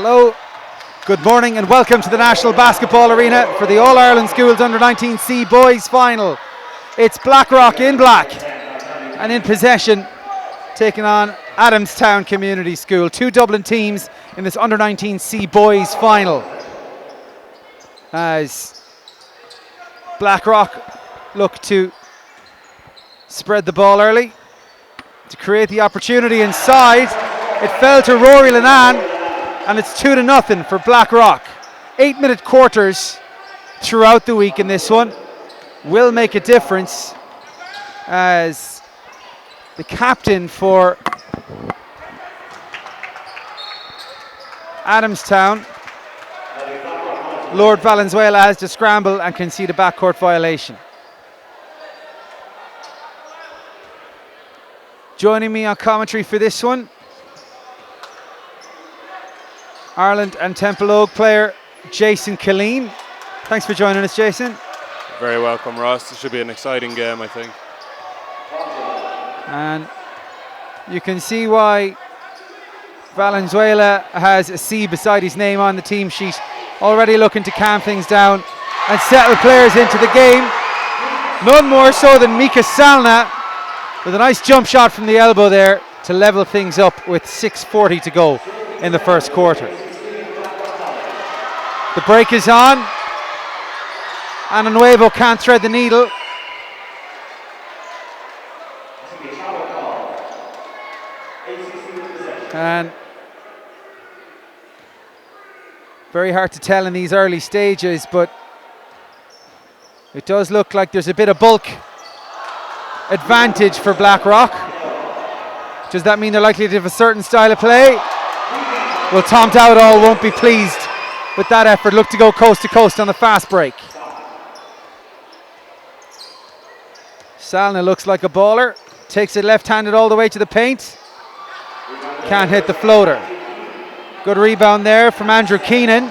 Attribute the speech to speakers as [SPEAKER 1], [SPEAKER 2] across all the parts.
[SPEAKER 1] Hello, good morning and welcome to the National Basketball Arena for the All-Ireland Schools Under-19C Boys Final. It's Blackrock in black and in possession, taking on Adamstown Community School. Two Dublin teams in this Under-19C Boys Final. As Blackrock look to spread the ball early to create the opportunity inside. It fell to Rory Lonan. And it's 2-0 for Blackrock. 8-minute quarters throughout the week in this one will make a difference, as the captain for Adamstown, Lord Valenzuela, has to scramble and concede a backcourt violation. Joining me on commentary for this one, Ireland and Temple Oak player Jason Killeen. Thanks for joining us, Jason.
[SPEAKER 2] Very welcome, Ross. This should be an exciting game, I think.
[SPEAKER 1] And you can see why Valenzuela has a C beside his name on the team sheet, already looking to calm things down and settle players into the game. None more so than Mika Salna with a nice jump shot from the elbow there to level things up with 6:40 to go in the first quarter. The break is on, and Nuevo can't thread the needle. And very hard to tell in these early stages, but it does look like there's a bit of bulk advantage for Blackrock. Does that mean they're likely to have a certain style of play? Well, Tom Dowdall won't be pleased with that effort. Look to go coast to coast on the fast break. Salna looks like a baller. Takes it left-handed all the way to the paint. Can't hit the floater. Good rebound there from Andrew Keenan.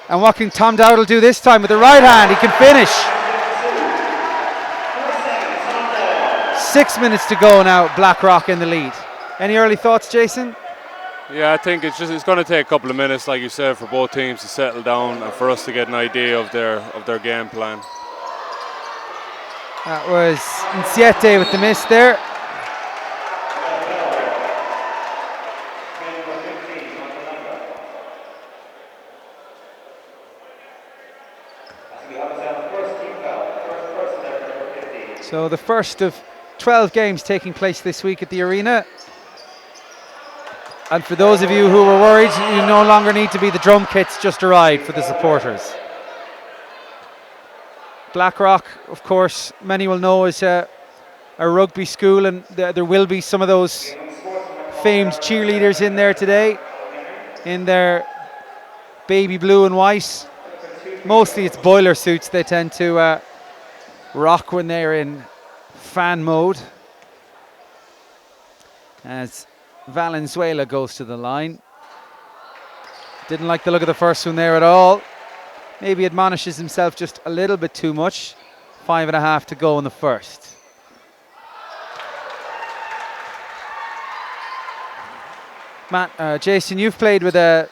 [SPEAKER 1] And what can Tom Dowdall do this time with the right hand? He can finish. 6 minutes to go now, Blackrock in the lead. Any early thoughts, Jason?
[SPEAKER 2] Yeah, I think it's going to take a couple of minutes, like you said, for both teams to settle down and for us to get an idea of their game plan.
[SPEAKER 1] That was Nsiete with the miss there. So the first of 12 games taking place this week at the arena. And for those of you who were worried, you no longer need to be. The drum kits just arrived for the supporters. Blackrock, of course, many will know, is a rugby school, and there will be some of those famed cheerleaders in there today in their baby blue and white. Mostly it's boiler suits they tend to rock when they're in fan mode. As Valenzuela goes to the line. Didn't like the look of the first one there at all. Maybe admonishes himself just a little bit too much. 5.5 to go in the first. Matt, Jason, you've played with a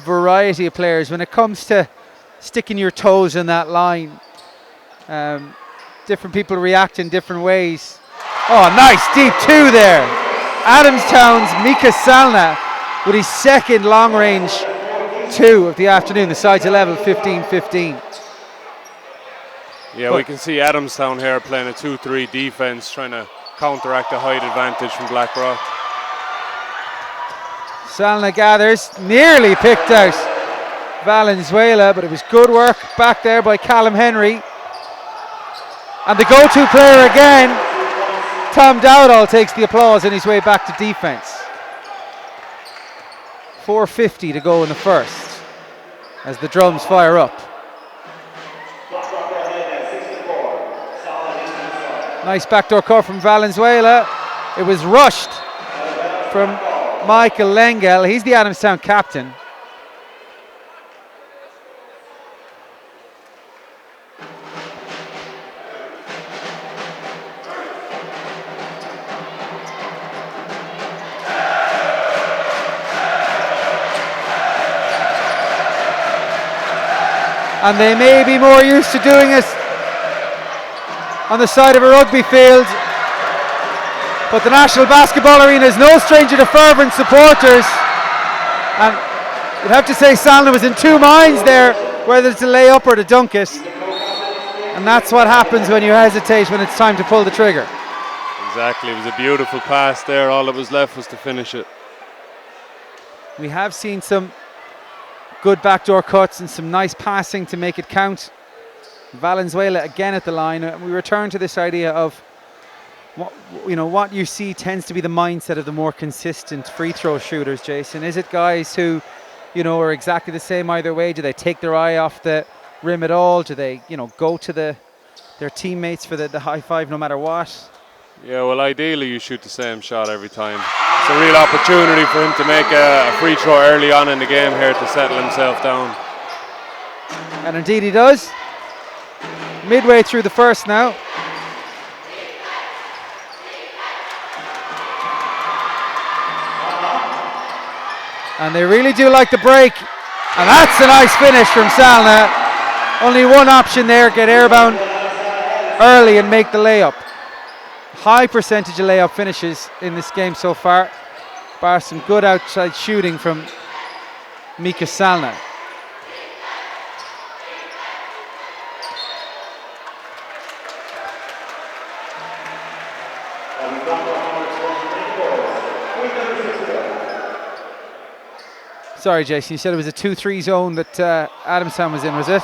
[SPEAKER 1] variety of players. When it comes to sticking your toes in that line, different people react in different ways. Oh, nice deep two there. Adamstown's Mika Salna with his second long-range two of the afternoon. The side's a level 15-15.
[SPEAKER 2] Yeah, we can see Adamstown here playing a 2-3 defense, trying to counteract the height advantage from Blackrock.
[SPEAKER 1] Salna gathers, nearly picked out Valenzuela, but it was good work back there by Callum Henry. And the go-to player again, Tom Dowdall, takes the applause on his way back to defense. 4:50 to go in the first as the drums fire up. Nice backdoor cut from Valenzuela. It was rushed from Michael Lengel. He's the Adamstown captain. and they may be more used to doing it on the side of a rugby field, but the National Basketball Arena is no stranger to fervent supporters, and you'd have to say Salna was in two minds there, whether to lay up or to dunk it, and that's what happens when you hesitate when it's time to pull the trigger.
[SPEAKER 2] Exactly, it was a beautiful pass there, all that was left was to finish it.
[SPEAKER 1] We have seen some good backdoor cuts and some nice passing to make it count. Valenzuela again at the line. We return to this idea of what you see tends to be the mindset of the more consistent free throw shooters, Jason. Is it guys who, are exactly the same either way? Do they take their eye off the rim at all? Do they, go to their teammates for the high five no matter what?
[SPEAKER 2] Yeah, well, ideally you shoot the same shot every time. It's a real opportunity for him to make a free throw early on in the game here to settle himself down.
[SPEAKER 1] And indeed he does. Midway through the first now. And they really do like the break. And that's a nice finish from Salna. Only one option there, get airbound early and make the layup. High percentage of layup finishes in this game so far, bar some good outside shooting from Mika Salna. Sorry, Jason, you said it was a 2-3 zone that Adamstown was in, was it?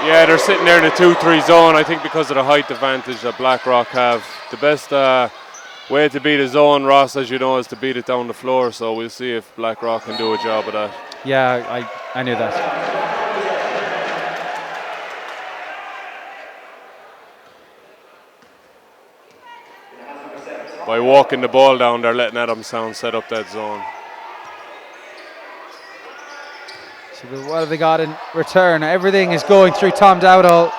[SPEAKER 2] Yeah, they're sitting there in a 2-3 zone, I think because of the height advantage that Blackrock have. The best way to beat a zone, Ross, as you know, is to beat it down the floor, so we'll see if Blackrock can do a job of that.
[SPEAKER 1] Yeah, I knew that.
[SPEAKER 2] By walking the ball down, they're letting Adamstown set up that zone.
[SPEAKER 1] So what have they got in return? Everything is going through Tom Dowdall.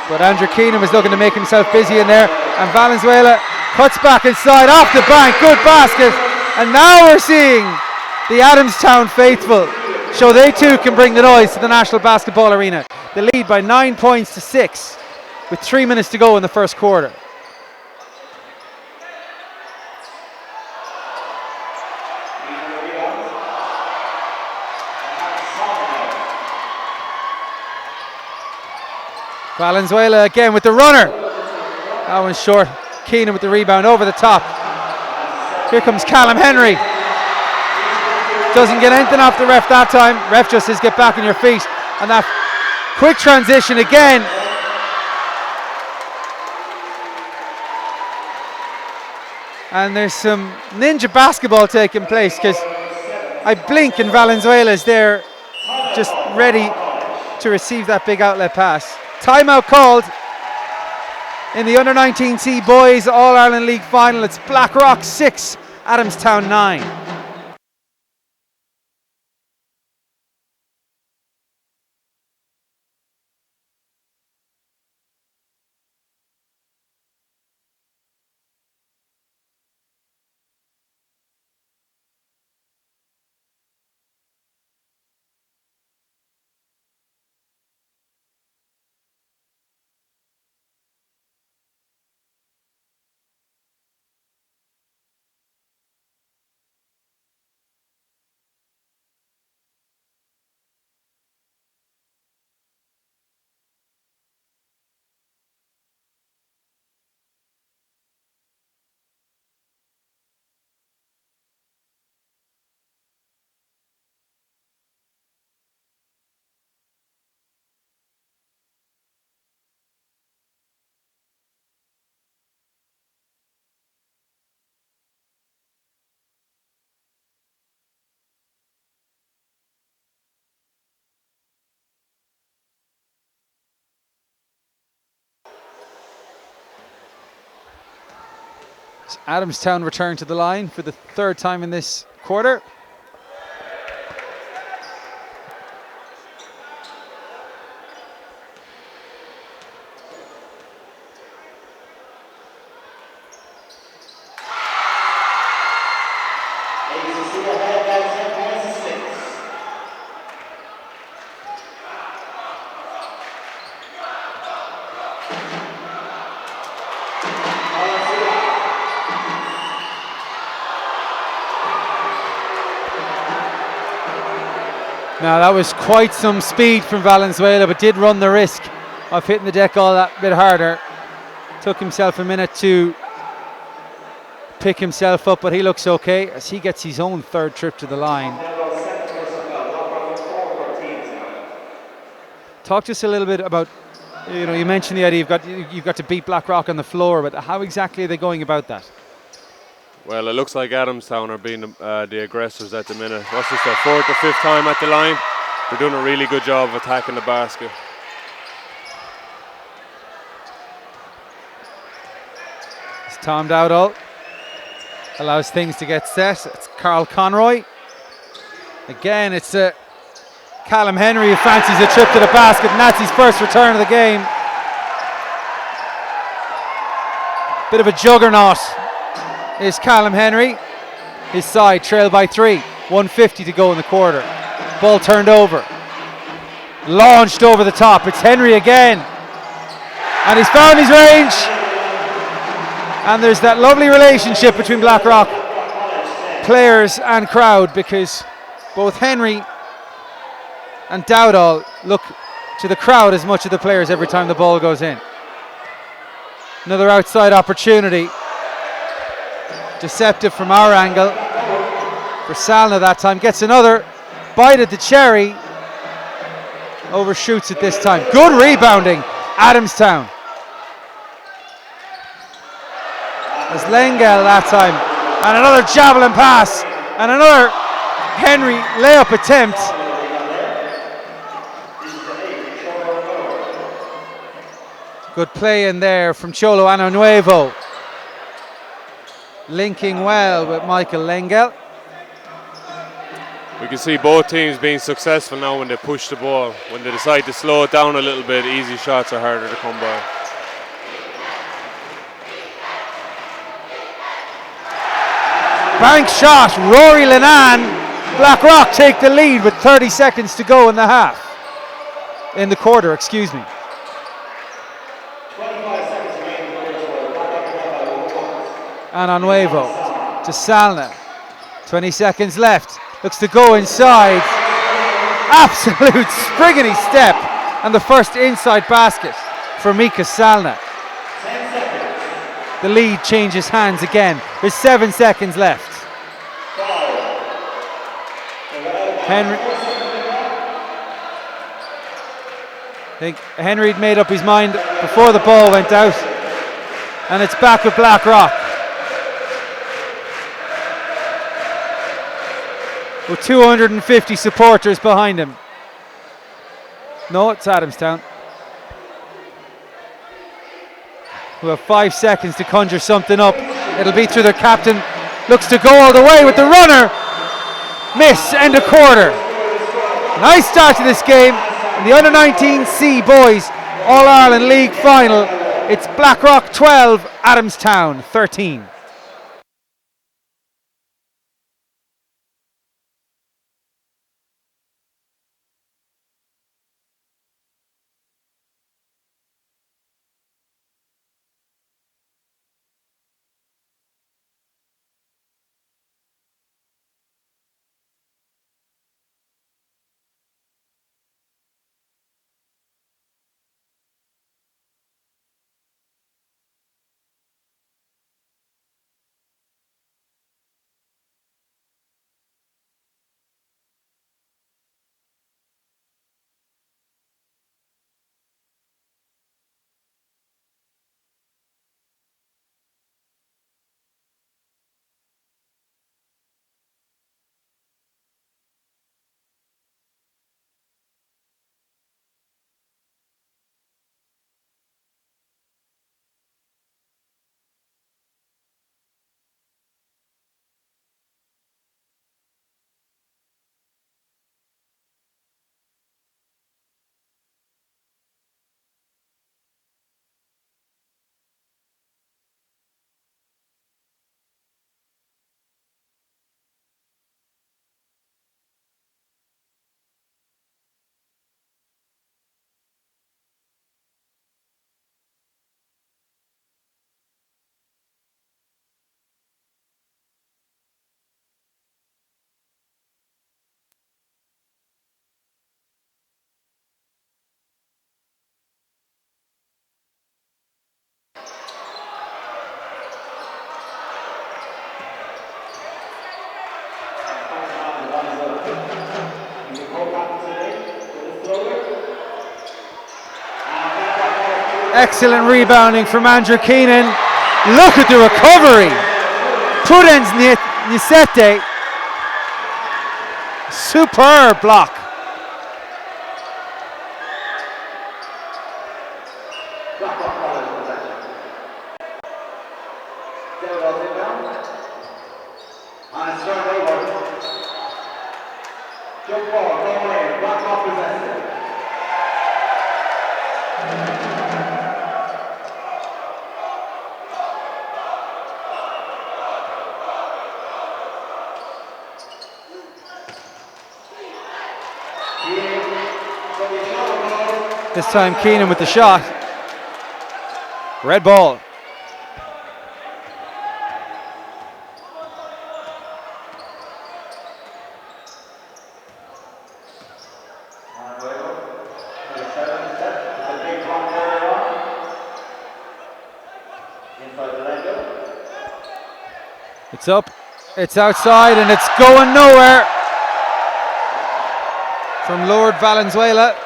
[SPEAKER 1] But Andrew Keenan was looking to make himself busy in there. And Valenzuela cuts back inside, off the bank, good basket. And now we're seeing the Adamstown faithful show they too can bring the noise to the National Basketball Arena. They lead by 9 points to 6 with 3 minutes to go in the first quarter. Valenzuela again with the runner. That one's short. Keenan with the rebound over the top. Here comes Callum Henry. Doesn't get anything off the ref that time. Ref just says get back on your feet. And that quick transition again. And there's some ninja basketball taking place because I blink and Valenzuela's there just ready to receive that big outlet pass. Timeout called in the Under-19C Boys All-Ireland League Final. It's Blackrock 6, Adamstown 9. Adamstown return to the line for the third time in this quarter. Now that was quite some speed from Valenzuela, but did run the risk of hitting the deck all that bit harder. Took himself a minute to pick himself up, but he looks okay as he gets his own third trip to the line. Talk to us a little bit about, you mentioned the idea you've got to beat Blackrock on the floor, but how exactly are they going about that?
[SPEAKER 2] Well, it looks like Adamstown are being the aggressors at the minute. What's this, their fourth or fifth time at the line? They're doing a really good job of attacking the basket.
[SPEAKER 1] It's Tom Dowdall. Allows things to get set. It's Carl Conroy. Again, it's Callum Henry who fancies a trip to the basket, and that's his first return of the game. Bit of a juggernaut is Callum Henry. His side trailed by 3. 1:50 to go in the quarter. Ball turned over. Launched over the top. It's Henry again. And he's found his range. And there's that lovely relationship between Blackrock players and crowd, because both Henry and Dowdall look to the crowd as much as the players every time the ball goes in. Another outside opportunity. Deceptive from our angle for Salna that time. Gets another bite at the cherry. Overshoots it this time. Good rebounding, Adamstown. As Lengel that time. And another javelin pass. And another Henry layup attempt. Good play in there from Cholo Anonuevo. Linking well with Michael Lengel.
[SPEAKER 2] We can see both teams being successful now when they push the ball. When they decide to slow it down a little bit, easy shots are harder to come by.
[SPEAKER 1] Bank shot, Rory Linan. Blackrock take the lead with 30 seconds to go in the half. In the quarter, excuse me. And Anuevo to Salna. 20 seconds left. Looks to go inside. Absolute springany step. And the first inside basket for Mika Salna. The lead changes hands again. There's 7 seconds left. Henry. I think Henry'd made up his mind before the ball went out. And it's back with Blackrock. With 250 supporters behind him. No, it's Adamstown. Who have 5 seconds to conjure something up. It'll be through their captain. Looks to go all the way with the runner. Miss, end of quarter. Nice start to this game. In the Under-19C Boys All-Ireland League Final. It's Blackrock 12, Adamstown 13. Excellent rebounding from Andrew Keenan. Look at the recovery. Prudence Nisete. Superb block. This time Keenan with the shot. Red ball. It's up, it's outside, and it's going nowhere from Lord Valenzuela.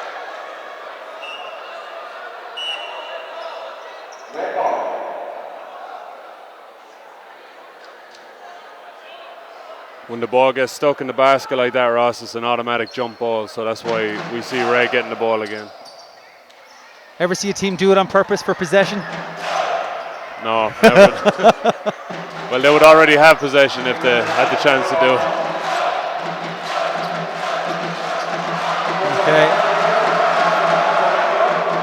[SPEAKER 2] When the ball gets stuck in the basket like that, Ross, it's an automatic jump ball, so that's why we see Ray getting the ball again.
[SPEAKER 1] Ever see a team do it on purpose for possession?
[SPEAKER 2] No, never. Well, they would already have possession if they had the chance to do it.
[SPEAKER 1] Okay.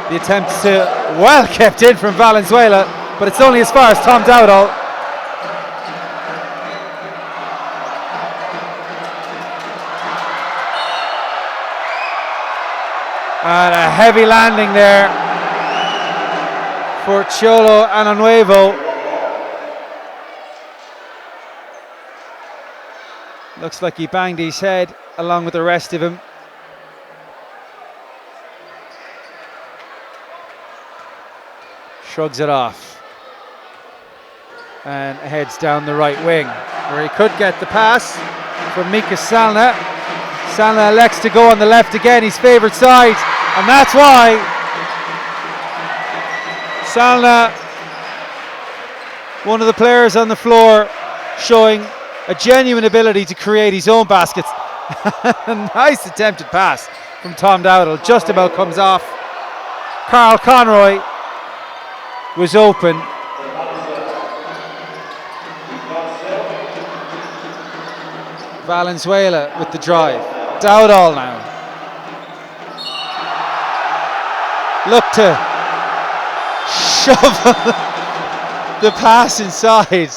[SPEAKER 1] The attempt well kept in from Valenzuela, but it's only as far as Tom Dowdall. And a heavy landing there for Cholo Ananuevo. Looks like he banged his head along with the rest of him. Shrugs it off and heads down the right wing, where he could get the pass from Mika Salna. Salna elects to go on the left again, his favourite side, and that's why Salna, one of the players on the floor, showing a genuine ability to create his own baskets. A nice attempted pass from Tom Dowdall, just about comes off. Carl Conroy was open. Valenzuela with the drive. Dowdall now. Look to shovel the pass inside.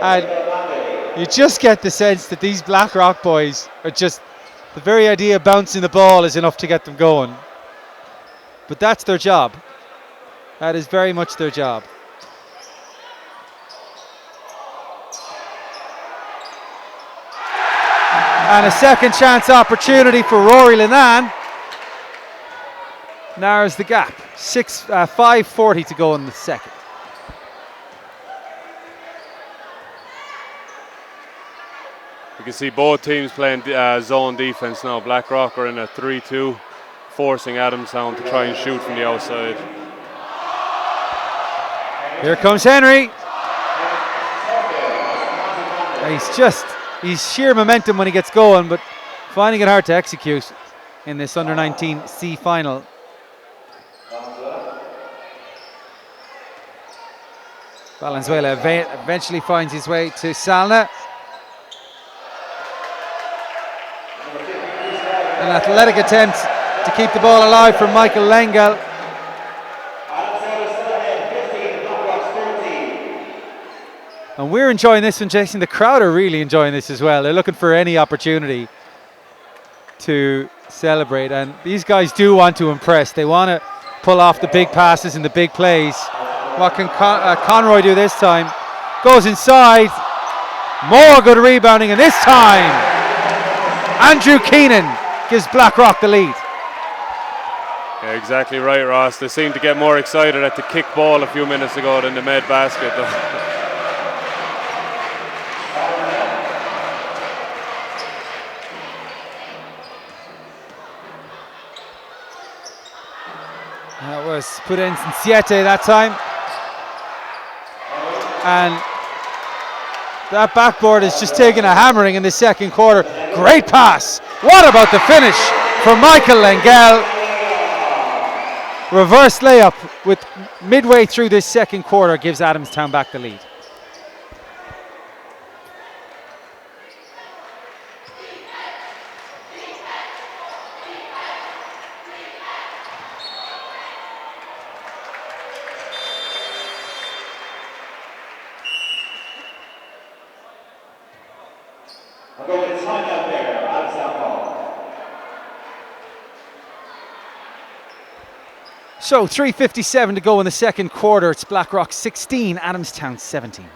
[SPEAKER 1] And you just get the sense that these Blackrock boys are just, the very idea of bouncing the ball is enough to get them going. But that's their job. That is very much their job. And a second chance opportunity for Rory Linan. Narrows the gap. 5:40 to go in the second.
[SPEAKER 2] You can see both teams playing zone defense now. Blackrock are in a 3-2, forcing Adamstown to try and shoot from the outside.
[SPEAKER 1] Here comes Henry. He's sheer momentum when he gets going, but finding it hard to execute in this under-19 C final. Valenzuela eventually finds his way to Salna. An athletic attempt to keep the ball alive from Michael Lengel. And we're enjoying this one, Jason. The crowd are really enjoying this as well. They're looking for any opportunity to celebrate. And these guys do want to impress. They want to pull off the big passes and the big plays. What can Conroy do this time? Goes inside. More good rebounding, and this time Andrew Keenan gives Blackrock the lead.
[SPEAKER 2] Yeah, exactly right, Ross. They seemed to get more excited at the kick ball a few minutes ago than the mid basket.
[SPEAKER 1] That was Pudenz and Siete that time. And that backboard is just taking a hammering in the second quarter. Great pass. What about the finish from Michael Lengel? Reverse layup with midway through this second quarter gives Adamstown back the lead. So 3:57 to go in the second quarter. It's Blackrock 16, Adamstown 17.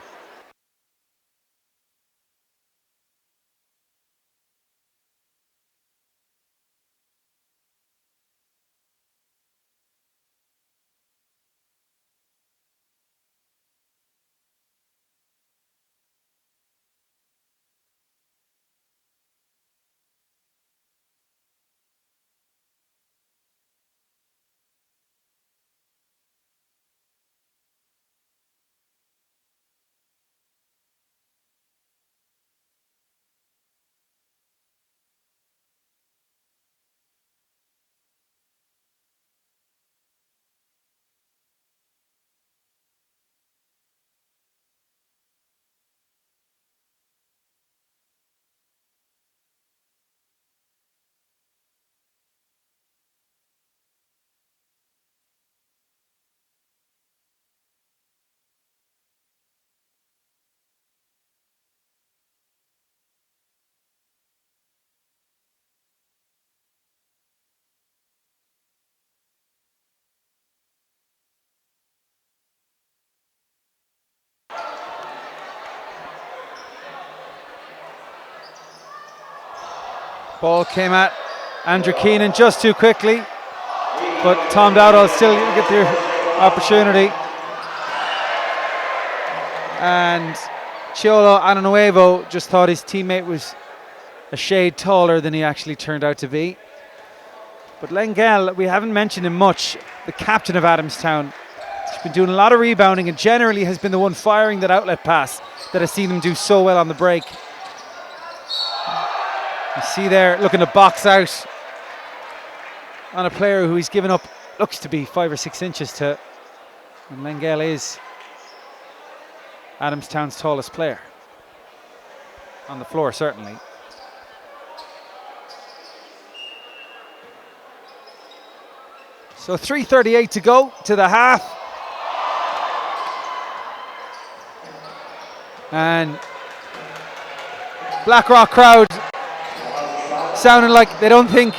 [SPEAKER 1] Ball came at Andrew Keenan just too quickly, but Tom Dowdall still get the opportunity. And Chiolo Ananuevo just thought his teammate was a shade taller than he actually turned out to be. But Lengel, we haven't mentioned him much, the captain of Adamstown. He's been doing a lot of rebounding and generally has been the one firing that outlet pass that has seen him do so well on the break. You see there, looking to box out on a player who he's given up, looks to be 5 or 6 inches to. And Lengel is Adamstown's tallest player. On the floor, certainly. So 3:38 to go to the half. And Blackrock crowd sounding like they don't think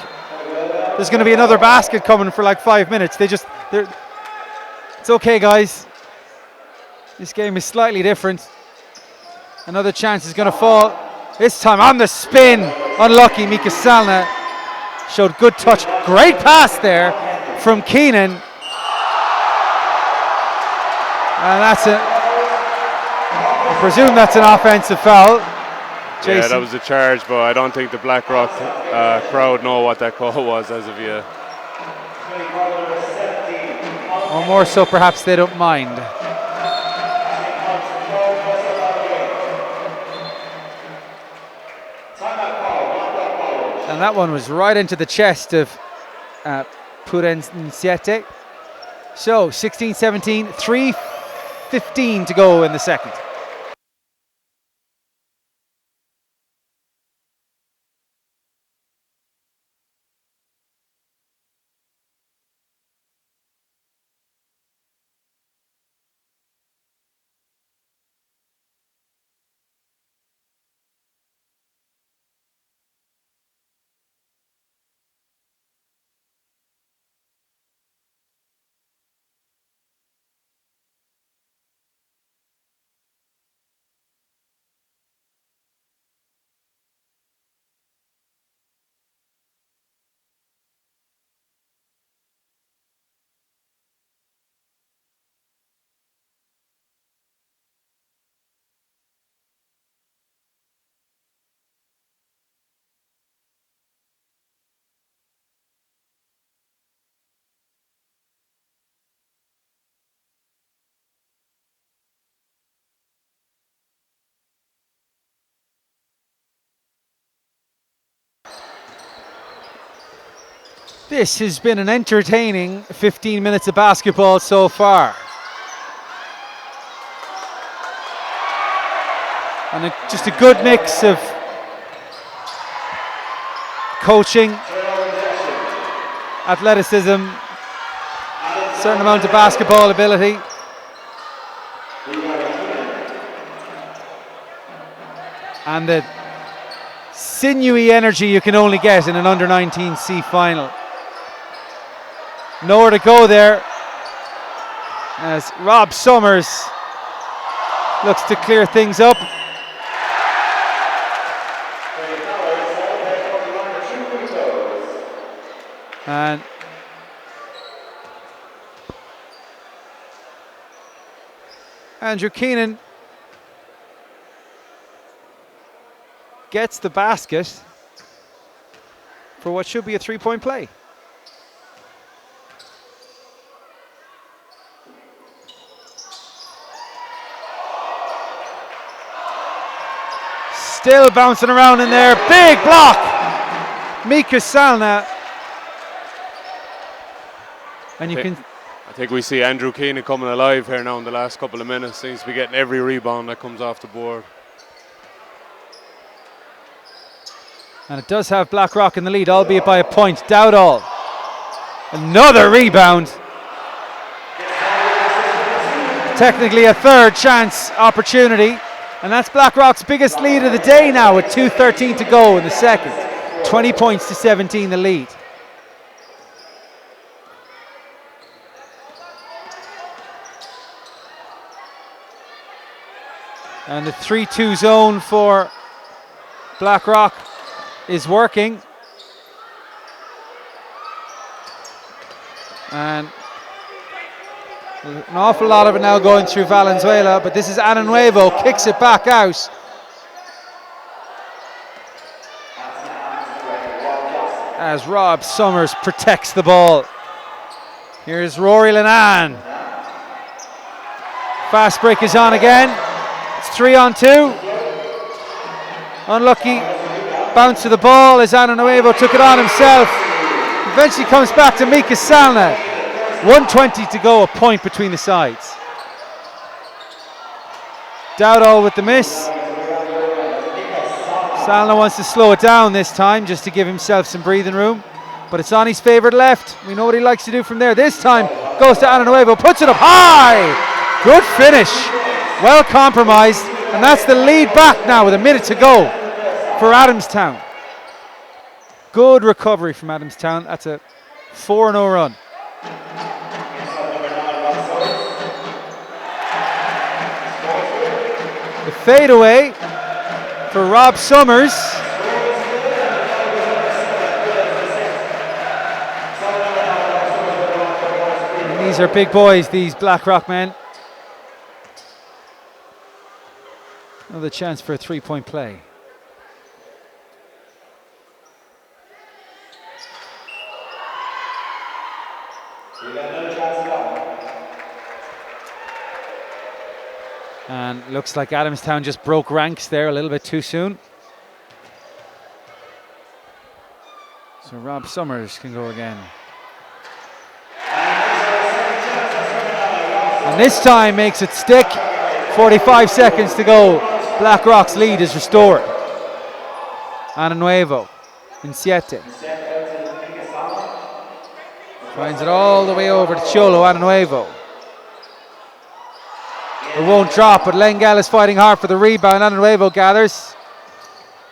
[SPEAKER 1] there's going to be another basket coming for like 5 minutes. It's okay, guys. This game is slightly different. Another chance is going to fall. This time on the spin. Unlucky. Mika Salna showed good touch. Great pass there from Keenan. And that's it. I presume that's an offensive foul. Jason.
[SPEAKER 2] Yeah, that was a charge, but I don't think the Blackrock crowd know what that call was as of yet.
[SPEAKER 1] Or more so, perhaps they don't mind. And that one was right into the chest of Pudenz Nsiete. So 16-17, 3:15 to go in the second. This has been an entertaining 15 minutes of basketball so far. And just a good mix of coaching, athleticism, certain amount of basketball ability. And the sinewy energy you can only get in an under-19C final. Nowhere to go there as Rob Summers looks to clear things up. And Andrew Keenan gets the basket for what should be a three-point play. Still bouncing around in there. Big block. Mika Salna. And you can...
[SPEAKER 2] I think we see Andrew Keenan coming alive here now in the last couple of minutes. Seems to be getting every rebound that comes off the board.
[SPEAKER 1] And it does have Blackrock in the lead, albeit by a point. Dowdall. Another rebound. Technically a third chance opportunity. And that's Blackrock's biggest lead of the day now with 2:13 to go in the second. 20 points to 17 the lead. And the 3-2 zone for Blackrock is working. And an awful lot of it now going through Valenzuela, but this is Ananuevo, kicks it back out. As Rob Summers protects the ball. Here's Rory Linan. Fast break is on again. It's 3-on-2. Unlucky bounce to the ball as Ananuevo took it on himself. Eventually comes back to Mika Salna. 1:20 to go, a point between the sides. Dowdall with the miss. Salna wants to slow it down this time just to give himself some breathing room. But it's on his favoured left. We know what he likes to do from there. This time goes to Ananuevo, puts it up high. Good finish. Well compromised. And that's the lead back now with a minute to go for Adamstown. Good recovery from Adamstown. That's a 4-0 run. The fadeaway for Rob Summers. And these are big boys, these Blackrock men. Another chance for a three-point play. And looks like Adamstown just broke ranks there a little bit too soon. So Rob Summers can go again. And this time makes it stick. 45 seconds to go. Blackrock's lead is restored. Ananuevo in siete. Finds it all the way over to Cholo Ananuevo. It won't drop, but Lengel is fighting hard for the rebound. Ananuevo gathers.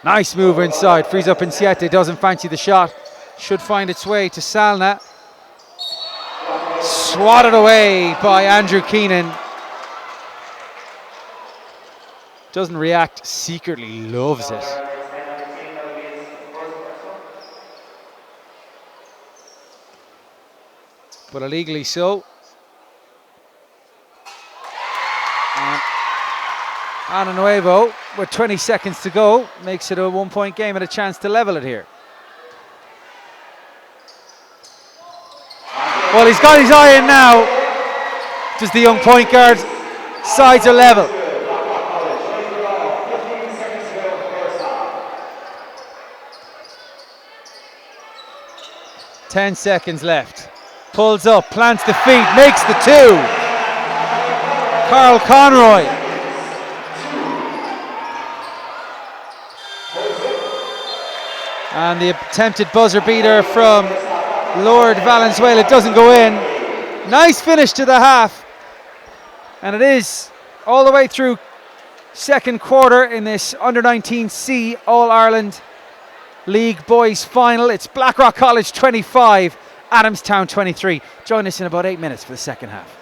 [SPEAKER 1] Nice move inside. Frees up Insiete. Doesn't fancy the shot. Should find its way to Salna. Swatted away by Andrew Keenan. Doesn't react, secretly loves it. But illegally so. Ananuevo, with 20 seconds to go, makes it a 1-point game and a chance to level it here. Well, he's got his eye in now. Just the young point guard. Sides are level. 10 seconds left. Pulls up, plants the feet, makes the 2. Carl Conroy. And the attempted buzzer beater from Lord Valenzuela doesn't go in. Nice finish to the half. And it is all the way through second quarter in this under-19C All-Ireland League Boys Final. It's Blackrock College 25, Adamstown 23. Join us in about 8 minutes for the second half.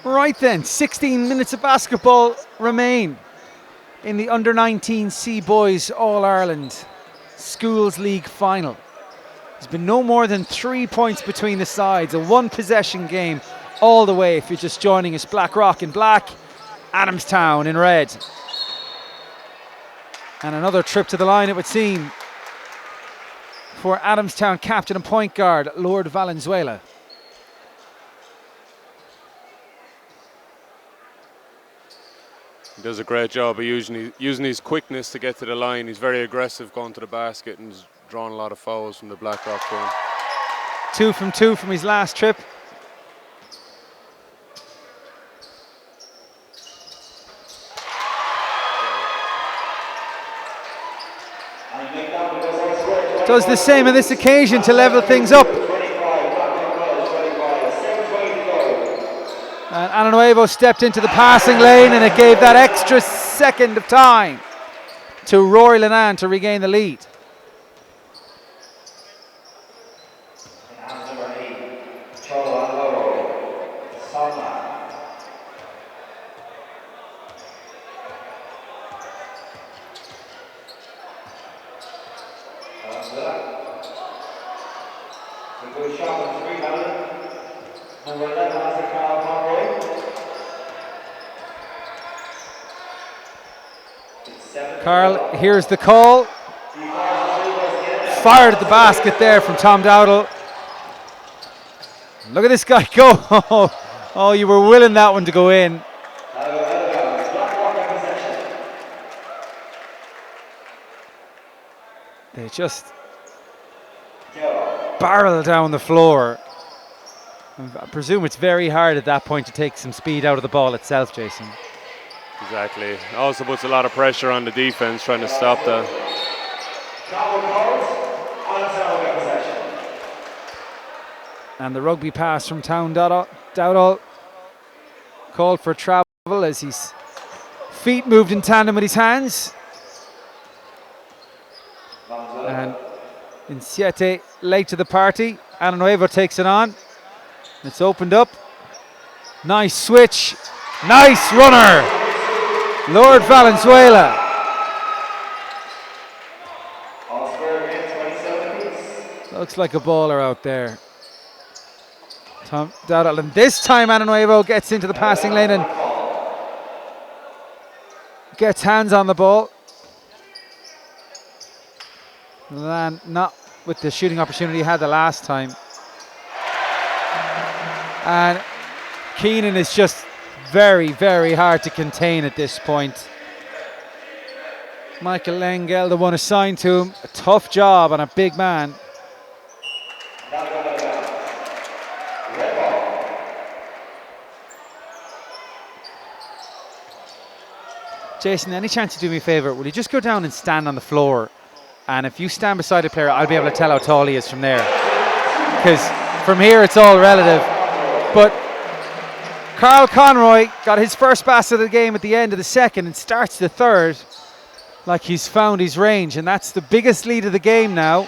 [SPEAKER 1] Right then, 16 minutes of basketball remain in the Under-19 C Boys All-Ireland Schools League final. There's been no more than 3 points between the sides, a one-possession game all the way. If you're just joining us, Blackrock in black, Adamstown in red. And another trip to the line, it would seem, for Adamstown captain and point guard, Lord Valenzuela.
[SPEAKER 2] He does a great job of using his quickness to get to the line. He's very aggressive going to the basket and he's drawn a lot of fouls from the Blackrock team.
[SPEAKER 1] 2 from 2 from his last trip. Does the same on this occasion to level things up. And Ananuevo stepped into the passing lane and it gave that extra second of time to Rory Loreto to regain the lead. Carl, here's the call. Fired at the basket there from Tom Dowdall. Look at this guy go. Oh, you were willing that one to go in. They just barrel down the floor. I presume it's very hard at that point to take some speed out of the ball itself, Jason.
[SPEAKER 2] Exactly. Also puts a lot of pressure on the defense trying to stop that.
[SPEAKER 1] And the rugby pass from Dowdall called for travel as his feet moved in tandem with his hands. And Insiete late to the party. Ananuevo takes it on. It's opened up. Nice switch. Nice runner. Lord Valenzuela. Looks like a baller out there. Tom Dowdall, and this time Ananuevo gets into the passing lane and gets hands on the ball. And not with the shooting opportunity he had the last time. And Keenan is just very, very hard to contain at this point. Michael Lengel, the one assigned to him, a tough job on a big man. Jason, any chance you do me a favour? Will you just go down and stand on the floor? And if you stand beside a player, I'll be able to tell how tall he is from there. Because from here it's all relative. But Carl Conroy got his first basket of the game at the end of the second and starts the third like he's found his range. And that's the biggest lead of the game now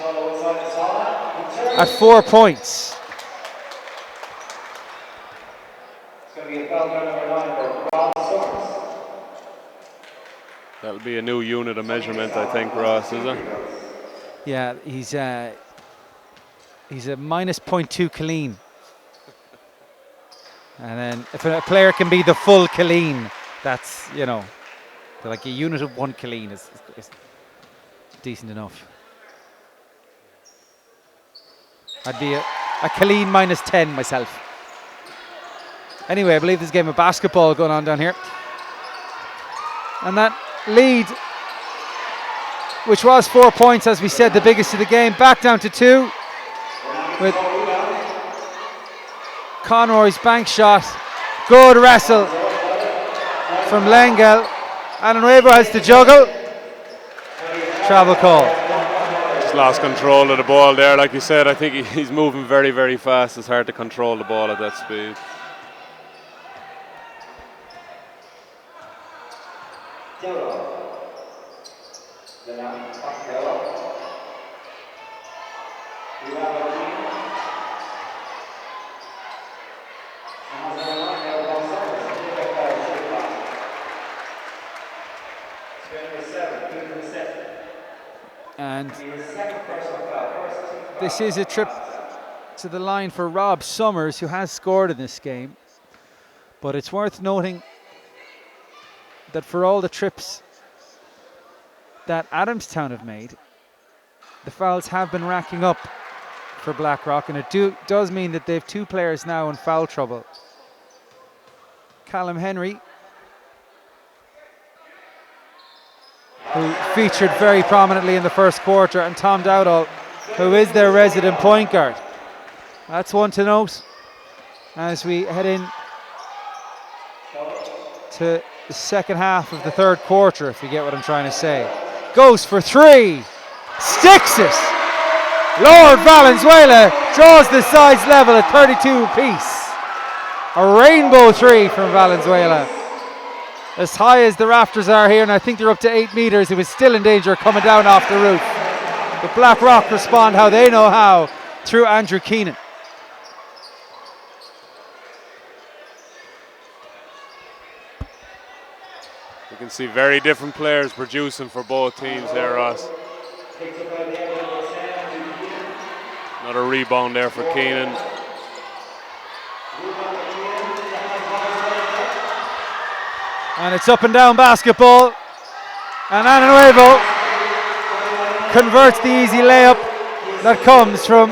[SPEAKER 1] at 4 points.
[SPEAKER 2] That'll be a new unit of measurement, I think, Ross, is it?
[SPEAKER 1] Yeah, he's a minus 0.2 Colleen. And then if a player can be the full Colleen, that's, you know, like a unit of 1 Colleen is decent enough. I'd be a Colleen minus 10 myself. Anyway, I believe there's a game of basketball going on down here. And that lead, which was 4 points, as we said, the biggest of the game, back down to 2 with Conroy's bank shot. Good wrestle from Lengel. Ananuevo has to juggle. Travel call.
[SPEAKER 2] Just lost control of the ball there. Like you said, I think he's moving very, very fast. It's hard to control the ball at that speed.
[SPEAKER 1] And this is a trip to the line for Rob Summers, who has scored in this game. But it's worth noting that for all the trips that Adamstown have made, the fouls have been racking up for Blackrock, and it does mean that they have 2 players now in foul trouble. Callum Henry, who featured very prominently in the first quarter, and Tom Dowdall, who is their resident point guard. That's one to note as we head in to the second half of the third quarter, if you get what I'm trying to say. Goes for 3, sticks it. Lord Valenzuela draws the sides level at 32 apiece. A rainbow 3 from Valenzuela. As high as the rafters are here, and I think they're up to 8 meters, it was still in danger of coming down off the roof. But Blackrock respond how they know how, through Andrew Keenan.
[SPEAKER 2] You can see very different players producing for both teams there, Ross. Another rebound there for Keenan.
[SPEAKER 1] And it's up and down basketball. And Ananuevo converts the easy layup that comes from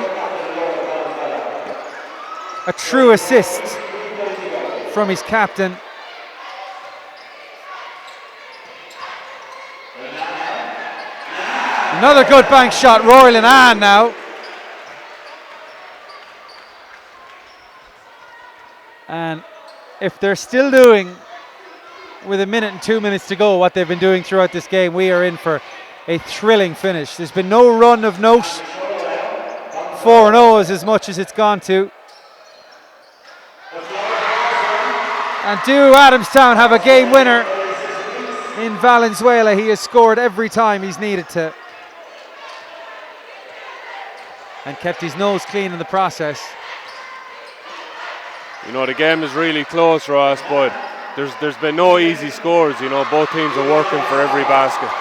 [SPEAKER 1] a true assist from his captain. Another good bank shot, Rory Linan now. And if they're still doing, with 1 minute and 2 minutes to go, what they've been doing throughout this game, we are in for a thrilling finish. There's been no run of note. 4-0 is as much as it's gone to. And do Adamstown have a game winner in Valenzuela? He has scored every time he's needed to, and kept his nose clean in the process.
[SPEAKER 2] You know, the game is really close, Ross, but there's been no easy scores. You know, both teams are working for every basket.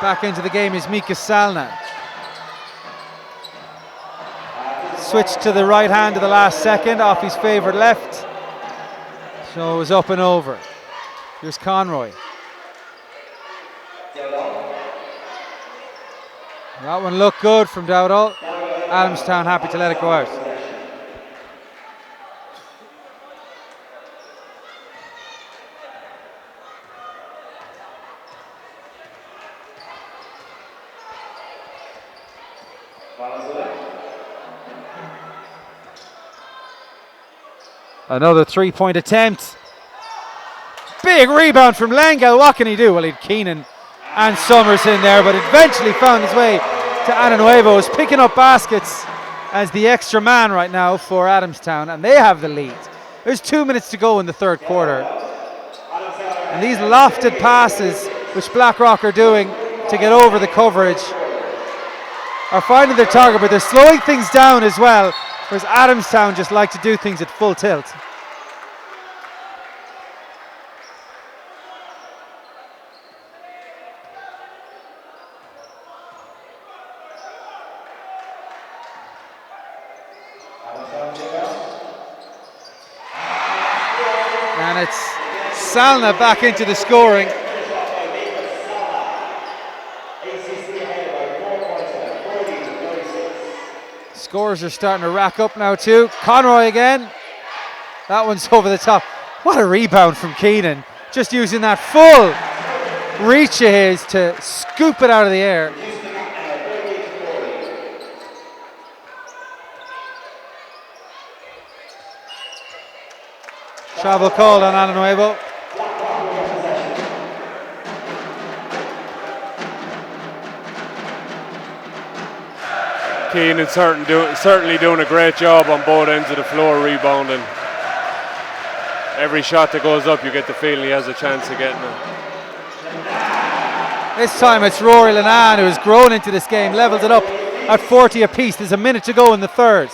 [SPEAKER 1] Back into the game is Mika Salna. Switch to the right hand of the last second, off his favoured left. So it was up and over. Here's Conroy. That one looked good from Dowdall. Adamstown happy to let it go out. Another 3-point attempt. Big rebound from Lengel. What can he do? Well, he had Keenan and Summers in there, but eventually found his way to Ananuevo. Is picking up baskets as the extra man right now for Adamstown, and they have the lead. There's 2 minutes to go in the third quarter. And these lofted passes, which Blackrock are doing to get over the coverage, are finding their target, but they're slowing things down as well. Whereas Adamstown just like to do things at full tilt. And it's Salna back into the scoring. Scores are starting to rack up now too. Conroy again. That one's over the top. What a rebound from Keenan. Just using that full reach of his to scoop it out of the air. Travel call on Ananuevo.
[SPEAKER 2] Keenan certainly doing a great job on both ends of the floor rebounding. Every shot that goes up, you get the feeling he has a chance of getting it.
[SPEAKER 1] This time it's Rory Linan who has grown into this game, levels it up at 40 apiece. There's a minute to go in the third.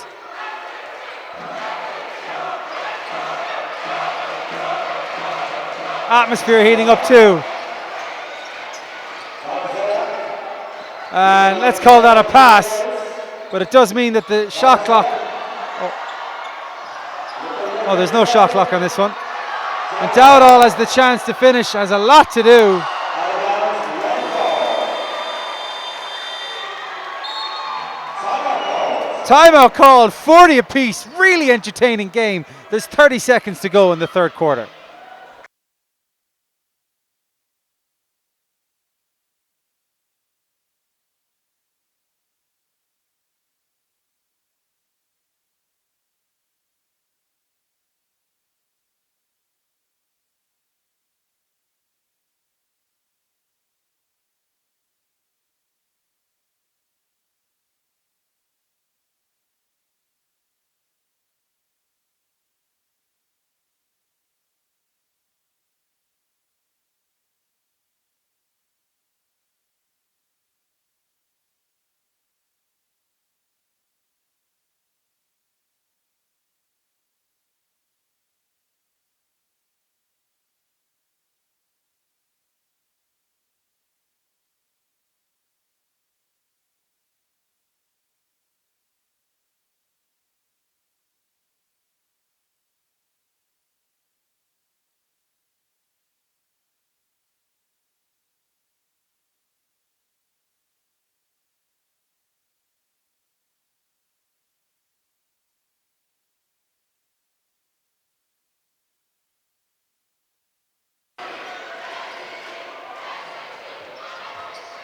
[SPEAKER 1] Atmosphere heating up too. And let's call that a pass. But it does mean that the shot clock... Oh, there's no shot clock on this one. And Dowdall has the chance to finish, has a lot to do. Timeout called, 40 apiece, really entertaining game. There's 30 seconds to go in the third quarter.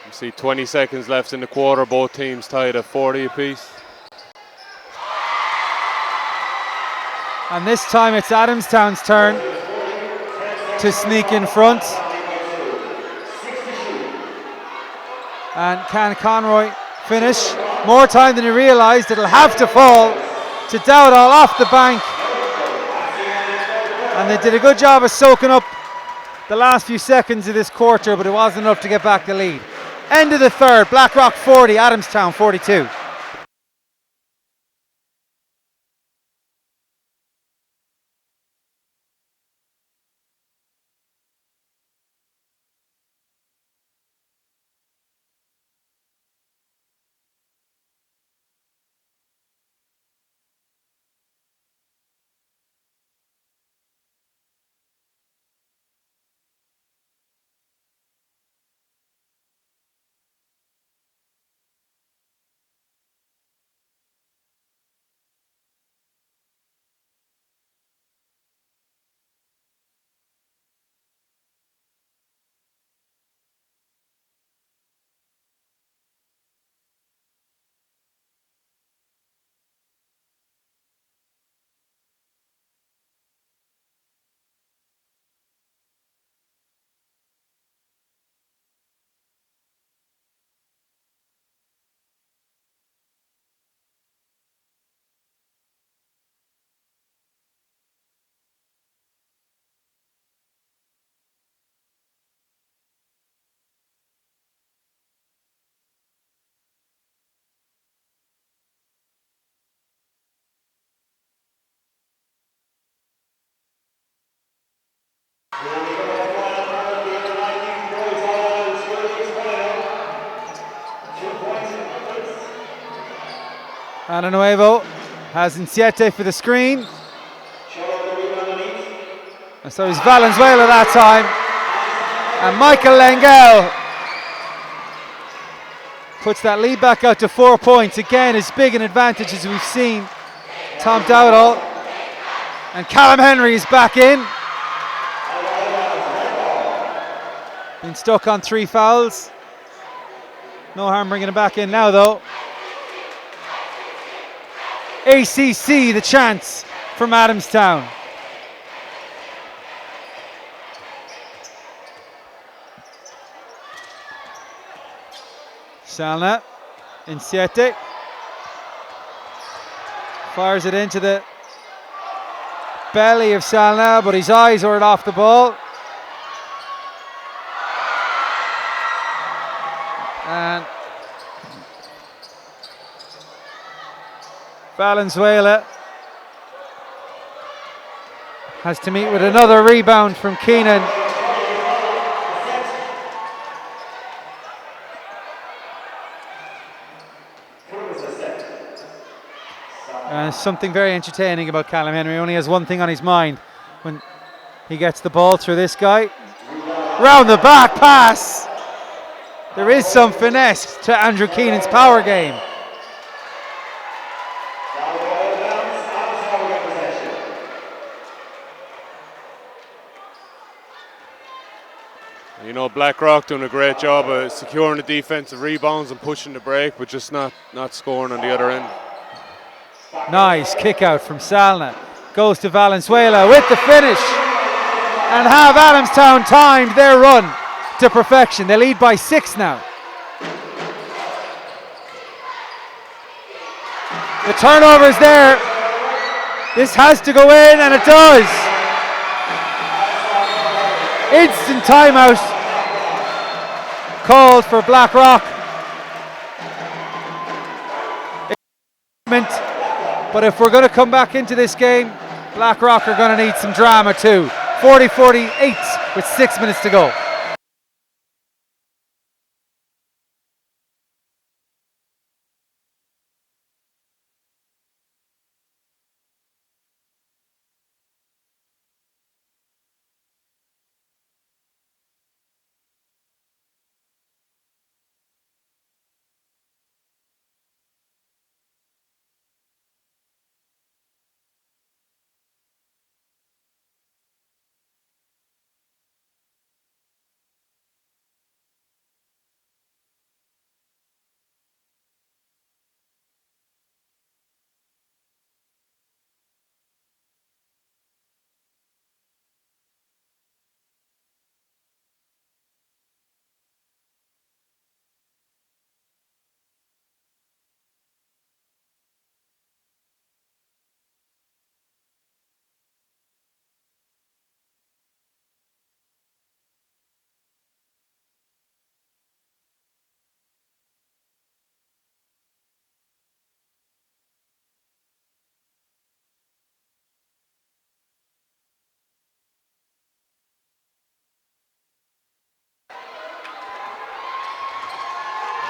[SPEAKER 2] You see 20 seconds left in the quarter, both teams tied at 40 apiece.
[SPEAKER 1] And this time it's Adamstown's turn to sneak in front. And can Conroy finish? More time than he realised. It'll have to fall to Dowdall off the bank. And they did a good job of soaking up the last few seconds of this quarter, but it wasn't enough to get back the lead. End of the third, Blackrock 40, Adamstown 42. Ananuevo has Insiete for the screen. And so it's Valenzuela that time. And Michael Lengel puts that lead back out to 4 points. Again, as big an advantage as we've seen. Tom Dowdall. And Callum Henry is back in. Been stuck on 3 fouls. No harm bringing him back in now though. ACC, the chance from Adamstown. Salna, Insiete. Fires it into the belly of Salna, but his eyes are off the ball. And Valenzuela has to meet with another rebound from Keenan. There's something very entertaining about Callum Henry. He only has one thing on his mind when he gets the ball through this guy. Round the back pass. There is some finesse to Andrew Keenan's power game.
[SPEAKER 2] You know, Blackrock doing a great job of securing the defensive rebounds and pushing the break, but just not scoring on the other end.
[SPEAKER 1] Nice kick out from Salna. Goes to Valenzuela with the finish. And have Adamstown timed their run to perfection. They lead by 6 now. The turnover's there. This has to go in, and it does. Instant timeout called for Blackrock. But if we're going to come back into this game, Blackrock are going to need some drama too. 40-48 with 6 minutes to go.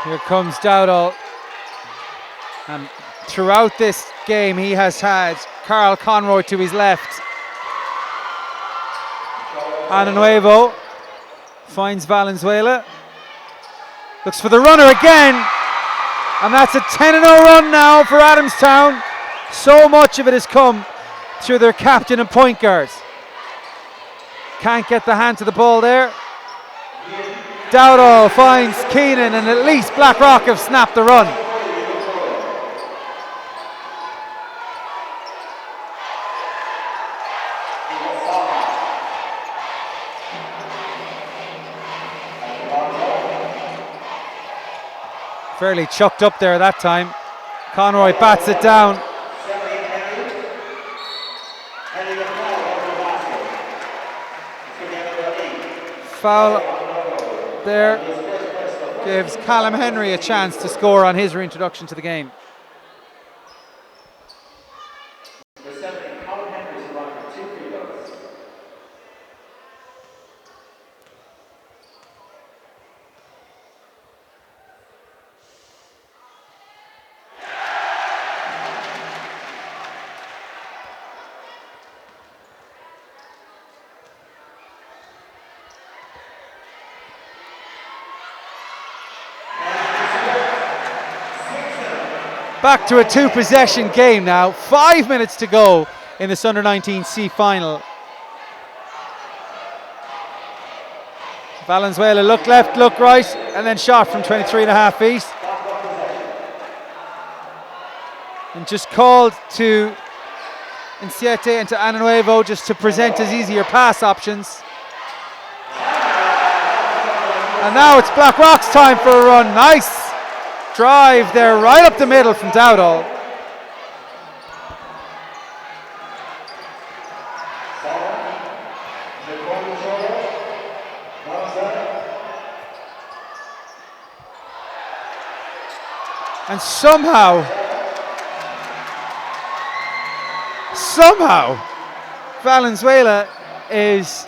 [SPEAKER 1] Here comes Dowdall. And throughout this game, he has had Carl Conroy to his left. Ananuevo finds Valenzuela. Looks for the runner again. And that's a 10-0 run now for Adamstown. So much of it has come through their captain and point guards. Can't get the hand to the ball there. Dowdall finds Keenan, and at least Blackrock have snapped the run. Fairly chucked up there that time. Conroy bats it down. Foul there gives Callum Henry a chance to score on his reintroduction to the game. Back to a 2-possession game now. 5 minutes to go in this Under-19 C final. Valenzuela look left, look right, and then shot from 23.5 feet. And just called to Insiete and to Ananuevo just to present as easier pass options. And now it's Blackrock's time for a run. Nice drive there, right up the middle from Dowdall. And somehow Valenzuela is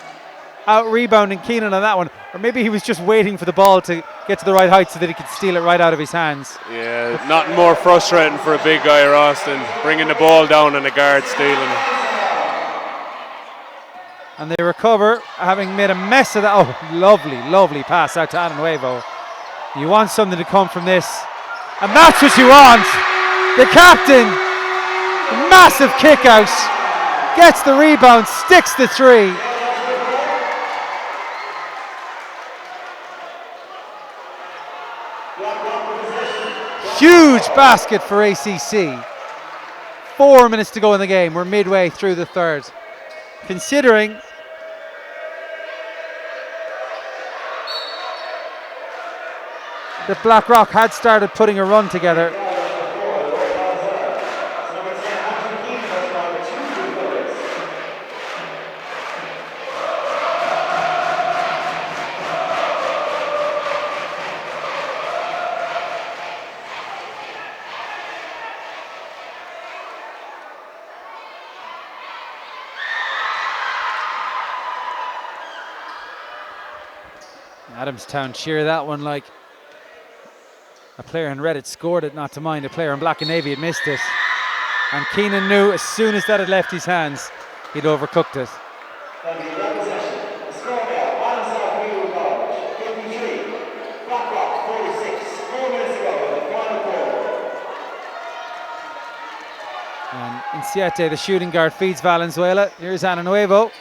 [SPEAKER 1] out rebounding Keenan on that one. Or maybe he was just waiting for the ball to get to the right height so that he could steal it right out of his hands.
[SPEAKER 2] Yeah, nothing more frustrating for a big guy, Ross, than bringing the ball down and the guard stealing it.
[SPEAKER 1] And they recover, having made a mess of that. Oh, lovely, lovely pass out to Ananuevo. You want something to come from this, and that's what you want. The captain, massive kick out, gets the rebound, sticks the three. Huge basket for ACC. 4 minutes to go in the game. We're midway through the third. Considering that Blackrock had started putting a run together. Adamstown cheer that one like a player in red had scored it, not to mind a player in black and navy had missed it. And Keenan knew as soon as that had left his hands, he'd overcooked it. And Inciete, the shooting guard, feeds Valenzuela. Here's Ananuevo.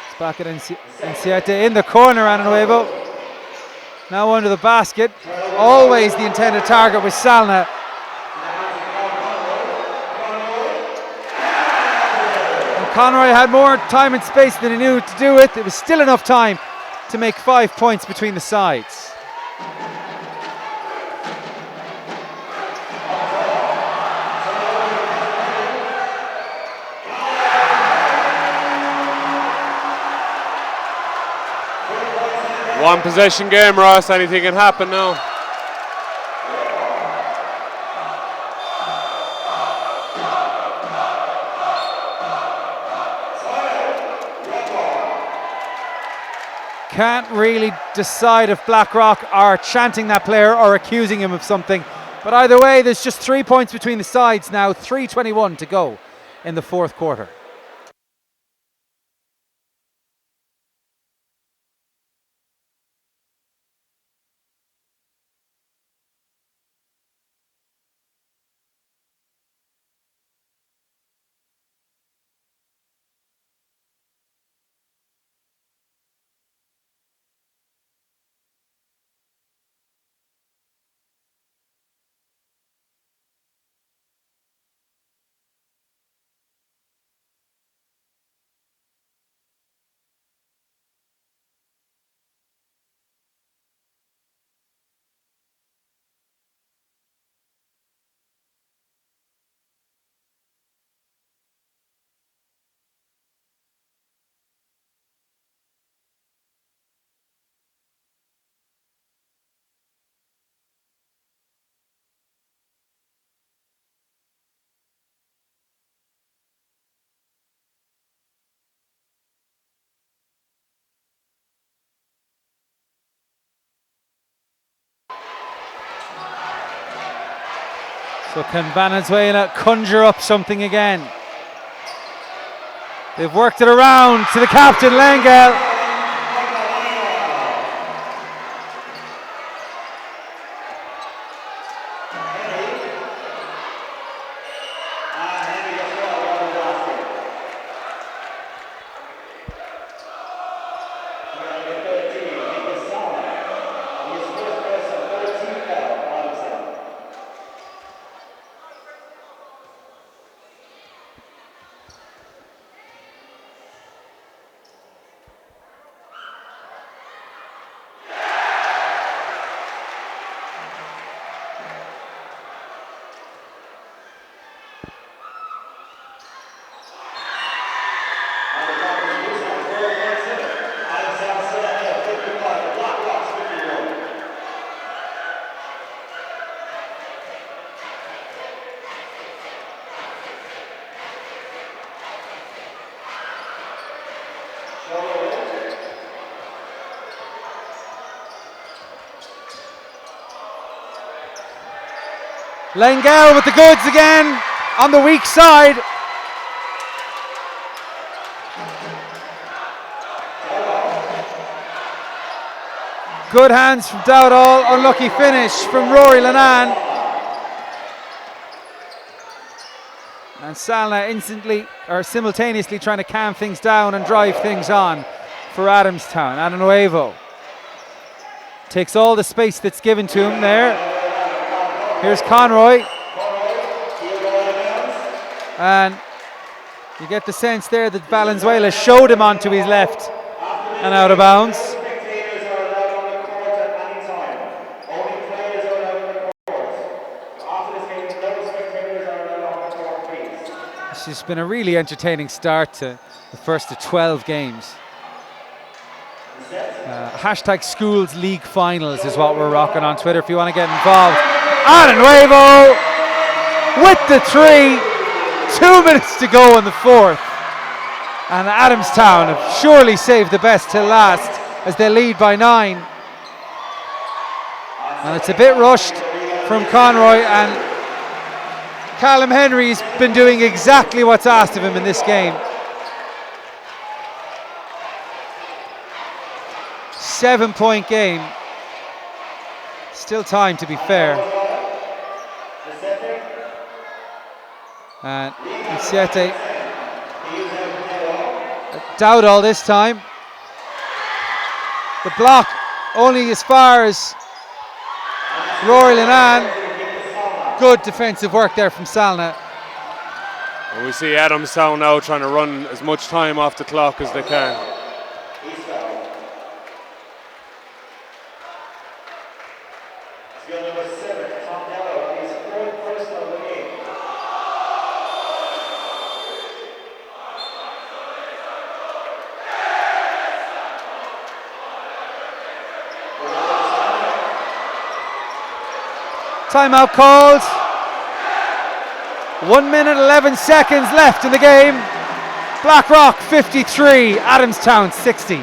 [SPEAKER 1] It's back at Inciete in the corner, Ananuevo. Now under the basket. Always the intended target was Salna. And Conroy had more time and space than he knew what to do with. It was still enough time to make 5 points between the sides.
[SPEAKER 2] One possession game, Ross. Anything can happen now.
[SPEAKER 1] Can't really decide if Blackrock are chanting that player or accusing him of something. But either way, there's just 3 points between the sides now. 3:21 to go in the fourth quarter. So can Venezuela conjure up something again? They've worked it around to the captain, Lengel. Langell with the goods again on the weak side. Good hands from Dowdall, unlucky finish from Rory Lennon. And Salna simultaneously trying to calm things down and drive things on for Adamstown. Adanuevo takes all the space that's given to him there. Here's Conroy. And you get the sense there that Valenzuela showed him onto his left and out of bounds. This has been a really entertaining start to the first of 12 games. Hashtag Schools League Finals is what we're rocking on Twitter if you want to get involved. Adanuevo with the 3. 2 minutes to go in the fourth. And Adamstown have surely saved the best till last as they lead by 9. And it's a bit rushed from Conroy, and Callum Henry's been doing exactly what's asked of him in this game. 7-point game. Still time, to be fair. And Insiete Dowdall this time. The block only as far as Rory Lennon. Good defensive work there from Salna.
[SPEAKER 2] And we see Adamstown now trying to run as much time off the clock as they can.
[SPEAKER 1] Timeout called. 1 minute 11 seconds left in the game. Blackrock 53, Adamstown 60.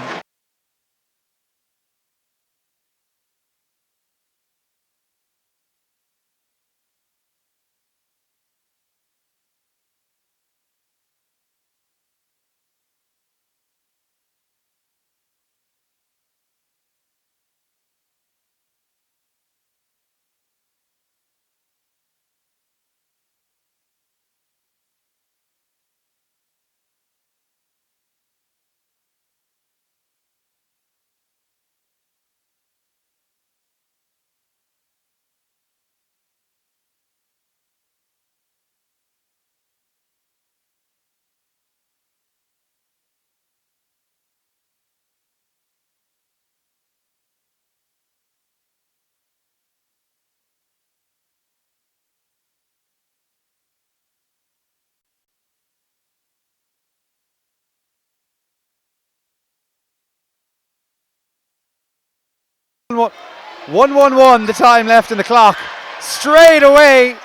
[SPEAKER 1] One, the time left in the clock. Straight away,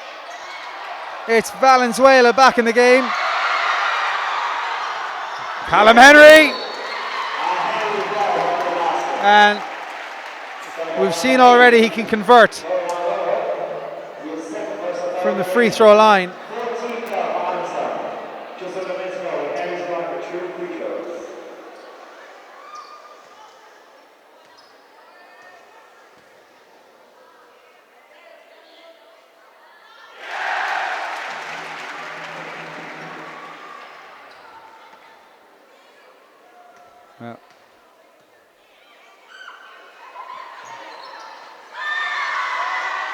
[SPEAKER 1] it's Valenzuela back in the game. Callum Henry. And we've seen already he can convert from the free throw line. Well.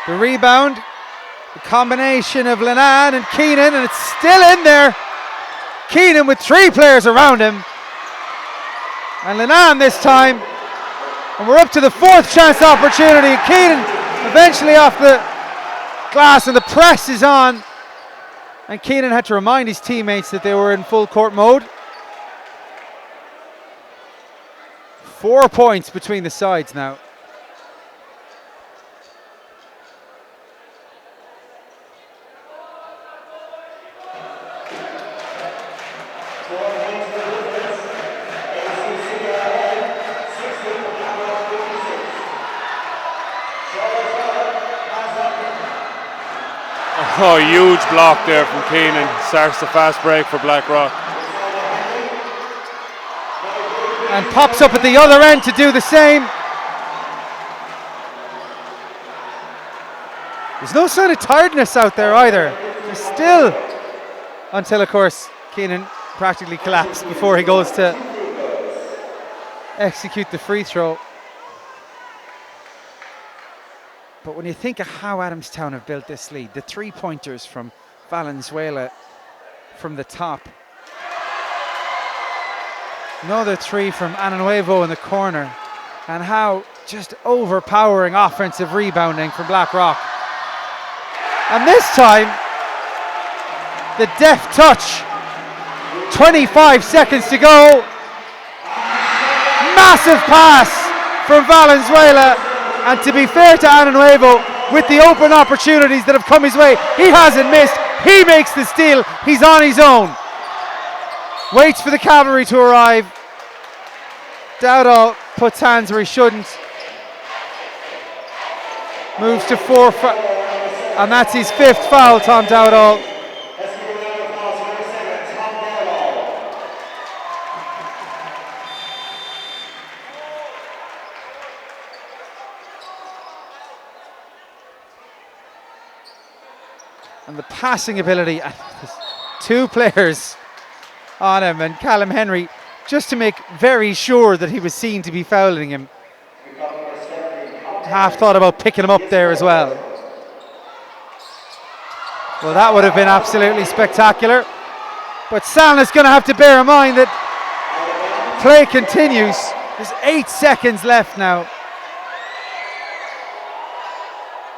[SPEAKER 1] The rebound, the combination of Lennon and Keenan, and it's still in there. Keenan with 3 players around him. And Lennon this time. And we're up to the 4th chance opportunity. Keenan eventually off the glass, and the press is on. And Keenan had to remind his teammates that they were in full court mode. 4 points between the sides now.
[SPEAKER 2] Oh, huge block there from Keenan. Starts the fast break for Blackrock.
[SPEAKER 1] And pops up at the other end to do the same. There's no sign of tiredness out there either. There's still, until of course Keenan practically collapsed before he goes to execute the free throw. But when you think of how Adamstown have built this lead, the 3-pointers from Valenzuela from the top, another 3 from Ananuevo in the corner, and how just overpowering offensive rebounding from Blackrock. And this time, the deft touch. 25 seconds to go. Massive pass from Valenzuela. And to be fair to Ananuevo, with the open opportunities that have come his way, he hasn't missed. He makes the steal. He's on his own. Waits for the cavalry to arrive. Dowdall puts hands where he shouldn't. Moves to 4, and that's his 5th foul, Tom Dowdall. And the passing ability, two players on him, and Callum Henry, just to make very sure that he was seen to be fouling him. Half thought about picking him up there as well. Well, that would have been absolutely spectacular. But Salna's going to have to bear in mind that play continues. There's 8 seconds left now.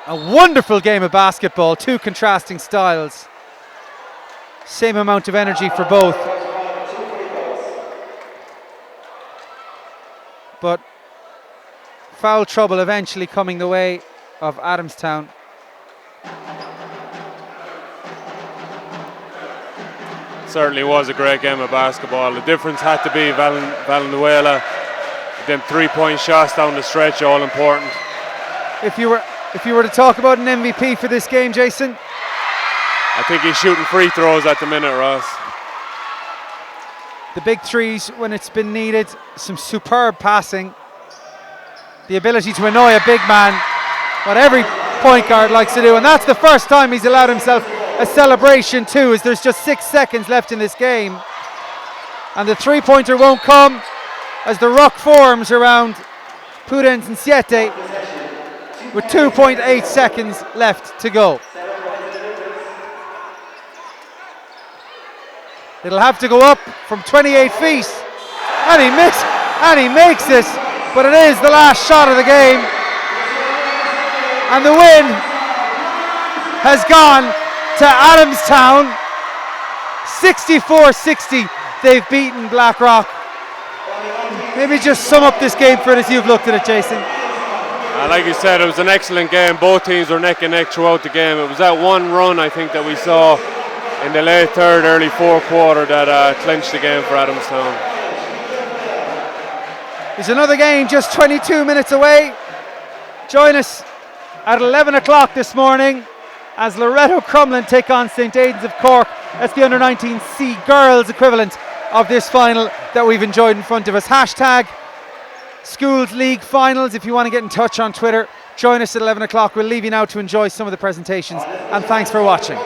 [SPEAKER 1] A wonderful game of basketball, 2 contrasting styles. Same amount of energy for both. But foul trouble eventually coming the way of Adamstown.
[SPEAKER 2] Certainly was a great game of basketball. The difference had to be Valenzuela. Them 3-point shots down the stretch, all important.
[SPEAKER 1] If you were to talk about an MVP for this game, Jason?
[SPEAKER 2] I think he's shooting free throws at the minute, Ross.
[SPEAKER 1] The big threes when it's been needed, some superb passing. The ability to annoy a big man, what every point guard likes to do, and that's the first time he's allowed himself a celebration too, as there's just 6 seconds left in this game. And the 3-pointer won't come as the ruck forms around Pudens and Siete with 2.8 seconds left to go. It'll have to go up from 28 feet, and he makes this, but it is the last shot of the game, and the win has gone to Adamstown. 64-60, they've beaten Blackrock. Maybe just sum up this game for us as you've looked at it, Jason.
[SPEAKER 2] Like you said, it was an excellent game. Both teams were neck and neck throughout the game. It was that one run, I think, that we saw in the late third, early fourth quarter that clinched the game for Adamstown.
[SPEAKER 1] There's another game just 22 minutes away. Join us at 11 o'clock this morning as Loreto Crumlin take on St. Aidan's of Cork. That's the under-19C girls equivalent of this final that we've enjoyed in front of us. Hashtag Schools League Finals. If you want to get in touch on Twitter, join us at 11 o'clock. We'll leave you now to enjoy some of the presentations, and thanks for watching.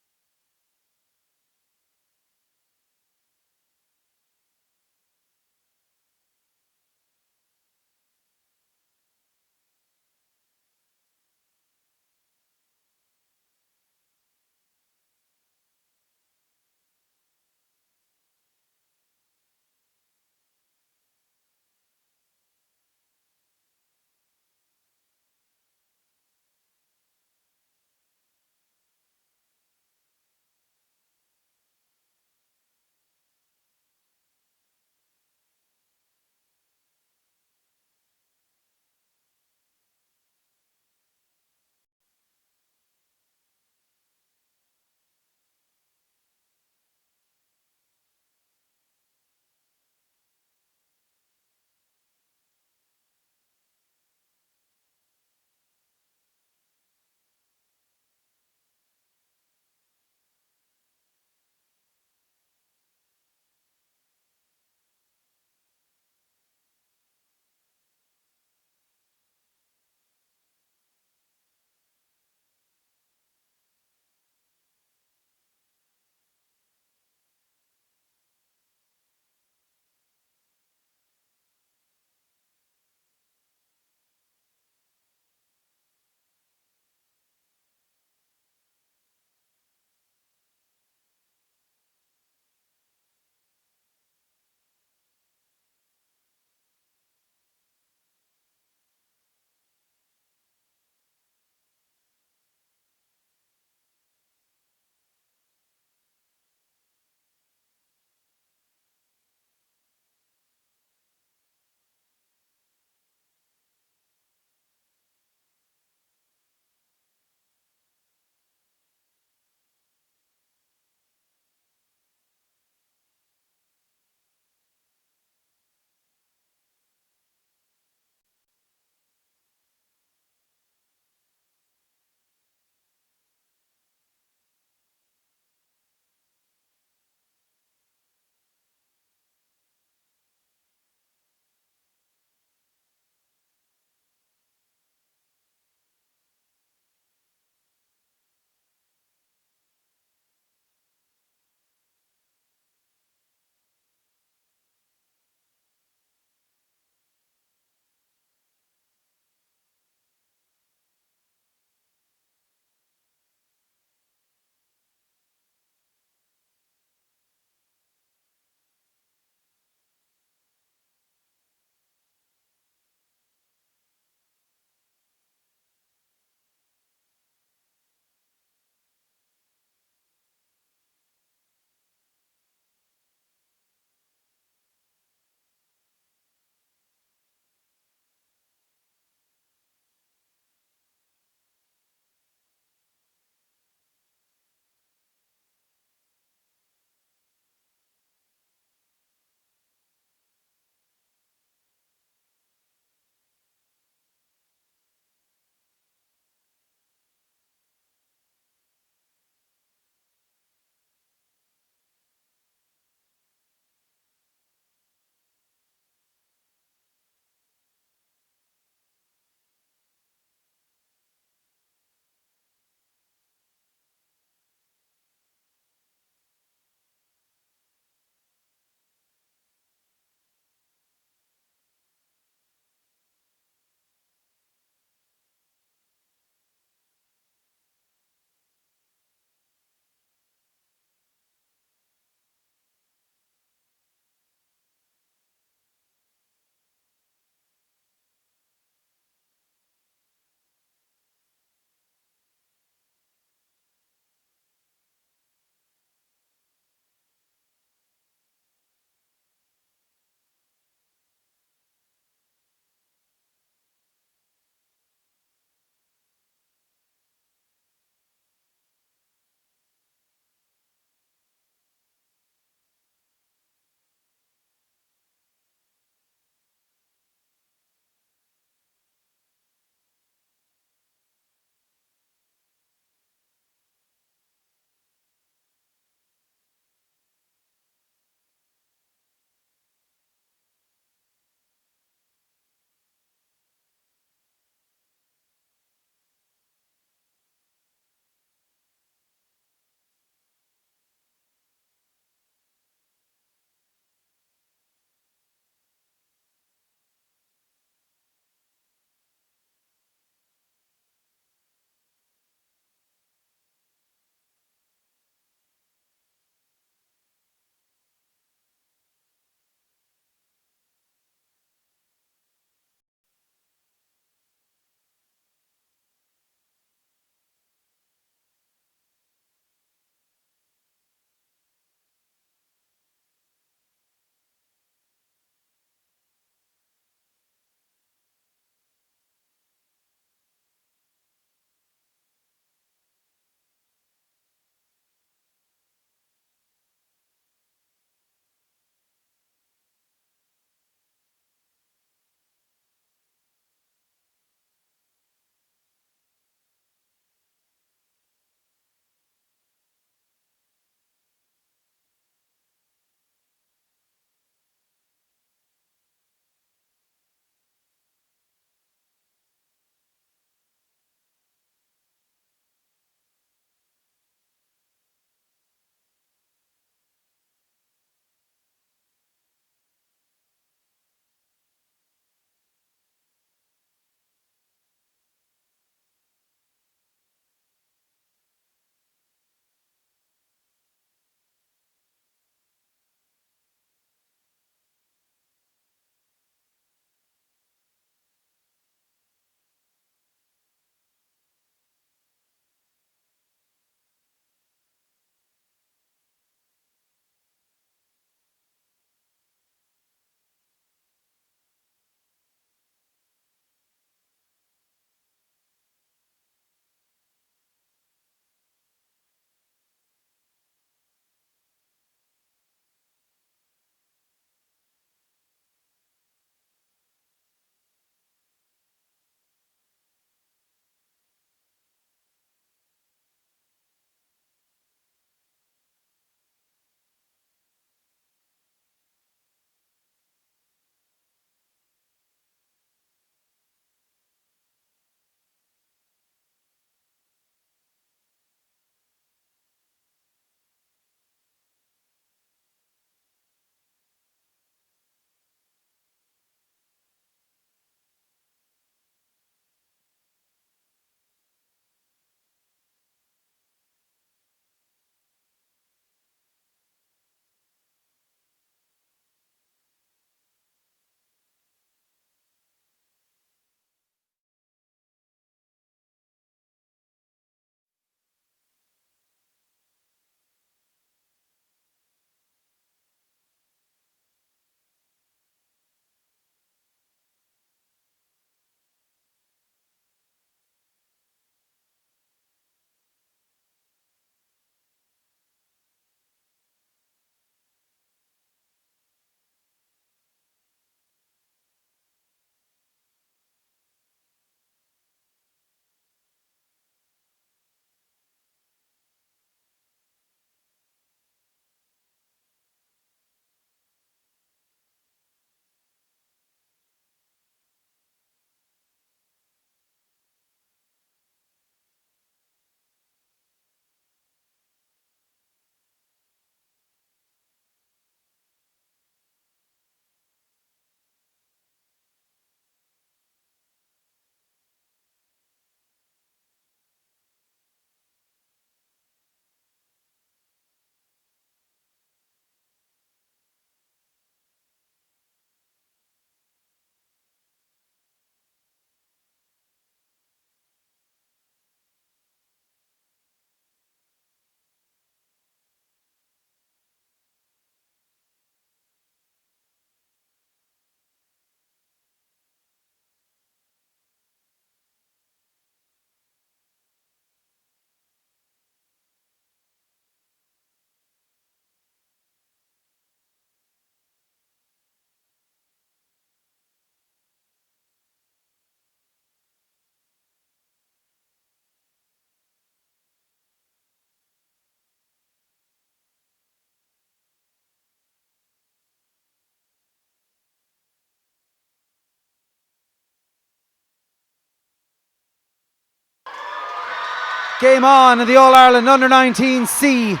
[SPEAKER 1] Game on in the All-Ireland Under-19C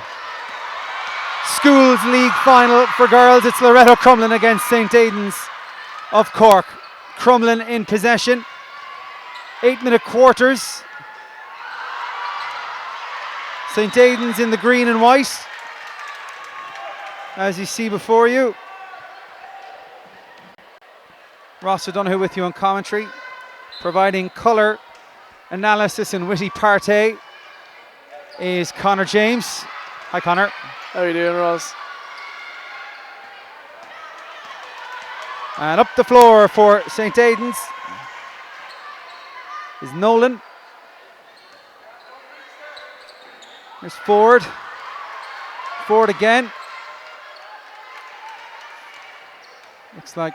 [SPEAKER 1] Schools League final for girls. It's Loreto Crumlin against St. Aidan's of Cork. Crumlin in possession. 8-minute quarters. St. Aidan's in the green and white, as you see before you. Ross O'Donoghue with you on commentary, providing colour analysis and witty party is Connor James. Hi Connor.
[SPEAKER 3] How are you doing, Ross?
[SPEAKER 1] And up the floor for St. Aidan's is Nolan. There's Ford. Ford again. Looks like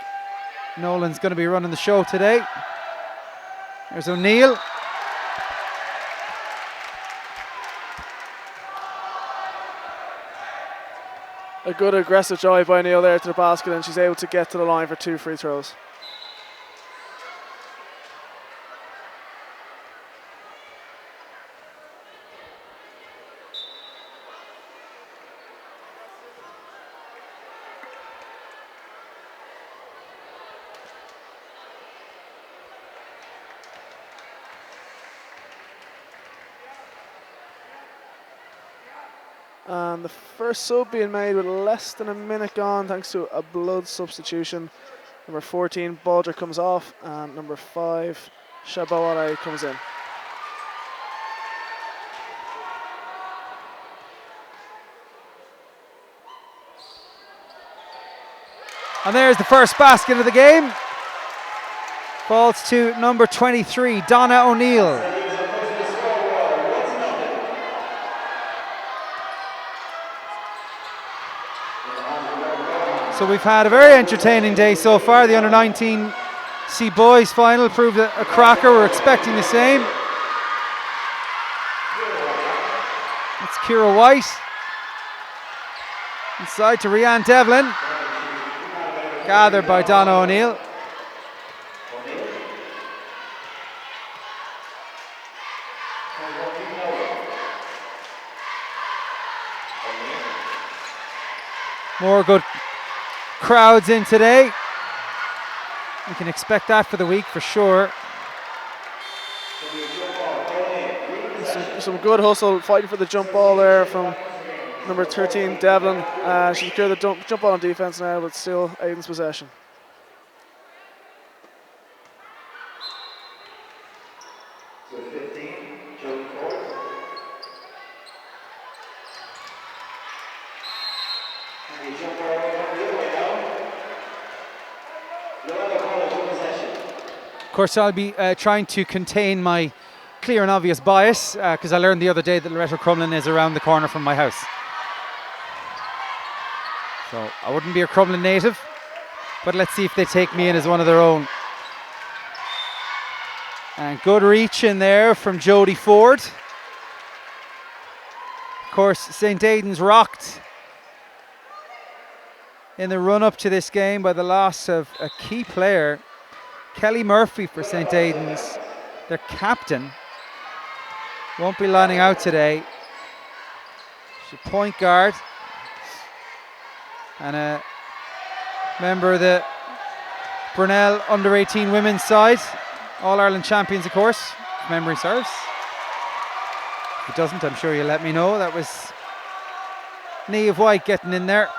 [SPEAKER 1] Nolan's going to be running the show today. There's O'Neill.
[SPEAKER 3] A good aggressive drive by O'Neill there to the basket, and she's able to get to the line for 2 free throws. And the first sub being made with less than a minute gone thanks to a blood substitution. Number 14, Balder comes off, and number 5, Shabawale comes in.
[SPEAKER 1] And there's the first basket of the game. Falls to number 23, Donna O'Neill. So we've had a very entertaining day so far. The Under-19C boys final proved a cracker. We're expecting the same. It's Ciara White. Inside to Rianne Devlin. Gathered by Donna O'Neill. More good crowds in today. We can expect that for the week for sure.
[SPEAKER 3] Some good hustle, fighting for the jump ball there from number 13, Devlin. She secured the jump ball on defense now, but still Aidan's possession.
[SPEAKER 1] Of course, I'll be trying to contain my clear and obvious bias because I learned the other day that Loreto Crumlin is around the corner from my house. So I wouldn't be a Crumlin native, but let's see if they take me in as one of their own. And good reach in there from Jodie Ford. Of course, St. Aidan's rocked in the run-up to this game by the loss of a key player, Kelly Murphy for St. Aidan's, their captain. Won't be lining out today. She's a point guard and a member of the Brunel under-18 women's side. All-Ireland champions, of course, if memory serves. If it doesn't, I'm sure you'll let me know. That was Niamh White getting in there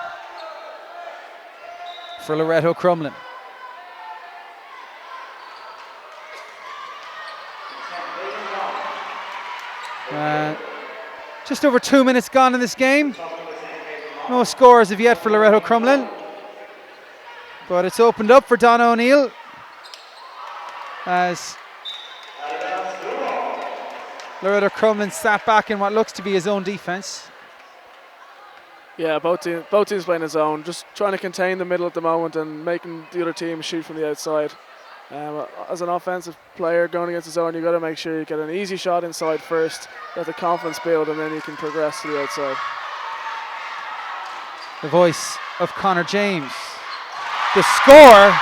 [SPEAKER 1] for Loreto Crumlin. Just over 2 minutes gone in this game. No scores of yet for Loreto Crumlin. But it's opened up for Donna O'Neill as Loreto Crumlin sat back in what looks to be his own defence.
[SPEAKER 3] Yeah, both teams playing his own, just trying to contain the middle at the moment and making the other team shoot from the outside. As an offensive player going against his own, you've got to make sure you get an easy shot inside first, let the confidence build, and then you can progress to the outside.
[SPEAKER 1] The voice of Connor James. The score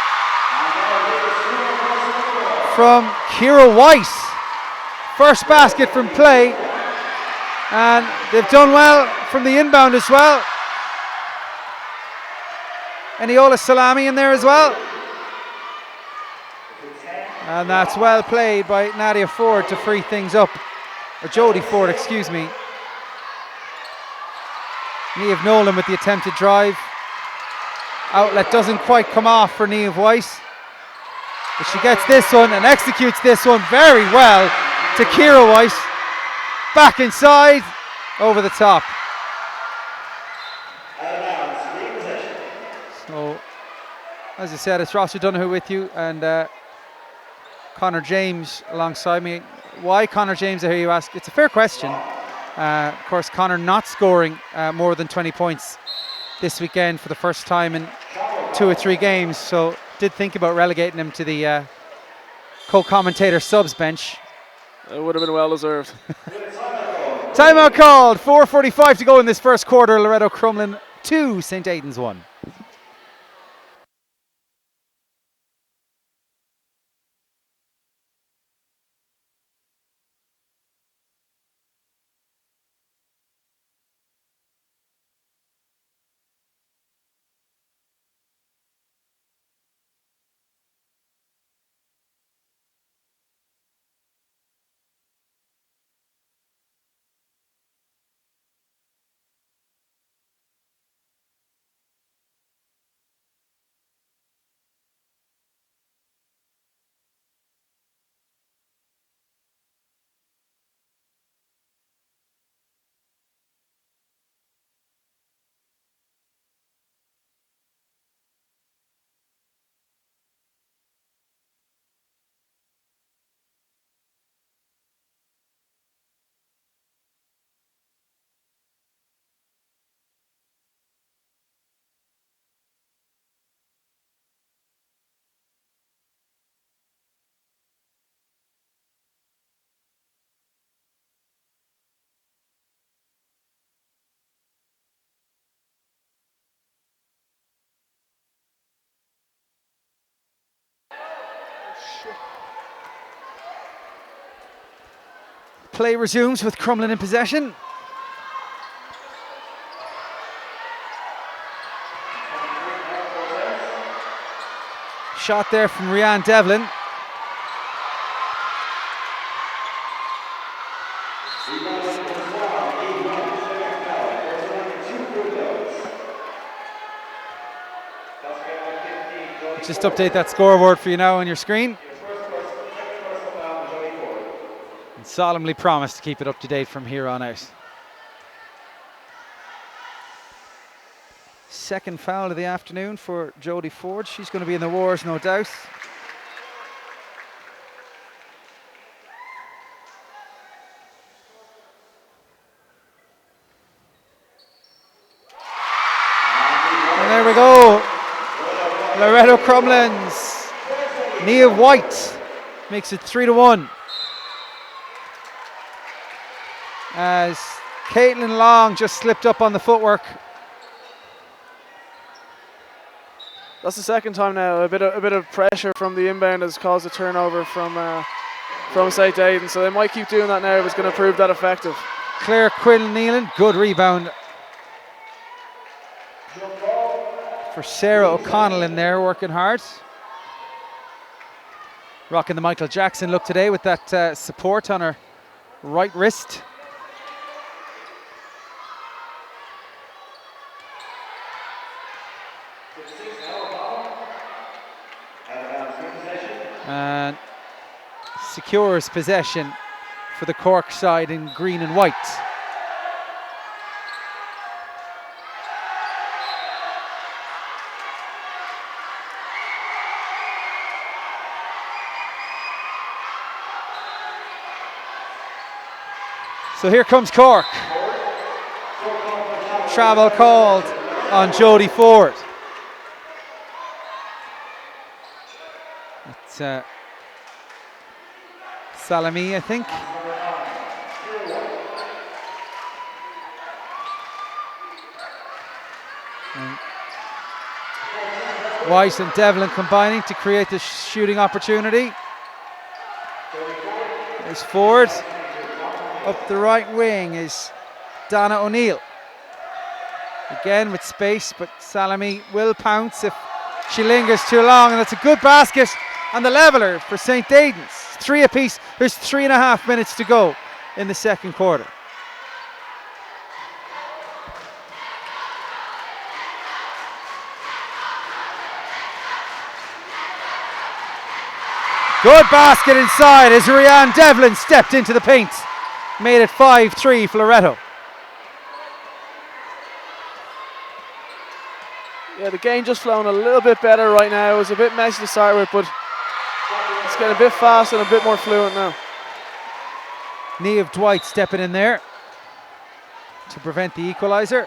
[SPEAKER 1] from Ciara White. First basket from play And they've done well from the inbound as well. Eniola Salami in there as well. And that's well played by Nadia Ford to free things up. Or Jodie Ford, excuse me. Niamh Nolan with the attempted drive. Outlet doesn't quite come off for Niamh White. But she gets this one and executes this one very well to Ciara White. Back inside, over the top. So, as I said, it's Ross O'Donoghue with you and Connor James alongside me. Why Connor James, I hear you ask? It's a fair question. Of course, Connor not scoring more than 20 points this weekend for the first time in 2 or 3 games, so did think about relegating him to the co-commentator subs bench.
[SPEAKER 3] It would have been well deserved.
[SPEAKER 1] Timeout called. 4:45 to go in this first quarter. Loreto Crumlin 2, St. Aidan's 1. Play resumes with Crumlin in possession. Shot there from Rianne Devlin. Just update that scoreboard for you now on your screen. And solemnly promise to keep it up to date from here on out. Second foul of the afternoon for Jodie Ford. She's going to be in the wars, no doubt. And there we go. Loreto Crumlin's Niamh White makes it 3-1. As Caitlin Long just slipped up on the footwork.
[SPEAKER 3] That's the second time now. A bit of pressure from the inbound has caused a turnover from St. Aidan, so they might keep doing that now if it's going to prove that effective.
[SPEAKER 1] Claire Quinn-Nealon, good rebound for Sarah O'Connell in there, working hard. Rocking the Michael Jackson look today with that support on her right wrist. And secures possession for the Cork side in green and white. So here comes Cork. Travel called on Jodie Ford. It's Salami, I think. And White and Devlin combining to create the shooting opportunity. There's Ford. Up the right wing is Donna O'Neill. Again with space, but Salami will pounce if she lingers too long, and it's a good basket and the leveller for St. Aidan's. 3 apiece. There's 3.5 minutes to go in the second quarter. Good basket inside as Rianne Devlin stepped into the paint. Made it 5-3 for Loreto.
[SPEAKER 3] Yeah, the game just flowing a little bit better right now. It was a bit messy to start with, but it's getting a bit fast and a bit more fluent now.
[SPEAKER 1] Niamh Dwight stepping in there to prevent the equaliser.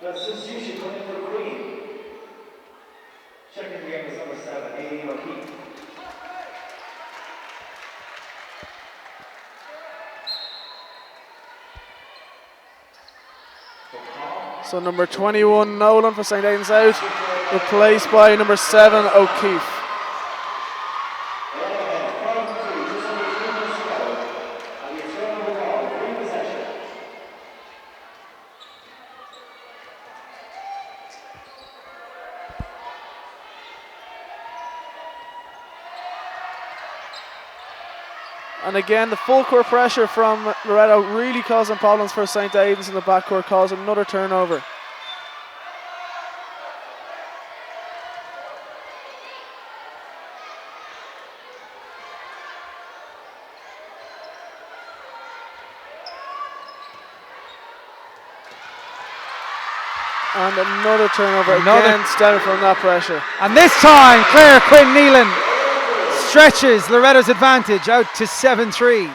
[SPEAKER 4] That's substitution coming for Queen. Checking the game is number 7, Aidan O'Keefe.
[SPEAKER 3] So number 21, Nolan for St. Aidan's out, replaced by number 7, O'Keefe. And again, the full court pressure from Loreto really causing problems for St. Aidan's in the backcourt, causing another turnover. And another turnover again, stemming from that pressure.
[SPEAKER 1] And this time, Claire Quinn Neelan stretches Loreto's advantage out to 7-3.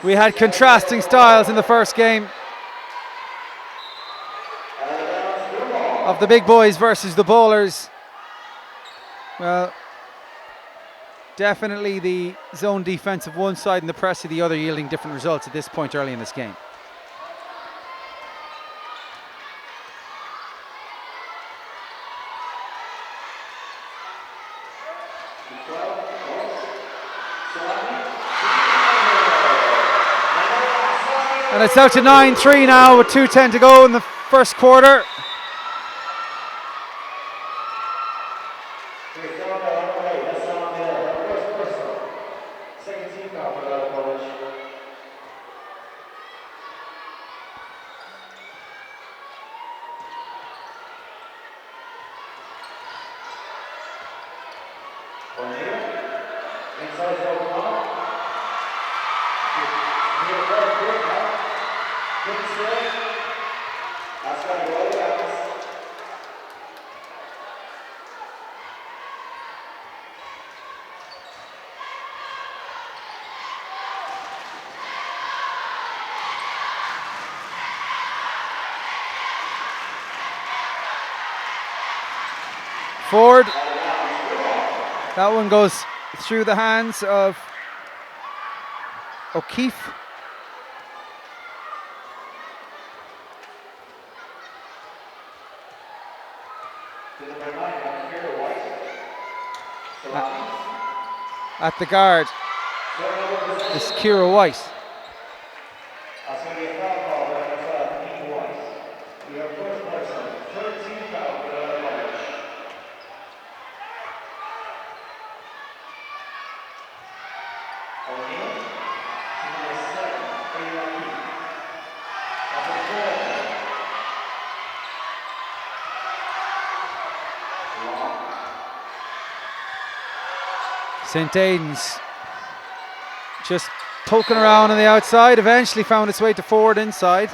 [SPEAKER 1] We had contrasting styles in the first game of the big boys versus the bowlers. Well, definitely the zone defense of one side and the press of the other yielding different results at this point early in this game. And it's out to 9-3 now with 2:10 to go in the first quarter. Ford. That one goes through the hands of O'Keefe. At the guard is Kira White. St. Aidan's just poking around on the outside, eventually found its way to Ford inside.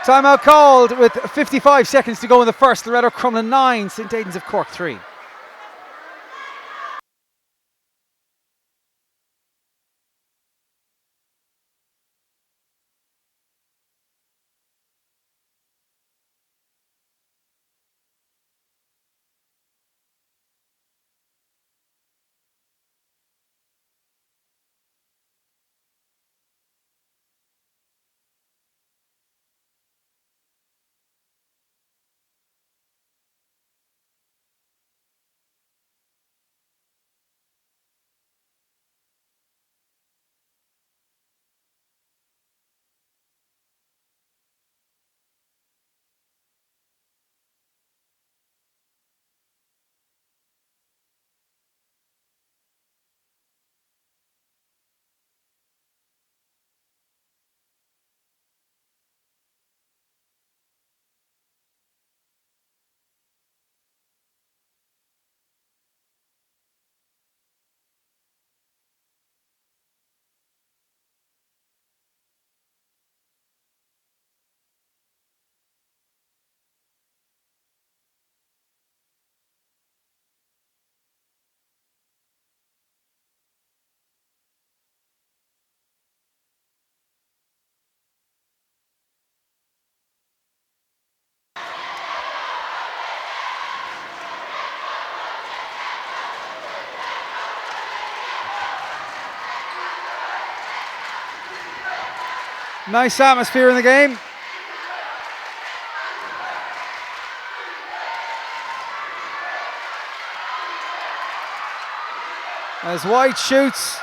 [SPEAKER 1] Timeout called with 55 seconds to go in the first. Loreto Crumlin 9, St. Aidan's of Cork 3. Nice atmosphere in the game. As White shoots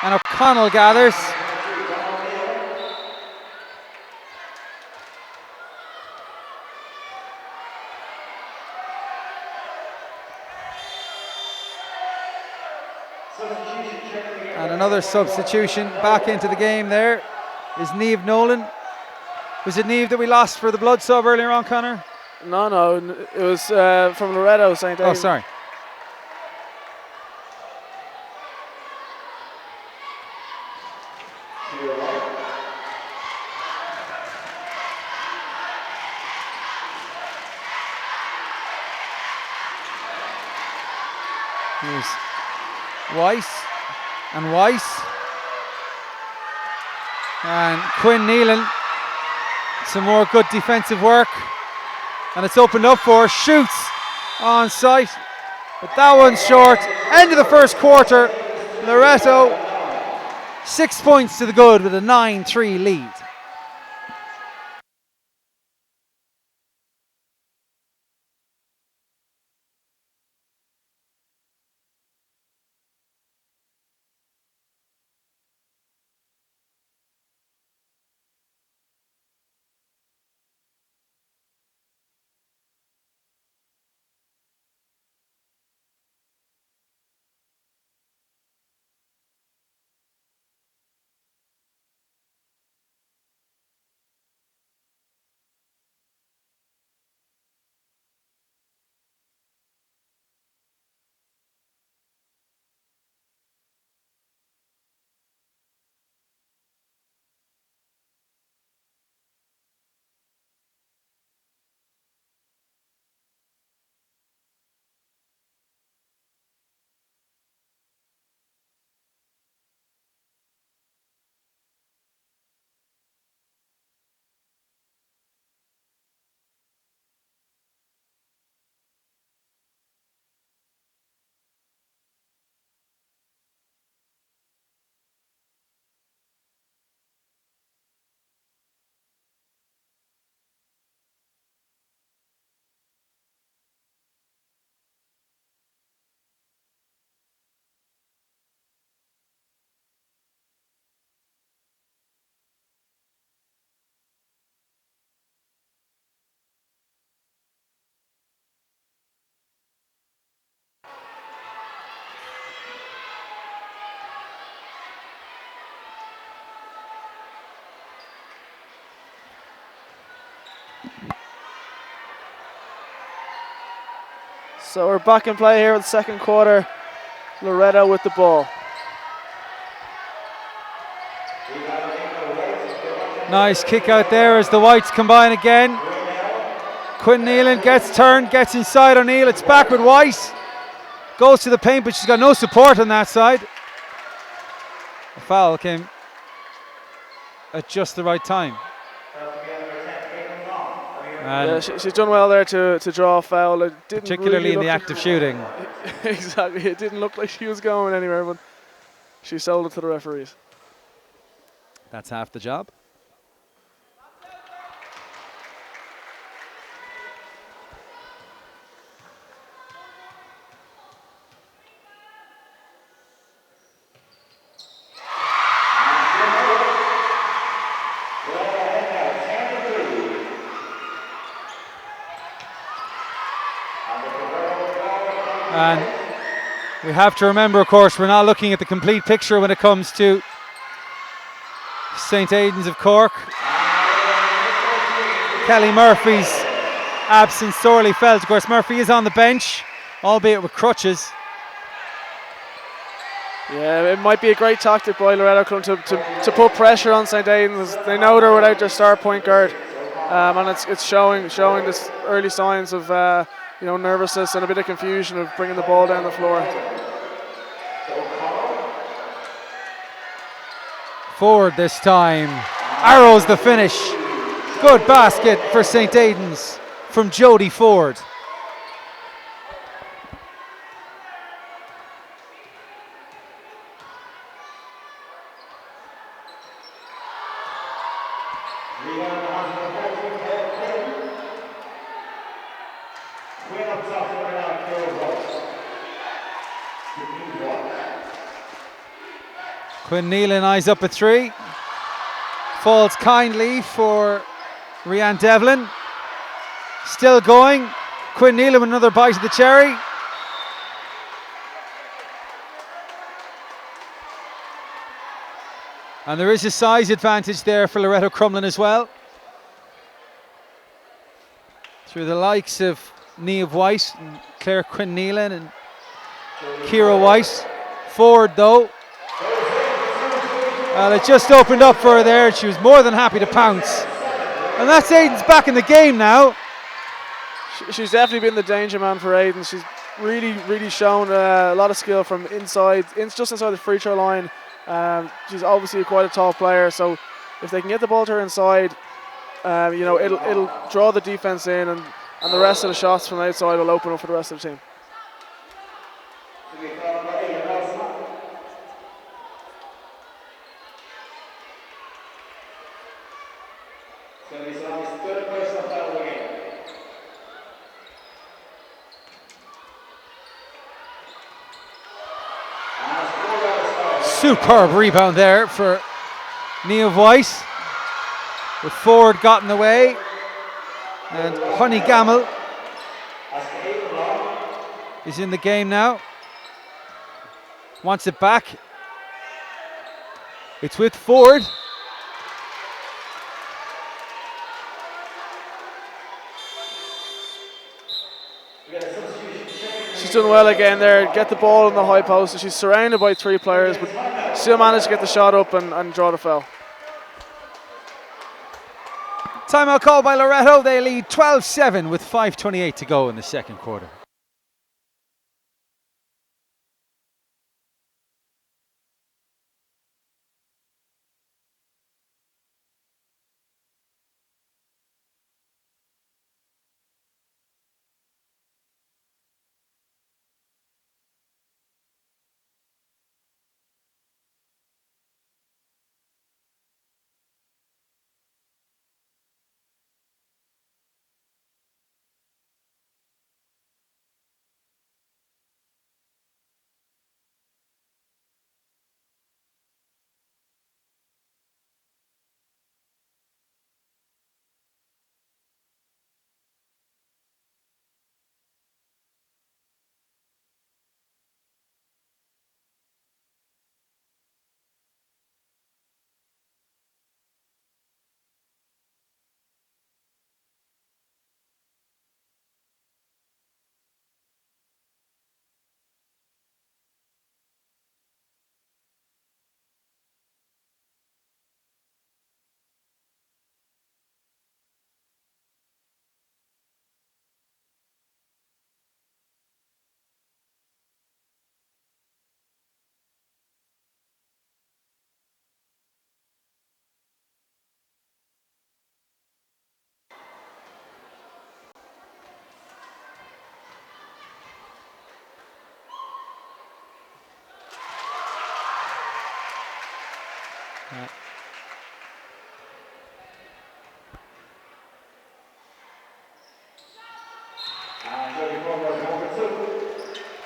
[SPEAKER 1] and O'Connell gathers. And another substitution back into the game there is Niamh Nolan. Was it Niamh that we lost for the blood sub earlier on, Connor?
[SPEAKER 3] No, it was from Loreto, St. Aidan.
[SPEAKER 1] Oh, sorry. Here's Weiss and Weiss. And Quinn Nealon. Some more good defensive work. And it's opened up for shoots on sight. But that one's short. End of the first quarter. Loreto 6 points to the good with a 9-3 lead.
[SPEAKER 3] So we're back in play here in the second quarter. Loreto with the ball.
[SPEAKER 1] Nice kick out there as the Whites combine again. Quinn Nealon gets turned, gets inside O'Neill. It's back with White. Goes to the paint, but she's got no support on that side. A foul came at just the right time.
[SPEAKER 3] Yeah, she's done well there to draw a foul. It didn't
[SPEAKER 1] particularly
[SPEAKER 3] really
[SPEAKER 1] in the
[SPEAKER 3] look
[SPEAKER 1] act of shooting.
[SPEAKER 3] Exactly. It didn't look like she was going anywhere, but she sold it to the referees.
[SPEAKER 1] That's half the job. And we have to remember, of course, we're not looking at the complete picture when it comes to St. Aidan's of Cork. Kelly Murphy's absence sorely felt. Of course, Murphy is on the bench, albeit with crutches.
[SPEAKER 3] Yeah, it might be a great tactic by Loreto Club to put pressure on St. Aidan's. They know they're without their star point guard, and it's showing this early signs of nervousness and a bit of confusion of bringing the ball down the floor.
[SPEAKER 1] Forward this time. Arrows the finish. Good basket for St. Aidan's from Jodie Ford. Quinn Nealon eyes up a 3. Falls kindly for Rianne Devlin. Still going. Quinn Nealon with another bite of the cherry. And there is a size advantage there for Loreto Crumlin as well. Through the likes of Niamh White and Claire Quinn Nealon and Ciara White. Forward though. Well, it just opened up for her there. She was more than happy to pounce. And that's Aidan's back in the game now.
[SPEAKER 3] She's definitely been the danger man for Aidan. She's really shown a lot of skill from inside, just inside the free throw line. She's obviously quite a tall player, so if they can get the ball to her inside, it'll draw the defense in, and the rest of the shots from outside will open up for the rest of the team.
[SPEAKER 1] Superb rebound there for Niamh White. With Ford got in the way. And Honey Gamble is in the game now. Wants it back. It's with Ford.
[SPEAKER 3] She's done well again there. Get the ball in the high post. She's surrounded by 3 players, but still managed to get the shot up and draw the foul.
[SPEAKER 1] Timeout called by Loreto. They lead 12-7 with 5:28 to go in the second quarter.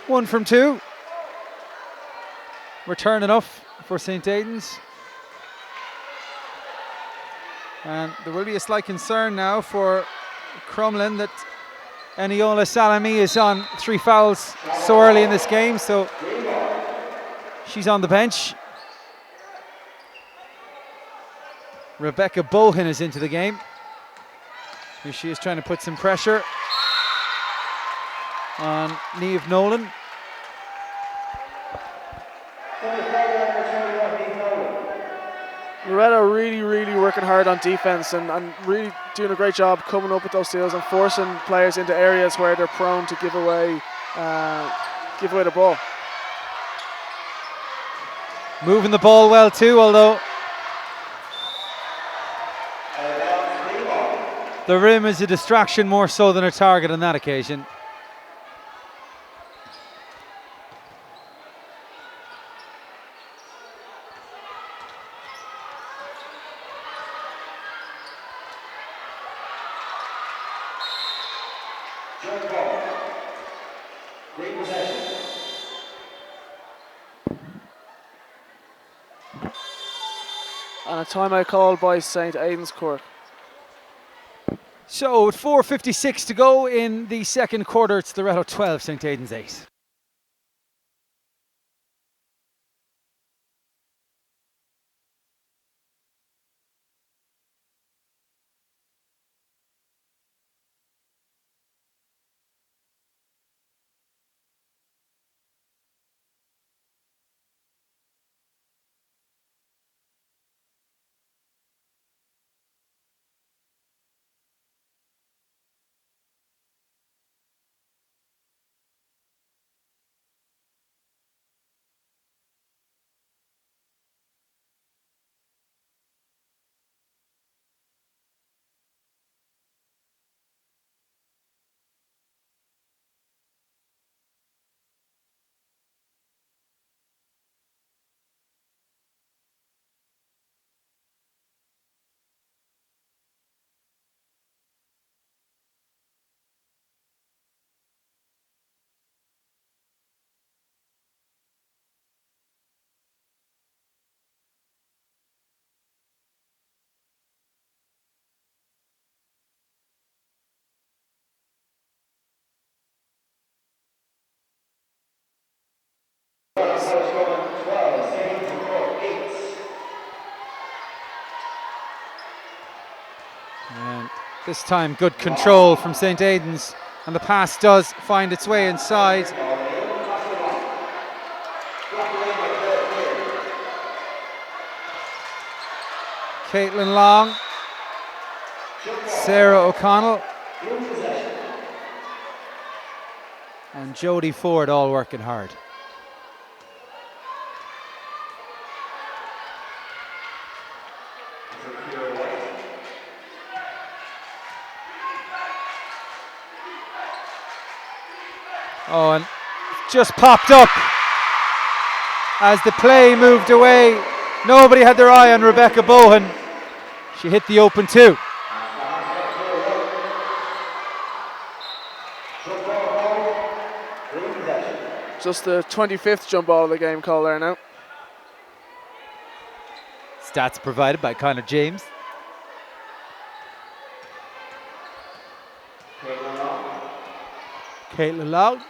[SPEAKER 1] One from 2. Return enough for St. Aidan's. And there will be a slight concern now for Crumlin that Eniola Salami is on 3 fouls so early in this game, so she's on the bench. Rebecca Bohan is into the game. Here she is trying to put some pressure on Niamh Nolan.
[SPEAKER 3] Loreto really working hard on defense and really doing a great job coming up with those steals and forcing players into areas where they're prone to give away the ball.
[SPEAKER 1] Moving the ball well too, although the rim is a distraction more so than a target on that occasion.
[SPEAKER 3] And a timeout called by St. Aidan's Cork.
[SPEAKER 1] So with 4:56 to go in the second quarter, it's Loreto 12, St. Aidan's 8. And this time good control from St. Aidan's, and the pass does find its way inside. Caitlin Long, Sarah O'Connell and Jodie Ford all working hard. Oh, and just popped up as the play moved away. Nobody had their eye on Rebecca Bohan. She hit the open two.
[SPEAKER 3] Just the 25th jump ball of the game call there now.
[SPEAKER 1] Stats provided by Connor James. Caitlin Long.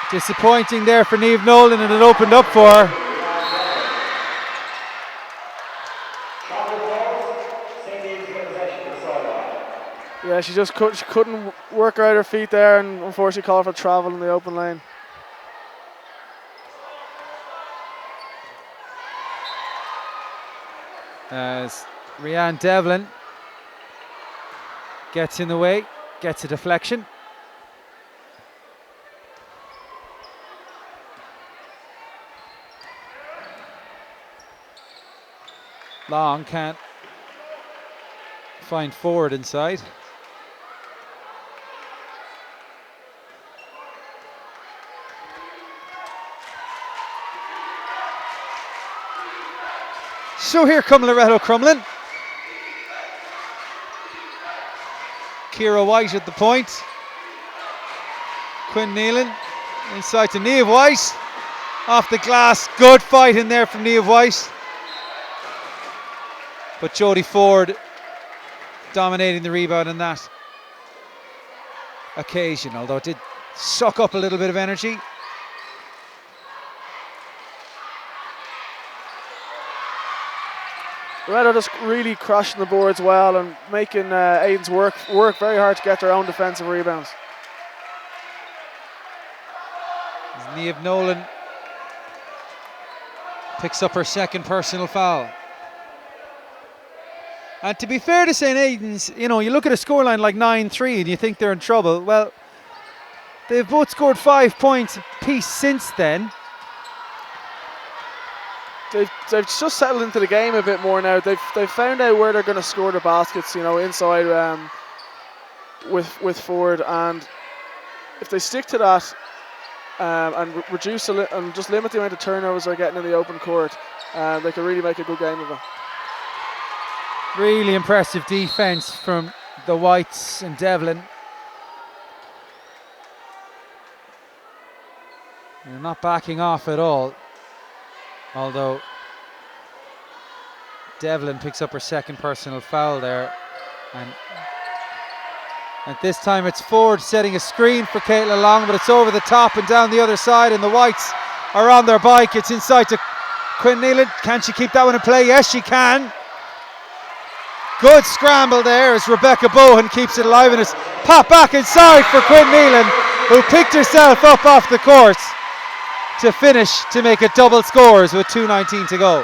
[SPEAKER 1] Disappointing there for Niamh Nolan, and it opened up for her.
[SPEAKER 3] Yeah, she couldn't work out her feet there, and unfortunately called for travel in the open lane.
[SPEAKER 1] As Rianne Devlin gets in the way, gets a deflection. Long can't find forward inside. So here come Loreto Crumlin. Ciara White at the point. Quinn Nealon inside to Niamh White. Off the glass, good fight in there from Niamh White. But Jodie Ford dominating the rebound in that occasion, although it did suck up a little bit of energy.
[SPEAKER 3] Loreto just really crashing the boards well and making Aidan's work very hard to get their own defensive rebounds.
[SPEAKER 1] As Niamh Nolan picks up her second personal foul. And to be fair to St. Aidan's, you know, you look at a scoreline like 9-3 and you think they're in trouble. Well, they've both scored 5 points apiece since then.
[SPEAKER 3] They've just settled into the game a bit more now. They've found out where they're going to score the baskets, you know, inside with Ford, and if they stick to that and reduce and just limit the amount of turnovers they're getting in the open court, they can really make a good game of it.
[SPEAKER 1] Really impressive defense from the Whites and Devlin. They're not backing off at all. Although Devlin picks up her second personal foul there. And at this time it's Ford setting a screen for Caitlin Long, but it's over the top and down the other side, and the Whites are on their bike. It's inside to Quinn Nealon. Can she keep that one in play? Yes, she can. Good scramble there as Rebecca Bohan keeps it alive, and it's popped back inside for Quinn Nealon, who picked herself up off the court to finish to make it double scores with 2:19 to go.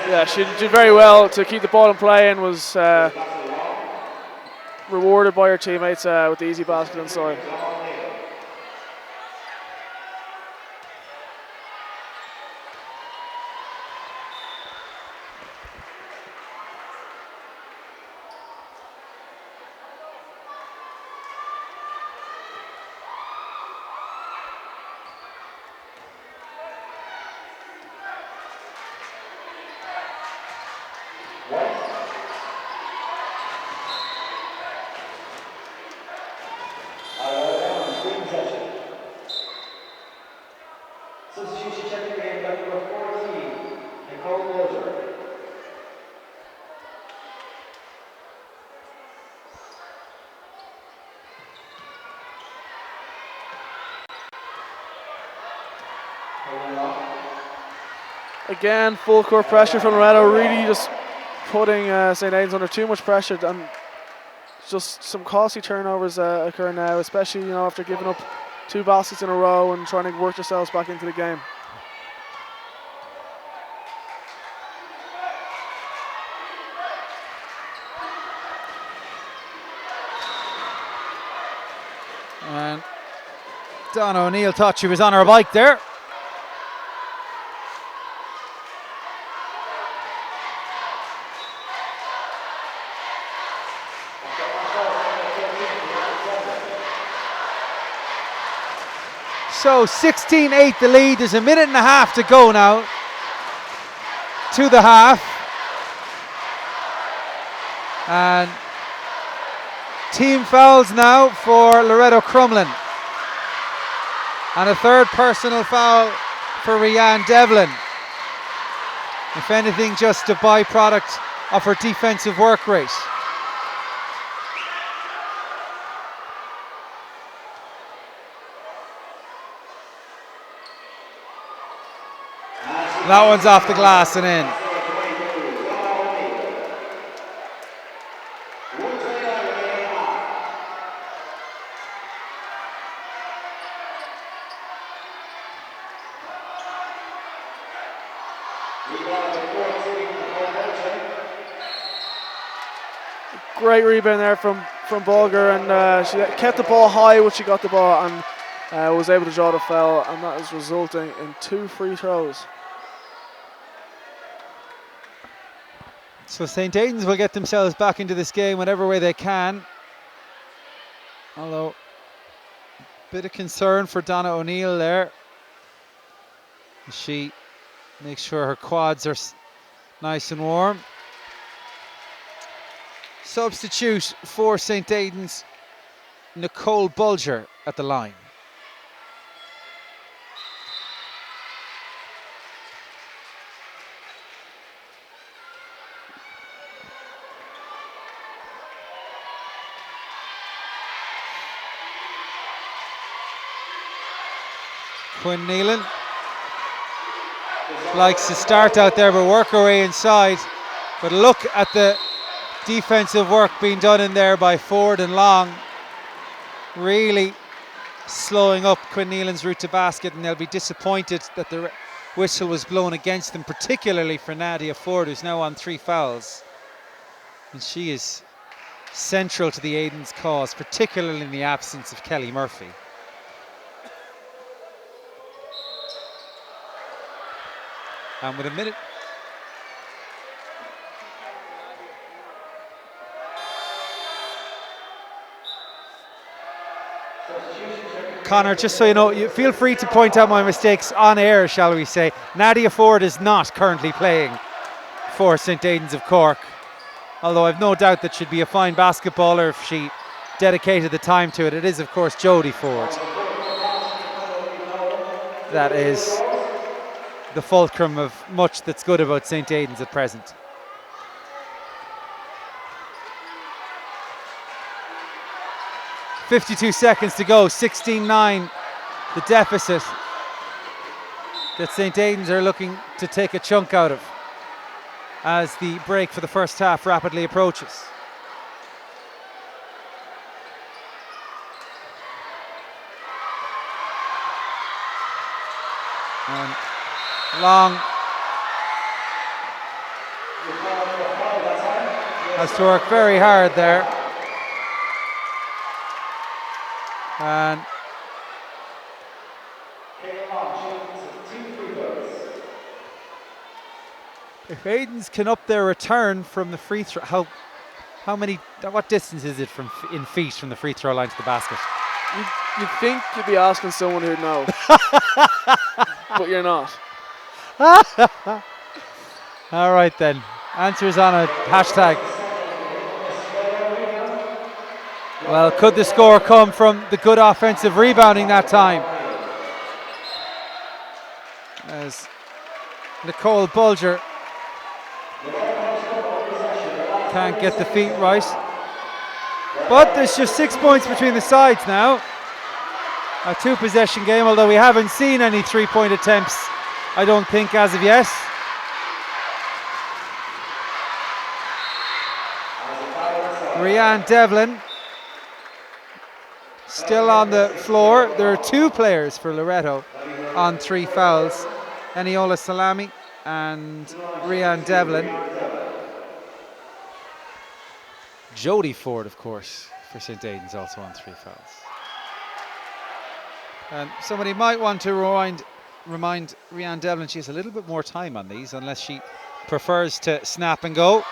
[SPEAKER 3] Yeah, she did very well to keep the ball in play and was rewarded by her teammates with the easy basket inside.
[SPEAKER 4] Substitution checking in by number 14, Loreto.
[SPEAKER 3] Again, full court pressure from Loreto, really just putting St. Aidan's under too much pressure, and just some costly turnovers occur now, especially after giving up 2 baskets in a row and trying to work themselves back into the game.
[SPEAKER 1] And Donna O'Neill thought she was on her bike there. So 16-8 the lead. There's a minute and a half to go now to the half. And team fouls now for Loreto Crumlin. And a third personal foul for Rianne Devlin. If anything, just a byproduct of her defensive work rate. That one's off the glass and in.
[SPEAKER 3] Great rebound there from Bulger, and she kept the ball high when she got the ball and was able to draw the foul, and that is resulting in 2 free throws.
[SPEAKER 1] So St. Aidan's will get themselves back into this game whatever way they can. Although, a bit of concern for Donna O'Neill there. She makes sure her quads are nice and warm. Substitute for St. Aidan's, Nicole Bulger at the line. Quinn Nealon likes to start out there but work her way inside. But look at the defensive work being done in there by Ford and Long. Really slowing up Quinn Nealon's route to basket, and they'll be disappointed that the whistle was blown against them, particularly for Nadia Ford, who's now on 3 fouls. And she is central to the Aidan's cause, particularly in the absence of Kelly Murphy. And with a minute. Connor, just so you know, you feel free to point out my mistakes on air, shall we say. Nadia Ford is not currently playing for St. Aidan's of Cork, although I've no doubt that she'd be a fine basketballer if she dedicated the time to it. It is, of course, Jodie Ford. that is the fulcrum of much that's good about St. Aidan's at present. .52 seconds to go, 16-9 the deficit that St. Aidan's are looking to take a chunk out of as the break for the first half rapidly approaches. And Long has to work very hard there. And if Aidan's can up their return from the free throw, what distance is it from in feet from the free throw line to the basket?
[SPEAKER 3] You'd think you'd be asking someone who'd know, but you're not.
[SPEAKER 1] All right then. Answers on a hashtag. Well, could the score come from the good offensive rebounding that time? As Nicole Bulger can't get the feet right. But there's just 6 points between the sides now. A 2-possession game, although we haven't seen any 3-point attempts, I don't think, as of yet. Rianne Devlin still on the floor. There are 2 players for Loreto on 3 fouls. Eniola Salami and Rianne Devlin. Jodie Ford, of course, for St. Aidan's also on 3 fouls. And somebody might want to remind Rianne Devlin she has a little bit more time on these, unless she prefers to snap and go.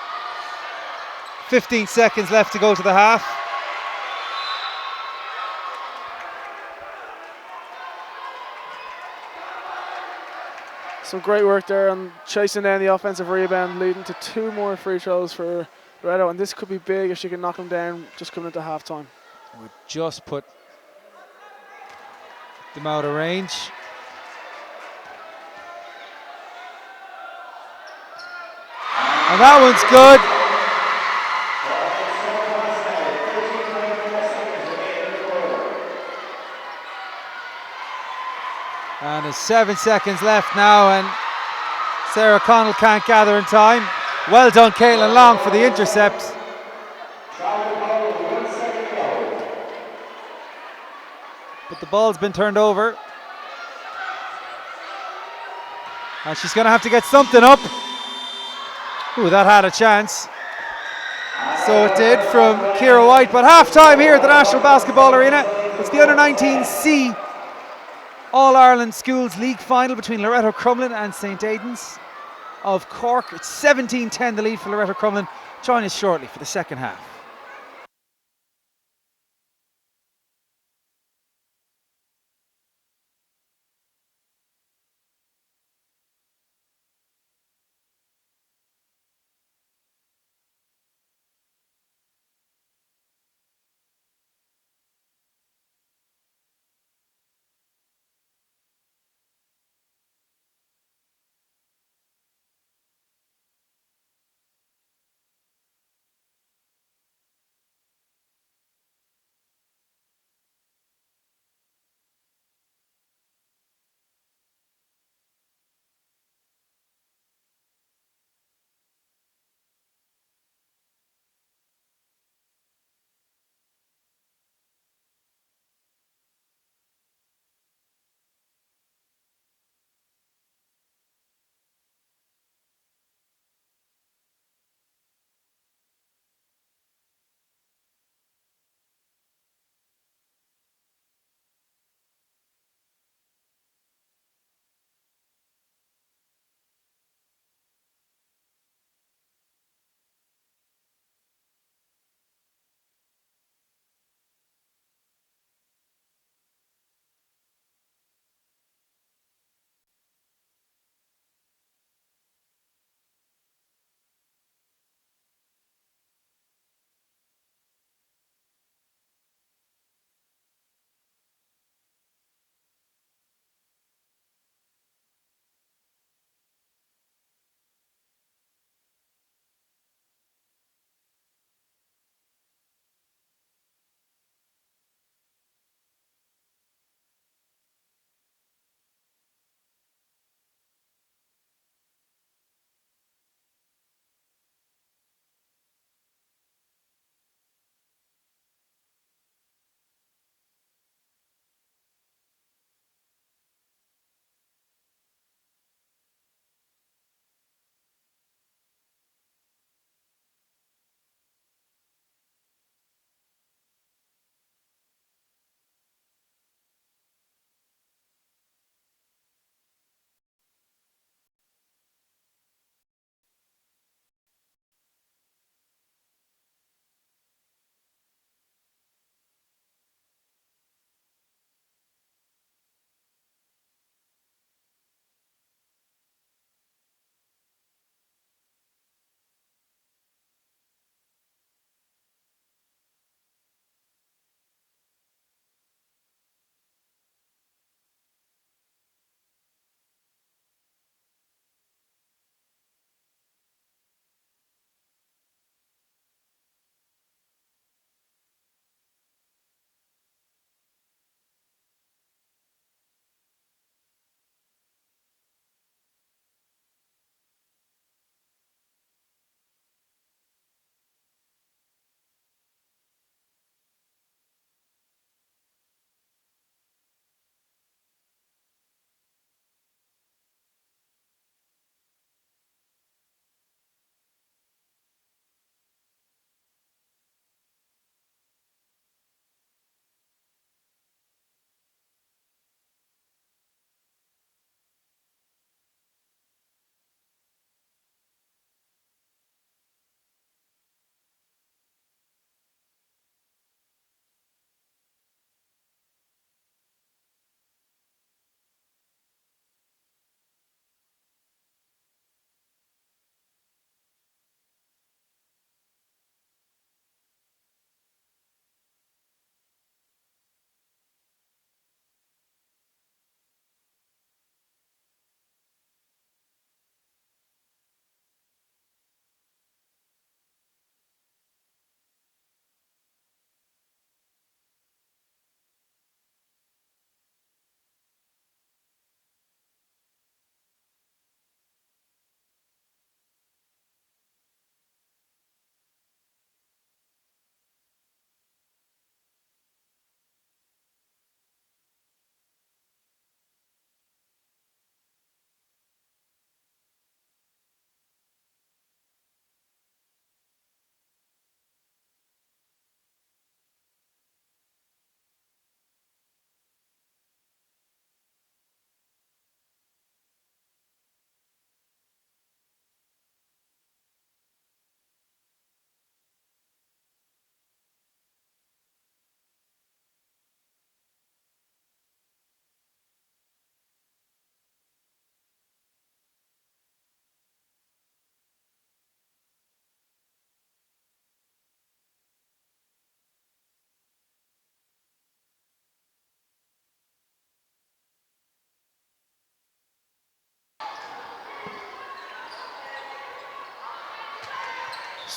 [SPEAKER 1] 15 seconds left to go to the half.
[SPEAKER 3] Some great work there on chasing down the offensive rebound, leading to 2 more free throws for Loreto, and this could be big if she can knock them down just coming into halftime.
[SPEAKER 1] We've just put them out of range. And that one's good. And there's 7 seconds left now, and Sarah Connell can't gather in time. Well done, Caitlin Long, for the intercept. But the ball's been turned over. And she's going to have to get something up. Ooh, that had a chance. So it did from Ciara White. But half-time here at the National Basketball Arena. It's the Under-19C All-Ireland Schools League final between Loreto Crumlin and St. Aidan's of Cork. It's 17-10 the lead for Loreto Crumlin. Join us shortly for the second half.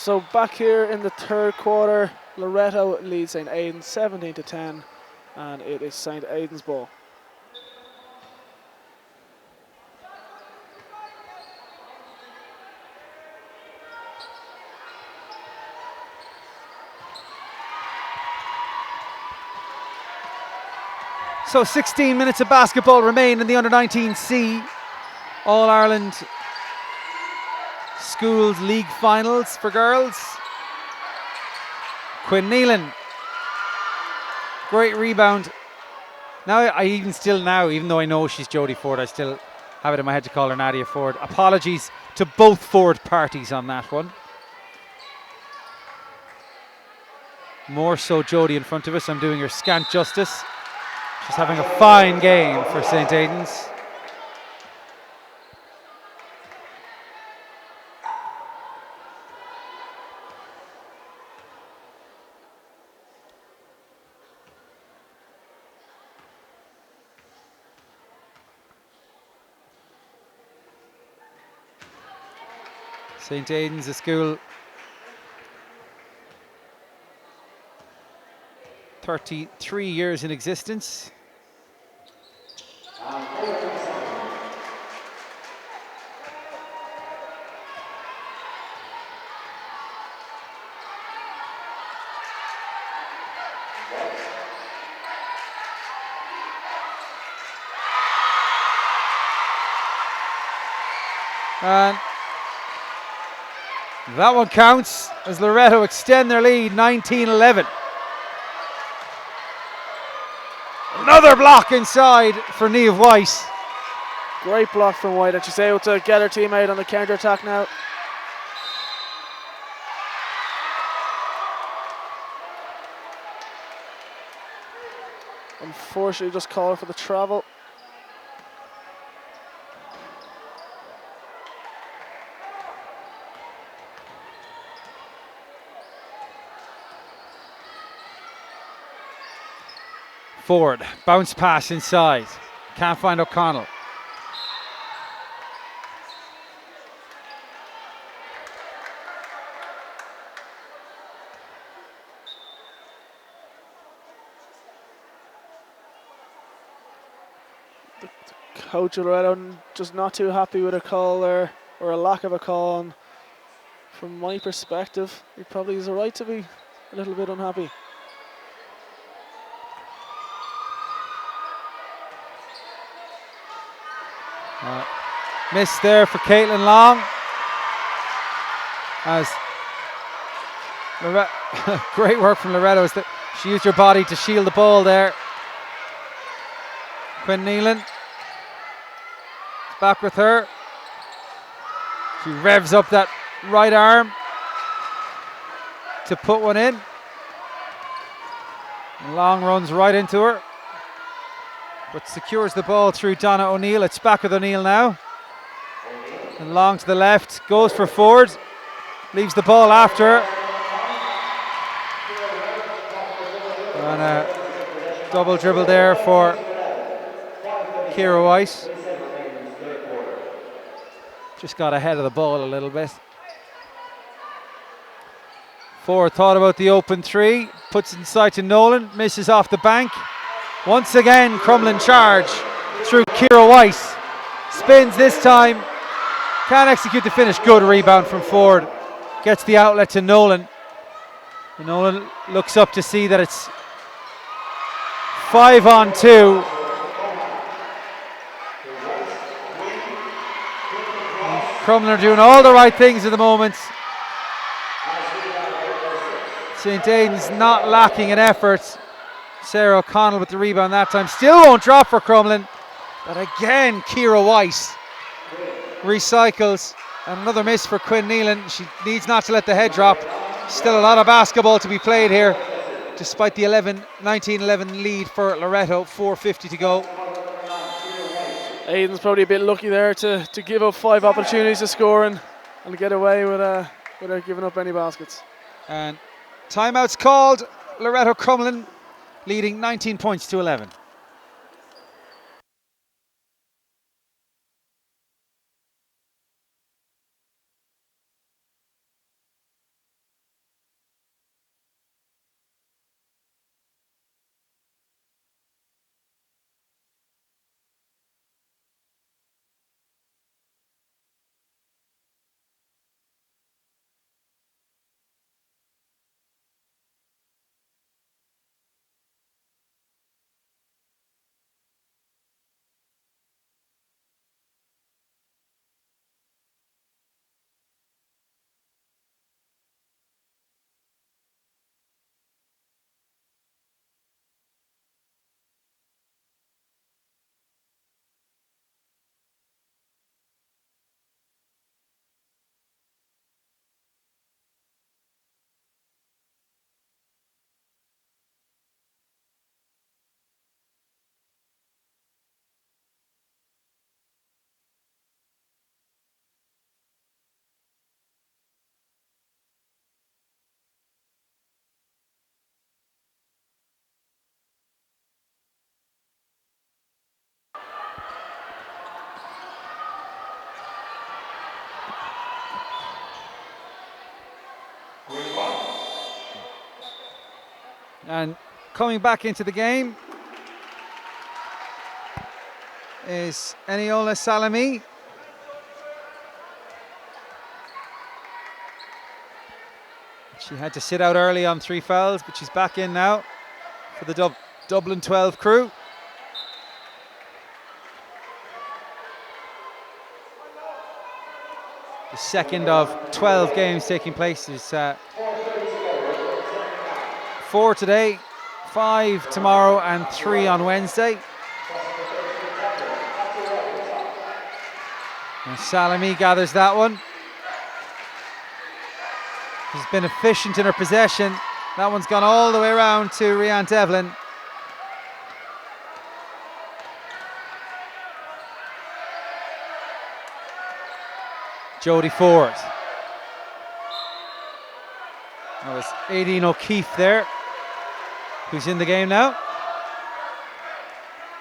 [SPEAKER 3] So back here in the third quarter, Loreto leads St. Aidan 17-10, and it is St. Aidan's ball.
[SPEAKER 1] So 16 minutes of basketball remain in the under-19C All-Ireland Schools League Finals for girls. Quinn Nealon, great rebound. Now, even though I know she's Jodie Ford, I still have it in my head to call her Nadia Ford. Apologies to both Ford parties on that one. More so Jodie in front of us. I'm doing her scant justice. She's having a fine game for St. Aidan's. St. Aidan's, a school 33 years in existence. And that one counts as Loreto extend their lead 19-11. Another block inside for Niamh White.
[SPEAKER 3] Great block from White, and she's able to get her teammate on the counter attack now. Unfortunately, just called for the travel.
[SPEAKER 1] Ford, bounce pass inside. Can't find O'Connell.
[SPEAKER 3] Coach Loreto just not too happy with a call there, or a lack of a call. And from my perspective, he probably has a right to be a little bit unhappy.
[SPEAKER 1] Miss there for Caitlin Long. As great work from Loreto. As she used her body to shield the ball there. Quinn Nealon back with her. She revs up that right arm to put one in. Long runs right into her, but secures the ball through Donna O'Neill. It's back with O'Neill now. And Long to the left, goes for Ford, leaves the ball after her. And a double dribble there for Ciara White. Just got ahead of the ball a little bit. Ford thought about the open three, puts it inside to Nolan, misses off the bank. Once again, Crumlin charge through Ciara White. Spins this time. Can't execute the finish. Good rebound from Ford. Gets the outlet to Nolan. And Nolan looks up to see that it's 5-on-2. Crumlin are doing all the right things at the moment. St. Aidan's not lacking in effort. Sarah O'Connell with the rebound that time. Still won't drop for Crumlin. But again, Ciara White recycles. And another miss for Quinn Nealon. She needs not to let the head drop. Still a lot of basketball to be played here, despite the 19-11 lead for Loreto. 4:50 to go.
[SPEAKER 3] Aidan's probably a bit lucky there to give up 5 opportunities to score and get away without giving up any baskets.
[SPEAKER 1] And timeout's called. Loreto Crumlin leading 19 points to 11. And coming back into the game is Eniola Salami. She had to sit out early on 3 fouls, but she's back in now for the Dublin 12 crew. The second of 12 games taking place. Is 4 today, 5 tomorrow and 3 on Wednesday. And Salami gathers that one. She's been efficient in her possession. That one's gone all the way around to Rianne Devlin. Jodie Ford. That was Aidan O'Keefe there, who's in the game now.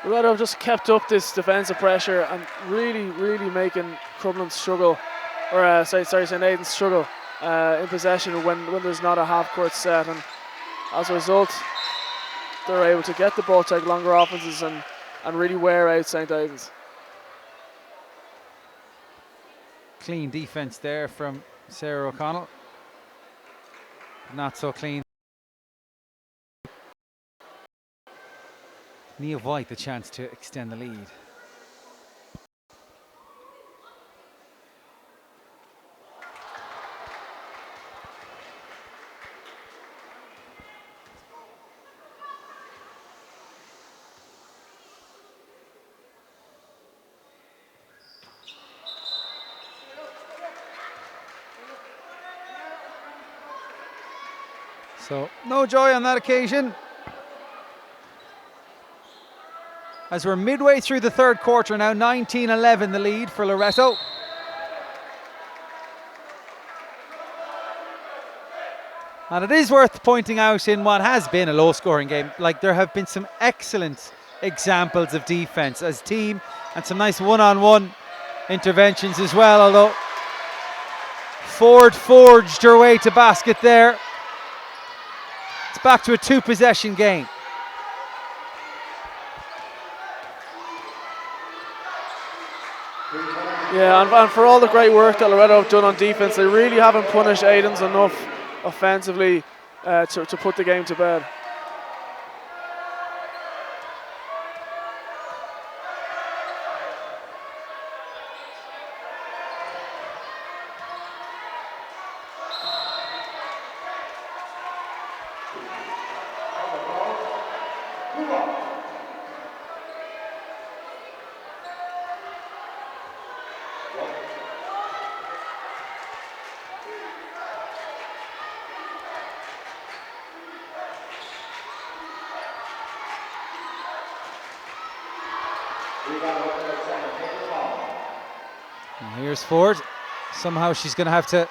[SPEAKER 3] Loreto have just kept up this defensive pressure and really making Crumlin struggle, or St. Aidan struggle in possession when there's not a half-court set, and as a result, they're able to get the ball, take longer offenses, and really wear out St. Aidan's.
[SPEAKER 1] Clean defense there from Sarah O'Connell. Not so clean. Nia White the chance to extend the lead. So no joy on that occasion, as we're midway through the third quarter now. 19-11 the lead for Loreto. And it is worth pointing out, in what has been a low scoring game, like, there have been some excellent examples of defense as team, and some nice one-on-one interventions as well, although Ford forged her way to basket there. It's back to a 2-possession game.
[SPEAKER 3] Yeah, and for all the great work that Loreto have done on defense, they really haven't punished Aidan's enough offensively to put the game to bed.
[SPEAKER 1] And here's Ford. Somehow she's going to have to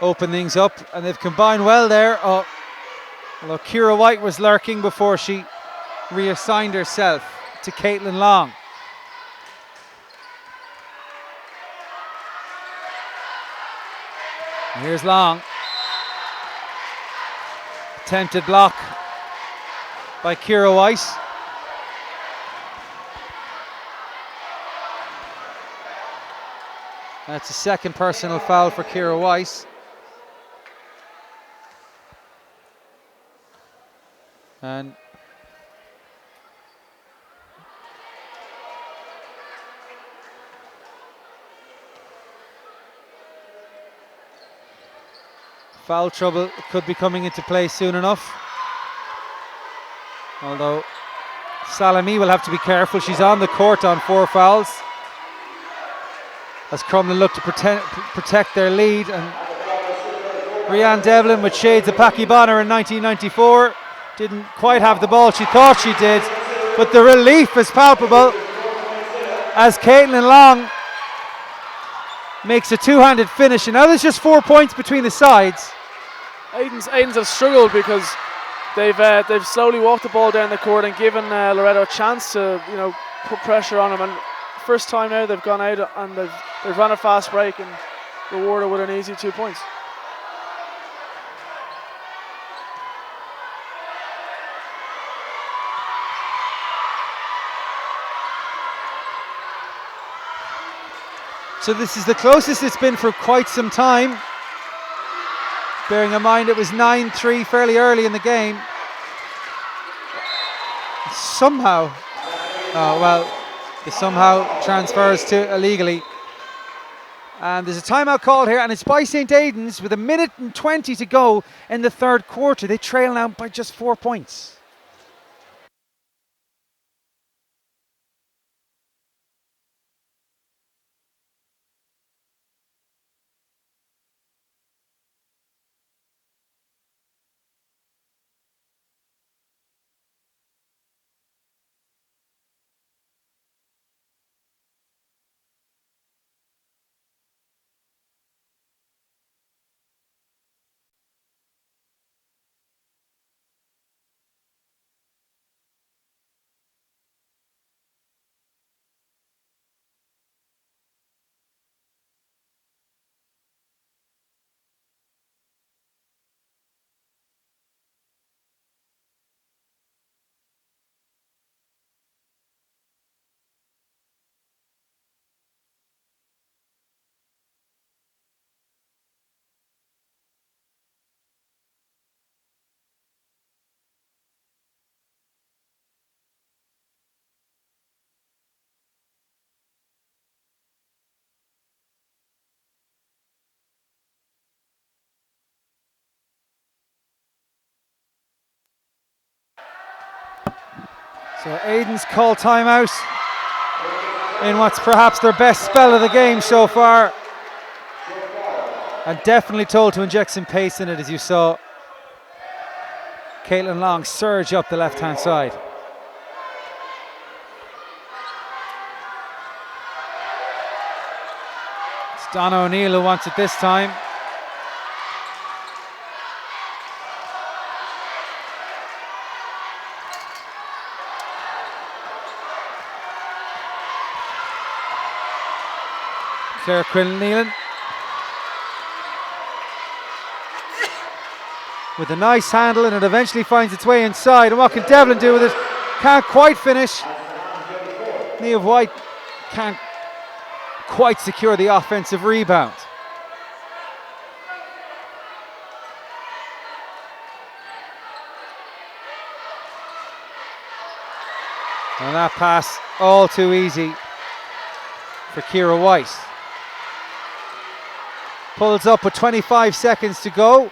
[SPEAKER 1] open things up, and they've combined well there. Oh, although Ciara White was lurking before she reassigned herself to Caitlin Long. And here's Long. Attempted block by Ciara White. That's a second personal foul for Ciara White. And foul trouble could be coming into play soon enough. Although Salami will have to be careful. She's on the court on 4 fouls, as Crumlin look to protect their lead. And Rianne Devlin, with shades of Packie Bonner in 1994, didn't quite have the ball she thought she did, but the relief is palpable as Caitlin Long makes a two-handed finish. And now there's just 4 points between the sides.
[SPEAKER 3] Aidan's have struggled because they've slowly walked the ball down the court and given Loreto a chance to put pressure on them. And first time now they've gone out and they've run a fast break and rewarded with an easy 2 points.
[SPEAKER 1] So this is the closest it's been for quite some time. Bearing in mind it was 9-3 fairly early in the game. Somehow, the somehow transfers to illegally. And there's a timeout called here, and it's by St. Aidan's with 1:20 to go in the third quarter. They trail now by just 4 points. So Aidan's called timeout in what's perhaps their best spell of the game so far. And definitely told to inject some pace in it, as you saw Caitlin Long surge up the left-hand side. It's Donna O'Neill who wants it this time. Claire Quinn-Nealon with a nice handle, and it eventually finds its way inside. And what can Devlin do with it? Can't quite finish. Niamh White can't quite secure the offensive rebound. And that pass all too easy for Ciara White. Pulls up with 25 seconds to go.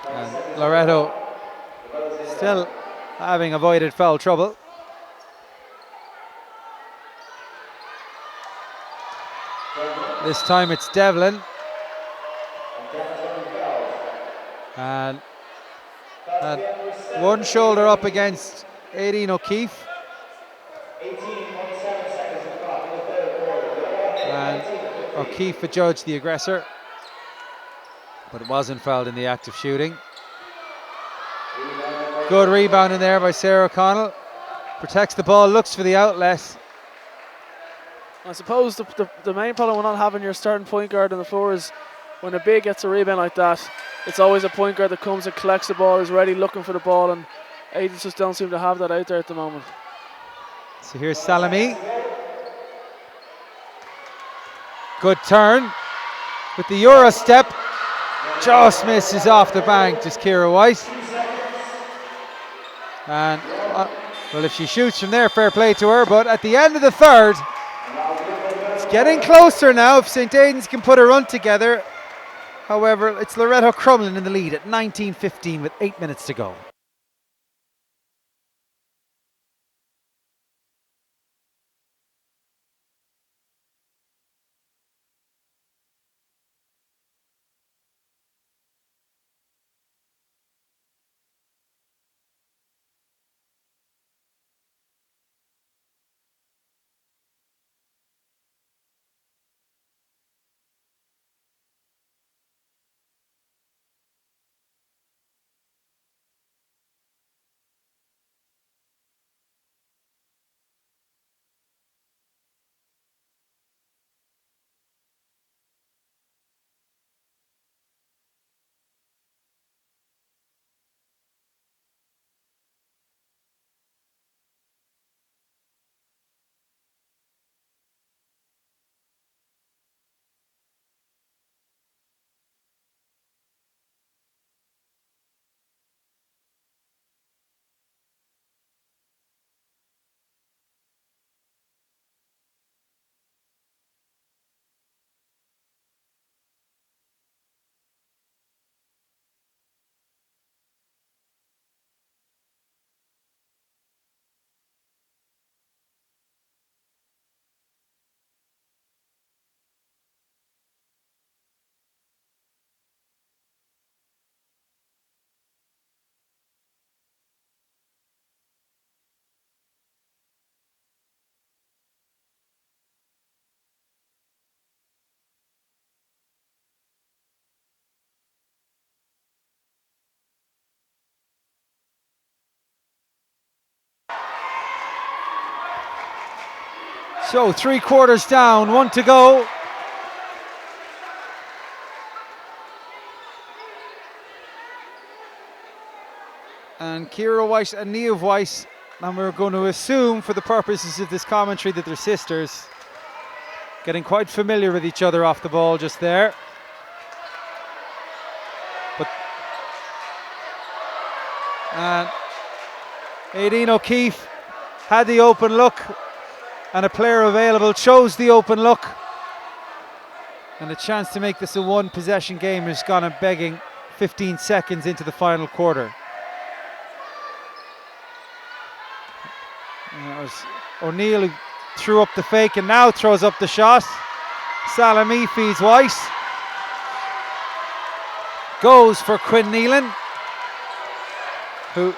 [SPEAKER 1] And Loreto still having avoided foul trouble. This time it's Devlin. And had one shoulder up against Aidan O'Keefe.
[SPEAKER 4] 18.7 seconds of clock in the third quarter.
[SPEAKER 1] And O'Keefe adjudged the aggressor, but it wasn't fouled in the act of shooting. Good rebound in there by Sarah O'Connell. Protects the ball, looks for the outlet.
[SPEAKER 3] I suppose the main problem with not having your starting point guard on the floor is when a big gets a rebound like that, it's always a point guard that comes and collects the ball, is ready looking for the ball, and Aidan just don't seem to have that out there at the moment.
[SPEAKER 1] So here's Salami. Good turn with the Euro step. Just misses off the bank, just Ciara White. And well, if she shoots from there, fair play to her, but at the end of the third, it's getting closer now if St. Aidan's can put a run together. However, it's Loreto Crumlin in the lead at 19-15 with 8 minutes to go. So 3/4 down, 1 to go. And Kira Weiss and Niamh Weiss, and we're going to assume for the purposes of this commentary that they're sisters, getting quite familiar with each other off the ball just there. But Aidan O'Keefe had the open look, and a player available chose the open look, and a chance to make this a one possession game has gone a begging 15 seconds into the final quarter. And it was O'Neill who threw up the fake and now throws up the shot. Salami feeds Weiss. Goes for Quinn Nealon, who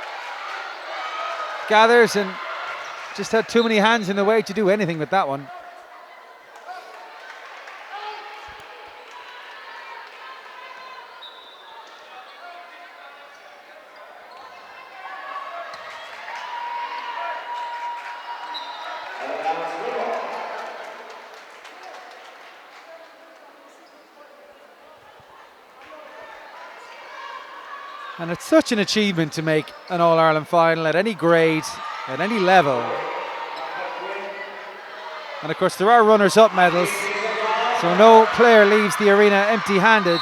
[SPEAKER 1] gathers and just had too many hands in the way to do anything with that one. And it's such an achievement to make an All-Ireland final at any grade, at any level. And of course there are runners-up medals, so no player leaves the arena empty-handed.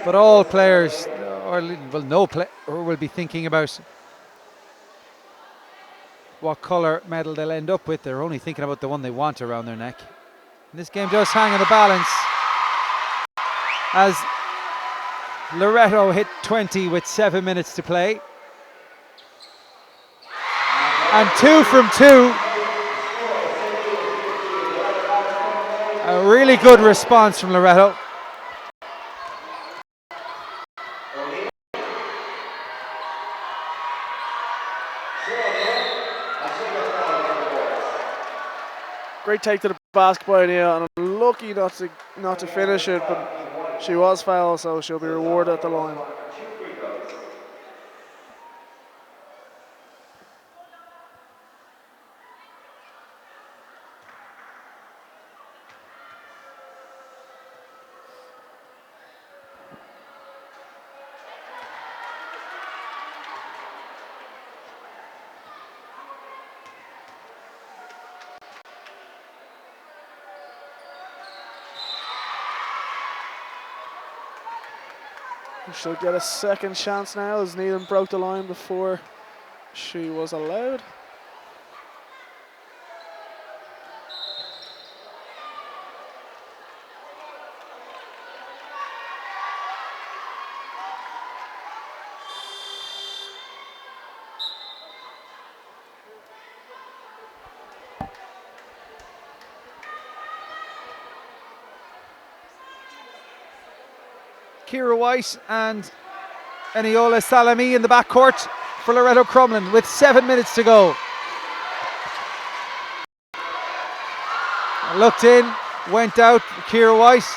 [SPEAKER 1] But all players, or well, no player will be thinking about what colour medal they'll end up with. They're only thinking about the one they want around their neck. And this game does hang on the balance as Loreto hit 20 with 7 minutes to play. And 2 from 2. A really good response from Loreto.
[SPEAKER 3] Great take to the basket by Neil, and unlucky not to finish it, but she was fouled, so she'll be rewarded at the line. She'll get a second chance now as Nealon broke the line before she was allowed.
[SPEAKER 1] Kira Weiss and Eniola Salami in the backcourt for Loreto Crumlin with 7 minutes to go. Looked in, went out, Kira Weiss.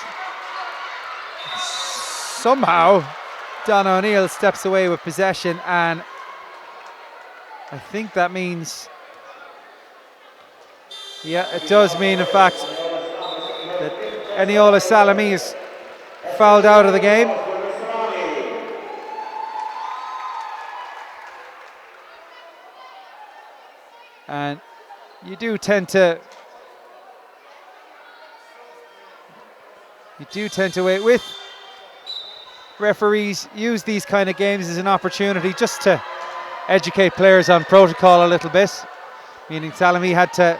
[SPEAKER 1] Somehow, Donna O'Neill steps away with possession, and I think that means, yeah, it does mean in fact that Eniola Salami is fouled out of the game. And you do tend to wait with referees use these kind of games as an opportunity just to educate players on protocol a little bit, meaning Salami had to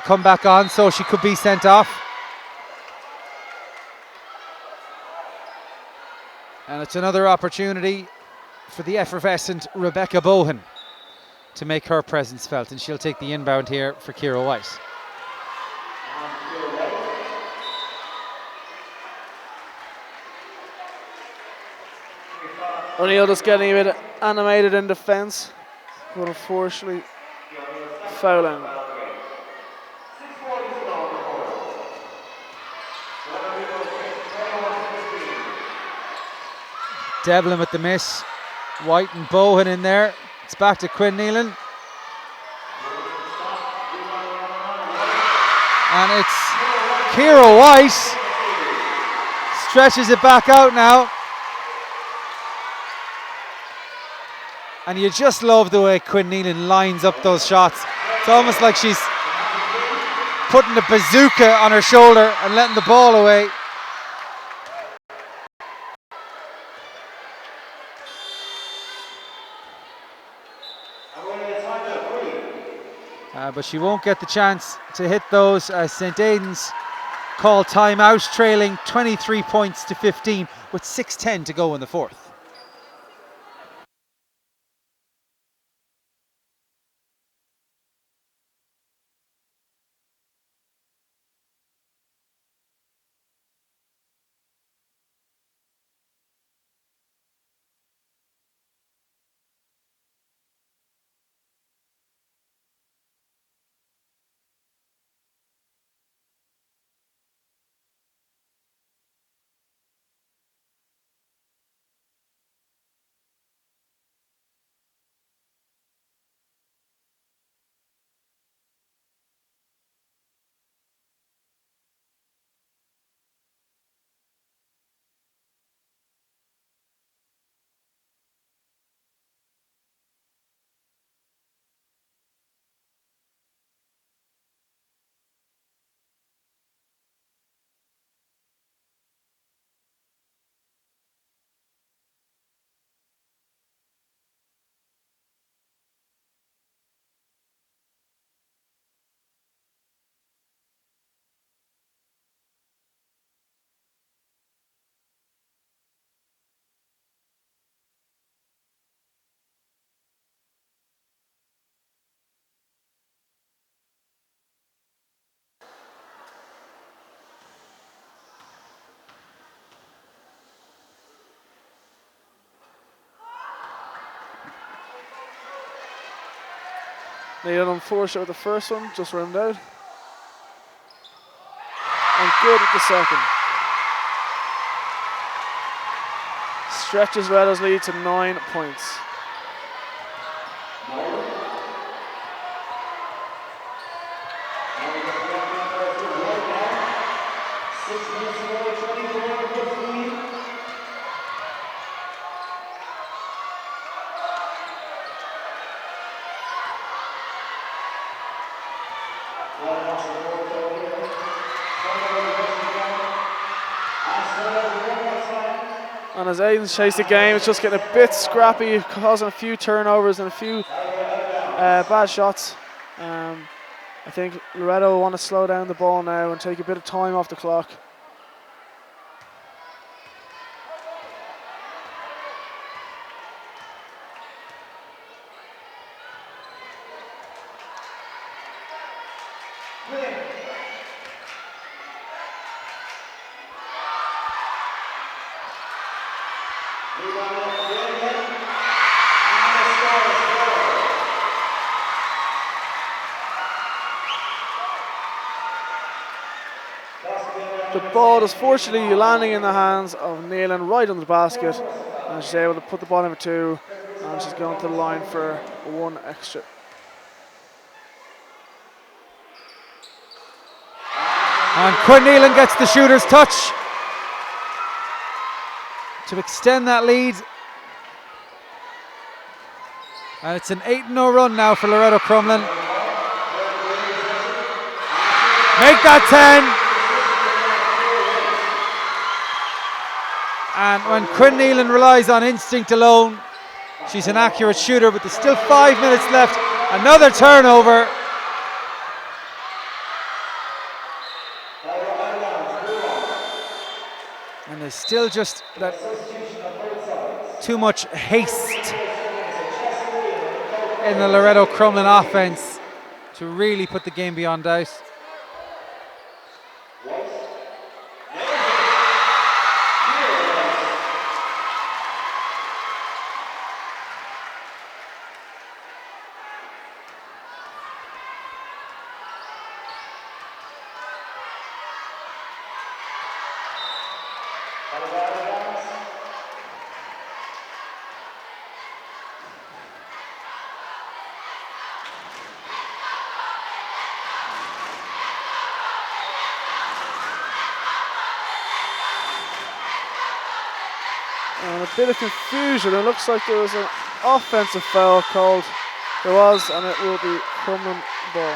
[SPEAKER 1] come back on so she could be sent off. And it's another opportunity for the effervescent Rebecca Bohan to make her presence felt, and she'll take the inbound here for Kira Weiss.
[SPEAKER 3] O'Neill just getting a bit animated in defence, but unfortunately fouling.
[SPEAKER 1] Devlin with the miss. White and Bohan in there. It's back to Quinn Nealon. And it's Ciara White. Stretches it back out now. And you just love the way Quinn Nealon lines up those shots. It's almost like she's putting the bazooka on her shoulder and letting the ball away. But she won't get the chance to hit those as St. Aidan's call timeout, trailing 23 points to 15 with 6:10 to go in the fourth.
[SPEAKER 3] Nealon on 4 shot with the first one, just rimmed out. And good with the second. Stretches Loreto's lead to 9 points. And as Aidan's chased the game, it's just getting a bit scrappy, causing a few turnovers and a few bad shots. I think Loreto will want to slow down the ball now and take a bit of time off the clock. The ball is fortunately landing in the hands of Nealon right on the basket, and she's able to put the ball in for 2, and she's going to the line for 1 extra.
[SPEAKER 1] And Quinn Nealon gets the shooter's touch to extend that lead. And it's an 8-0 run now for Loreto Crumlin. Make that 10. And when Quinn Nealon relies on instinct alone, she's an accurate shooter, but there's still 5 minutes left. Another turnover. And there's still just that too much haste in the Loreto Crumlin offense to really put the game beyond doubt.
[SPEAKER 3] bit of confusion. It looks like there was an offensive foul called. There was, and it will be Crumlin ball.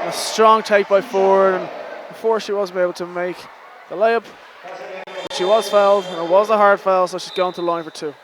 [SPEAKER 3] A strong take by Ford, and before she wasn't able to make the layup, she was fouled, and it was a hard foul, so she's going to the line for 2.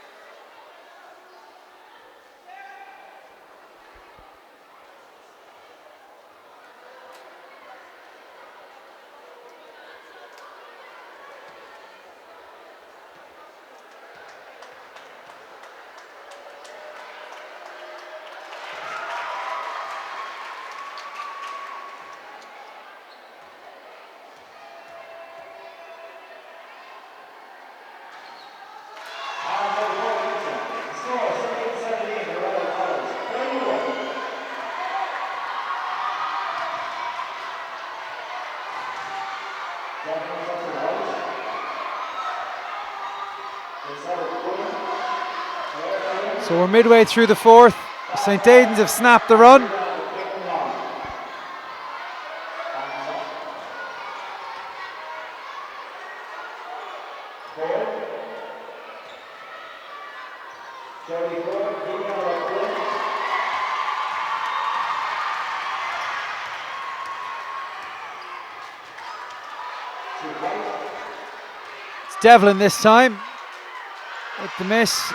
[SPEAKER 1] So we're midway through the fourth. St. Aidan's have snapped the run. It's Devlin this time with the miss,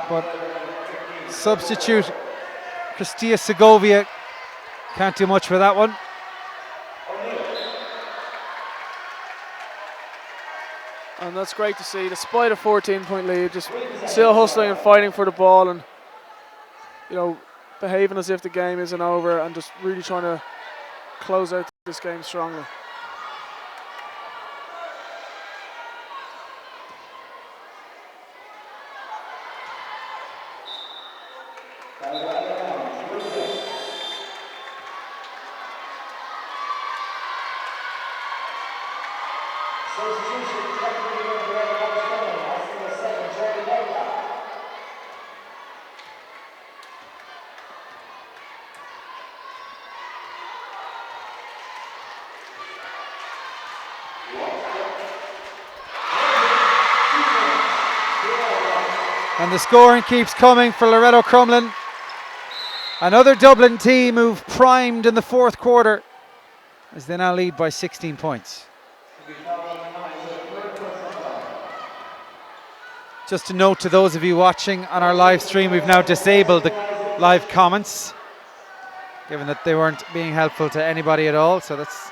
[SPEAKER 1] but substitute Christia Segovia can't do much for that one.
[SPEAKER 3] And that's great to see, despite a 14-point lead, just still hustling and fighting for the ball, and behaving as if the game isn't over, and just really trying to close out this game strongly.
[SPEAKER 1] And the scoring keeps coming for Loreto Crumlin. Another Dublin team who've primed in the fourth quarter as they now lead by 16 points. Just a note to those of you watching on our live stream, we've now disabled the live comments, given that they weren't being helpful to anybody at all. So that's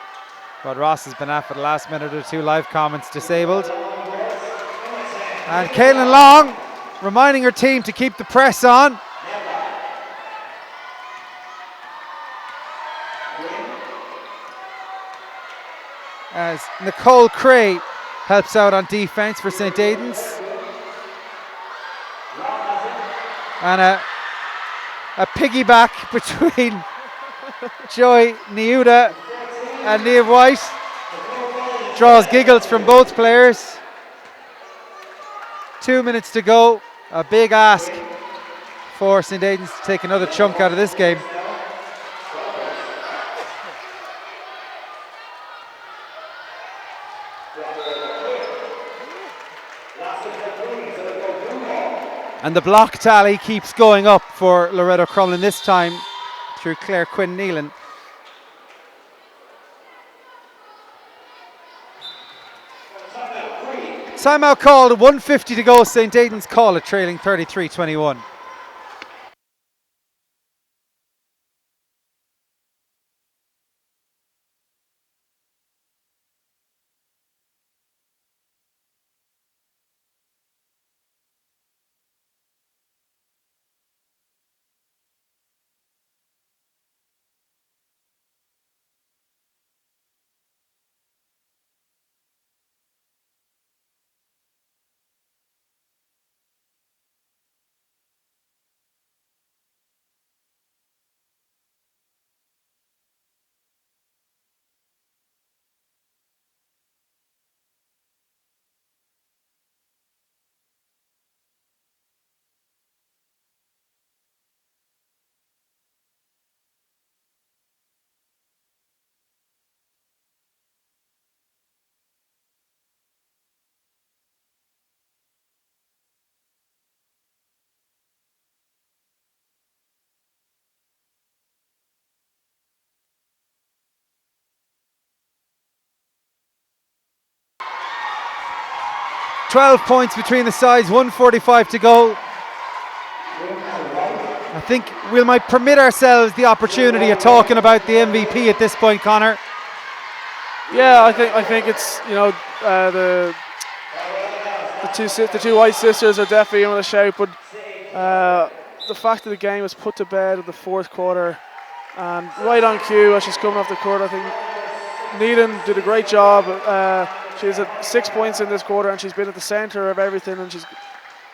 [SPEAKER 1] what Ross has been at for the last minute or two, live comments disabled. And Caelan Long reminding her team to keep the press on. As Nicole Cray helps out on defense for St. Aidan's. And a piggyback between Joy Niuda and Niamh White draws giggles from both players. 2 minutes to go. A big ask for St. Aidan's to take another chunk out of this game. And the block tally keeps going up for Loreto Crumlin, this time through Claire Quinn Nealon. Timeout called, 1:50 to go. St. Aidan's call it, trailing 33-21. 12 points between the sides, 1:45 to go. I think we might permit ourselves the opportunity of talking about the MVP at this point, Connor.
[SPEAKER 3] Yeah, I think it's, you know, the two White sisters are definitely in with a shout, but the fact that the game was put to bed in the fourth quarter and right on cue as she's coming off the court, I think Neelan did a great job. She's at 6 points in this quarter, and she's been at the centre of everything, and she's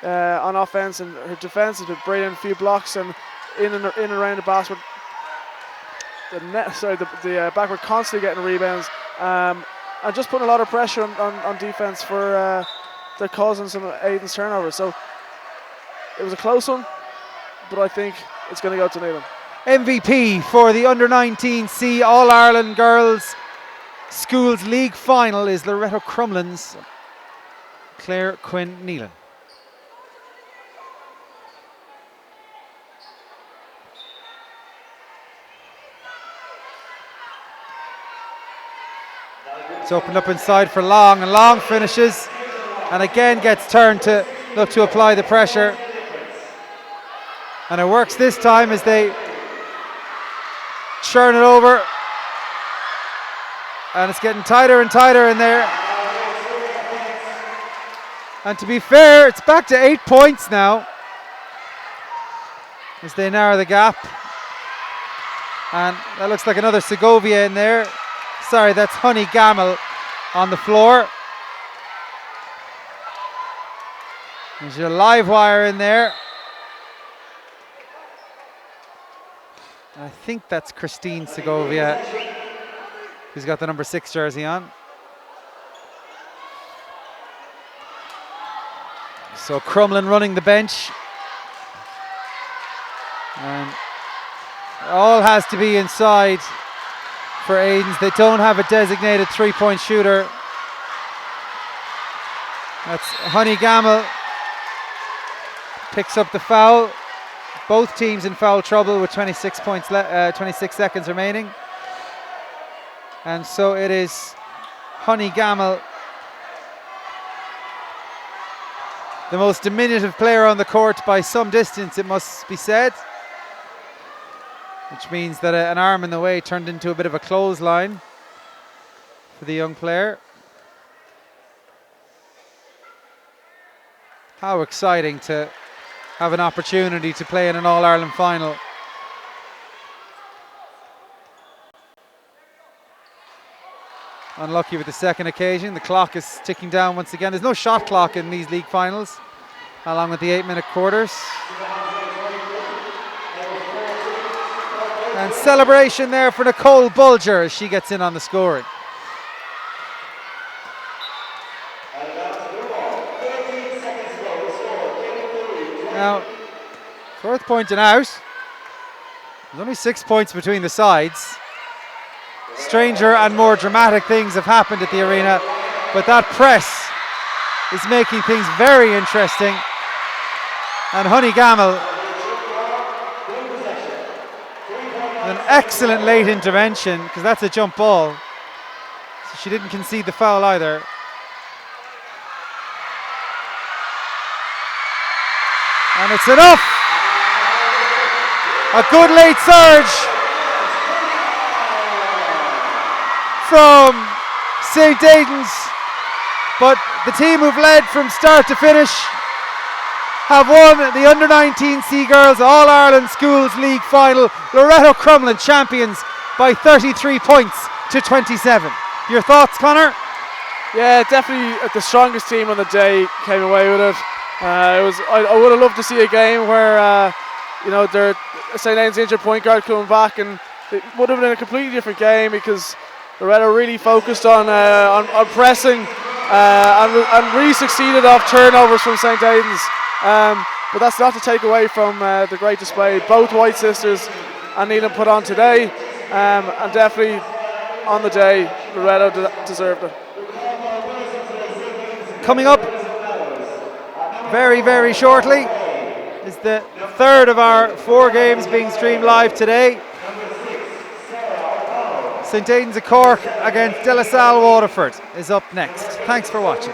[SPEAKER 3] on offense, and her defense has been brilliant. A few blocks and in and around the basket. The back were constantly getting rebounds, and just putting a lot of pressure on defense for their causing some of Aidan's turnovers. So it was a close one, but I think it's going to go to Neelan.
[SPEAKER 1] MVP for the under-19C All-Ireland Girls Schools League Final is Loreto Crumlin's Claire Quinn Neelan. It's opened up inside for Long, and Long finishes and again gets turned to look to apply the pressure. And it works this time as they churn it over. And it's getting tighter and tighter in there. And to be fair, it's back to 8 points now as they narrow the gap. And that looks like another Segovia in there. Sorry, that's Honey Gamel on the floor. There's your live wire in there. I think that's Christine Segovia, who's got the number 6 jersey on. So Crumlin running the bench. And it all has to be inside for Aidan's. They don't have a designated 3-point shooter. That's Honey Gamel. Picks up the foul. Both teams in foul trouble with 26 seconds remaining. And so it is Honey Gamel, the most diminutive player on the court by some distance, it must be said. Which means that an arm in the way turned into a bit of a clothesline for the young player. How exciting to have an opportunity to play in an All-Ireland final. Unlucky with the second occasion. The clock is ticking down once again. There's no shot clock in these league finals, along with the 8-minute quarters. And celebration there for Nicole Bulger as she gets in on the scoring. Now, it's worth pointing out, there's only 6 points between the sides. Stranger and more dramatic things have happened at the arena, but that press is making things very interesting. And Honey Gamel, an excellent late intervention, because that's a jump ball. So she didn't concede the foul either. And it's enough. A good late surge from St. Aidan's, but the team who've led from start to finish have won the Under-19C Girls All-Ireland Schools League Final. Loreto Crumlin champions by 33 points to 27. Your thoughts, Connor?
[SPEAKER 3] Yeah, definitely the strongest team on the day came away with it. I would have loved to see a game where their St. Aidan's injured point guard coming back, and it would have been a completely different game because Loreto really focused on pressing and really succeeded off turnovers from St. Aidan's. But that's not to take away from the great display both White sisters and Neelan put on today, and definitely on the day Loreto deserved it.
[SPEAKER 1] Coming up very, very shortly is the third of our 4 games being streamed live today. St. Aidan's of Cork against De La Salle Waterford is up next. Thanks for watching.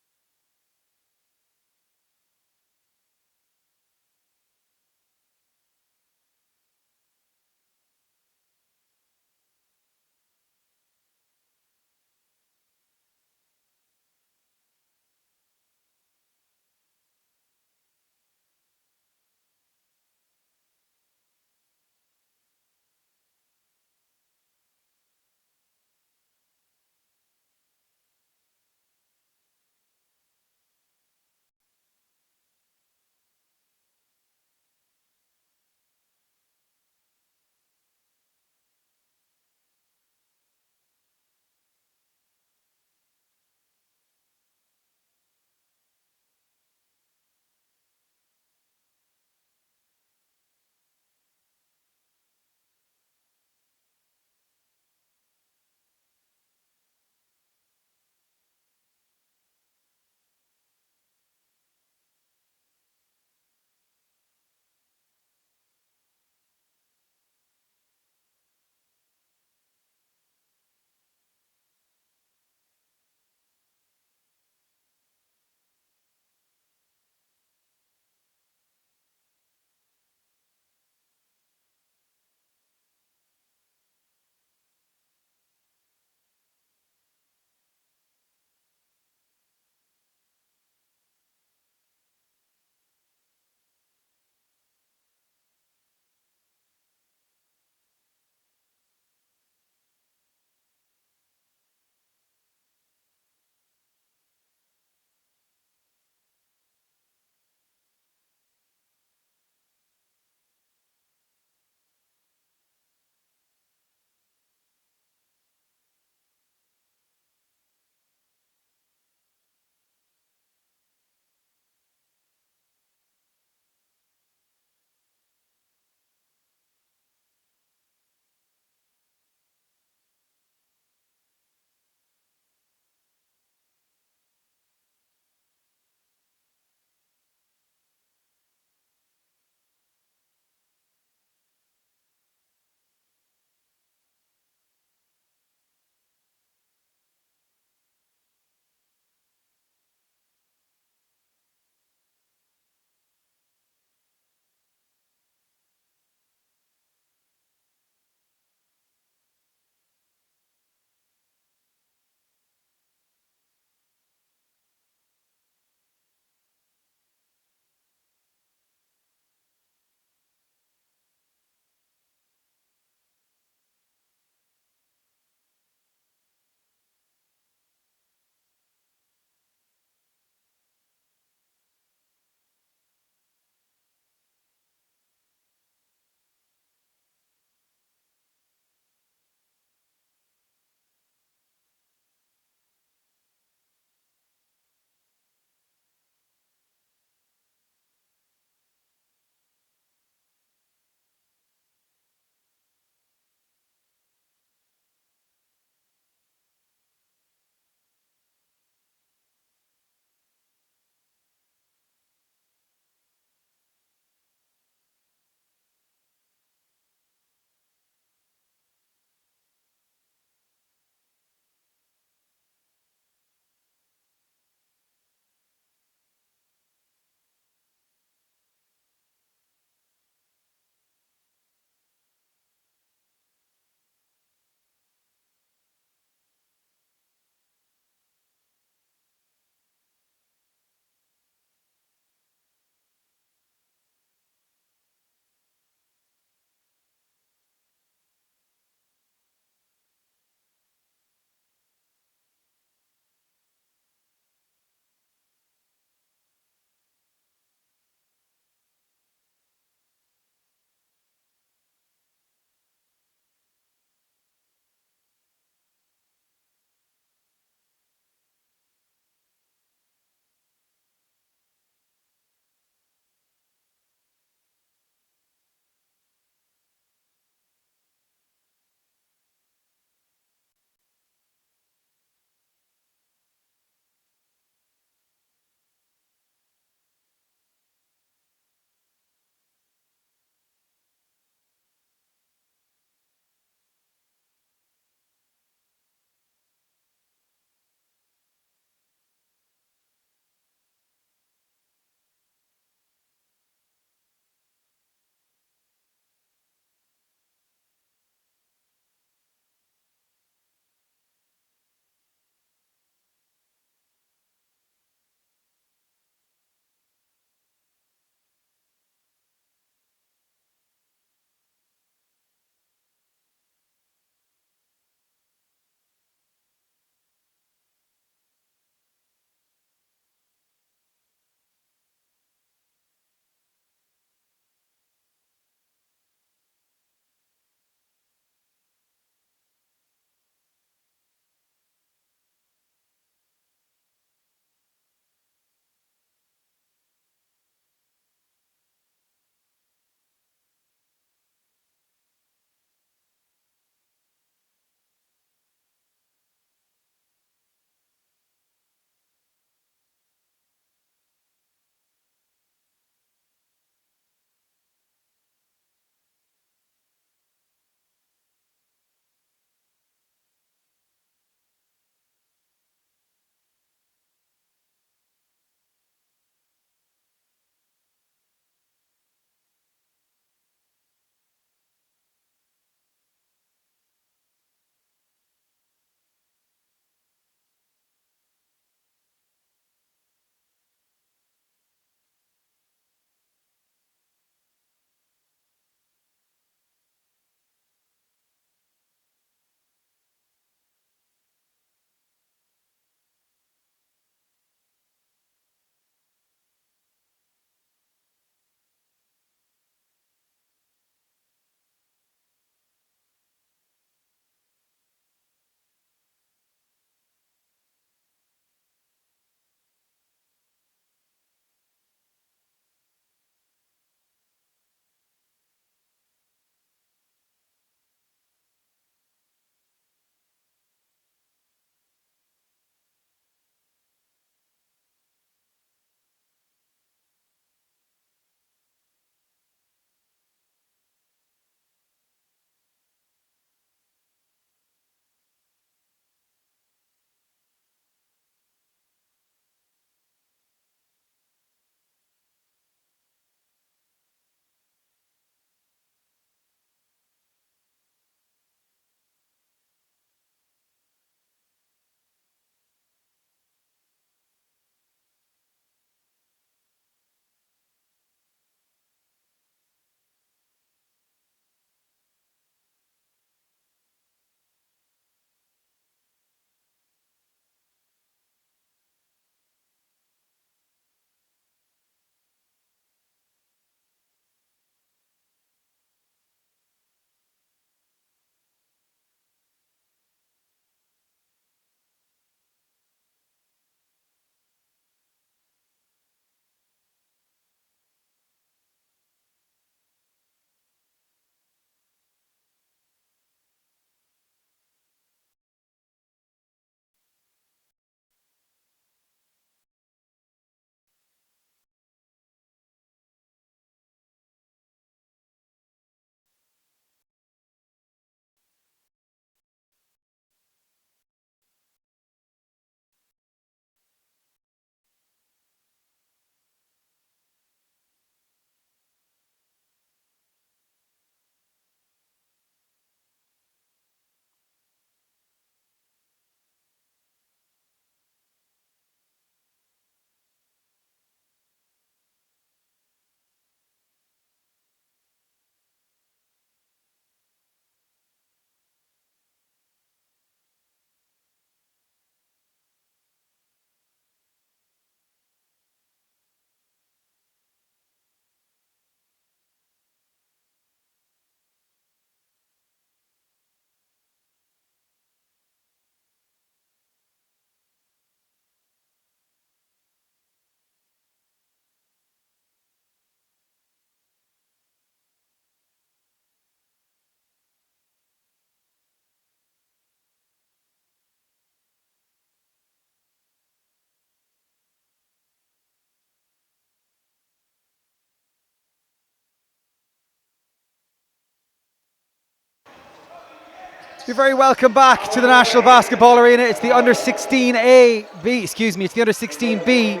[SPEAKER 1] You're very welcome back to the National Basketball Arena. It's the under 16B, it's the under 16B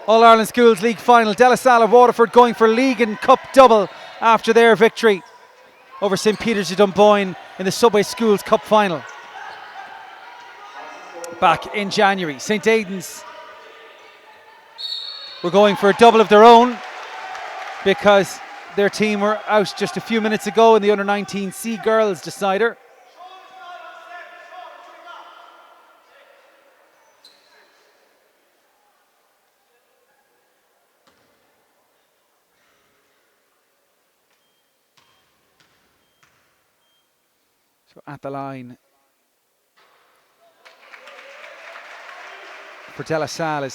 [SPEAKER 1] All-Ireland Schools League final. De La Salle of Waterford going for League and Cup double after their victory over St. Peter's de Dunboyne in the Subway Schools Cup final back in January. St. Aidan's were going for a double of their own because their team were out just a few minutes ago in the under-19 C Girls decider. So at the line for De La Salle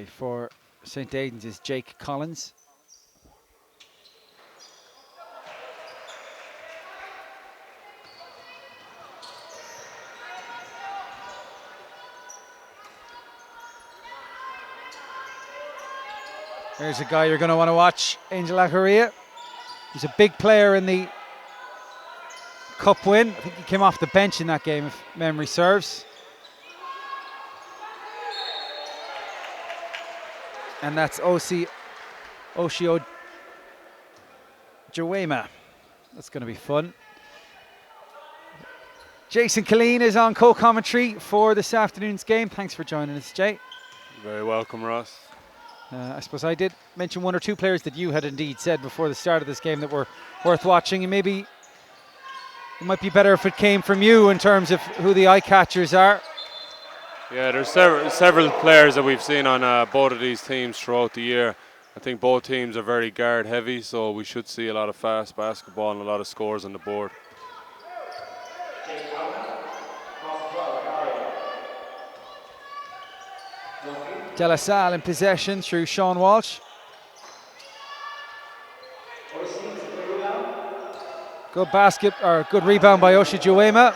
[SPEAKER 1] for St. Aidan's is Jake Collins. There's a guy you're going to want to watch, Angel Aguirre. He's a big player in the Cup win. I think he came off the bench in that game, if memory serves. And that's Oshio Jawema. That's going to be fun. Jason Killeen is on co-commentary for this afternoon's game. Thanks for joining us, Jay.
[SPEAKER 2] You're very welcome, Ross.
[SPEAKER 1] I suppose I did mention one or two players that you had indeed said before the start of this game that were worth watching, and maybe it might be better if it came from you in terms of who the eye catchers are.
[SPEAKER 2] Yeah, there's several players that we've seen on both of these teams throughout the year. I think both teams are very guard heavy, so we should see a lot of fast basketball and a lot of scores on the board.
[SPEAKER 1] De La Salle in possession through Sean Walsh. Good basket, or good rebound by Oshio Jawema.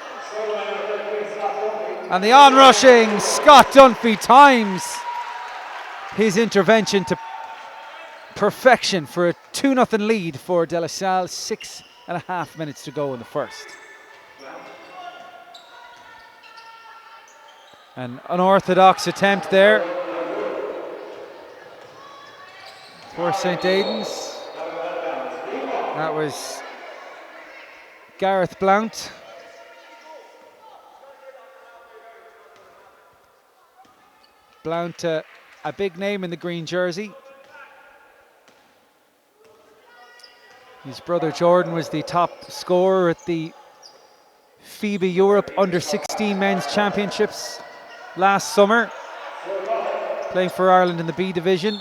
[SPEAKER 1] And the on-rushing Scott Dunphy times his intervention to perfection for a 2-0 lead for De La Salle. 6.5 minutes to go in the first. An unorthodox attempt there for St. Aidan's. That was Gareth Blount. Blount, a big name in the green jersey. His brother Jordan was the top scorer at the FIBA Europe Under-16 Men's Championships last summer, playing for Ireland in the B division.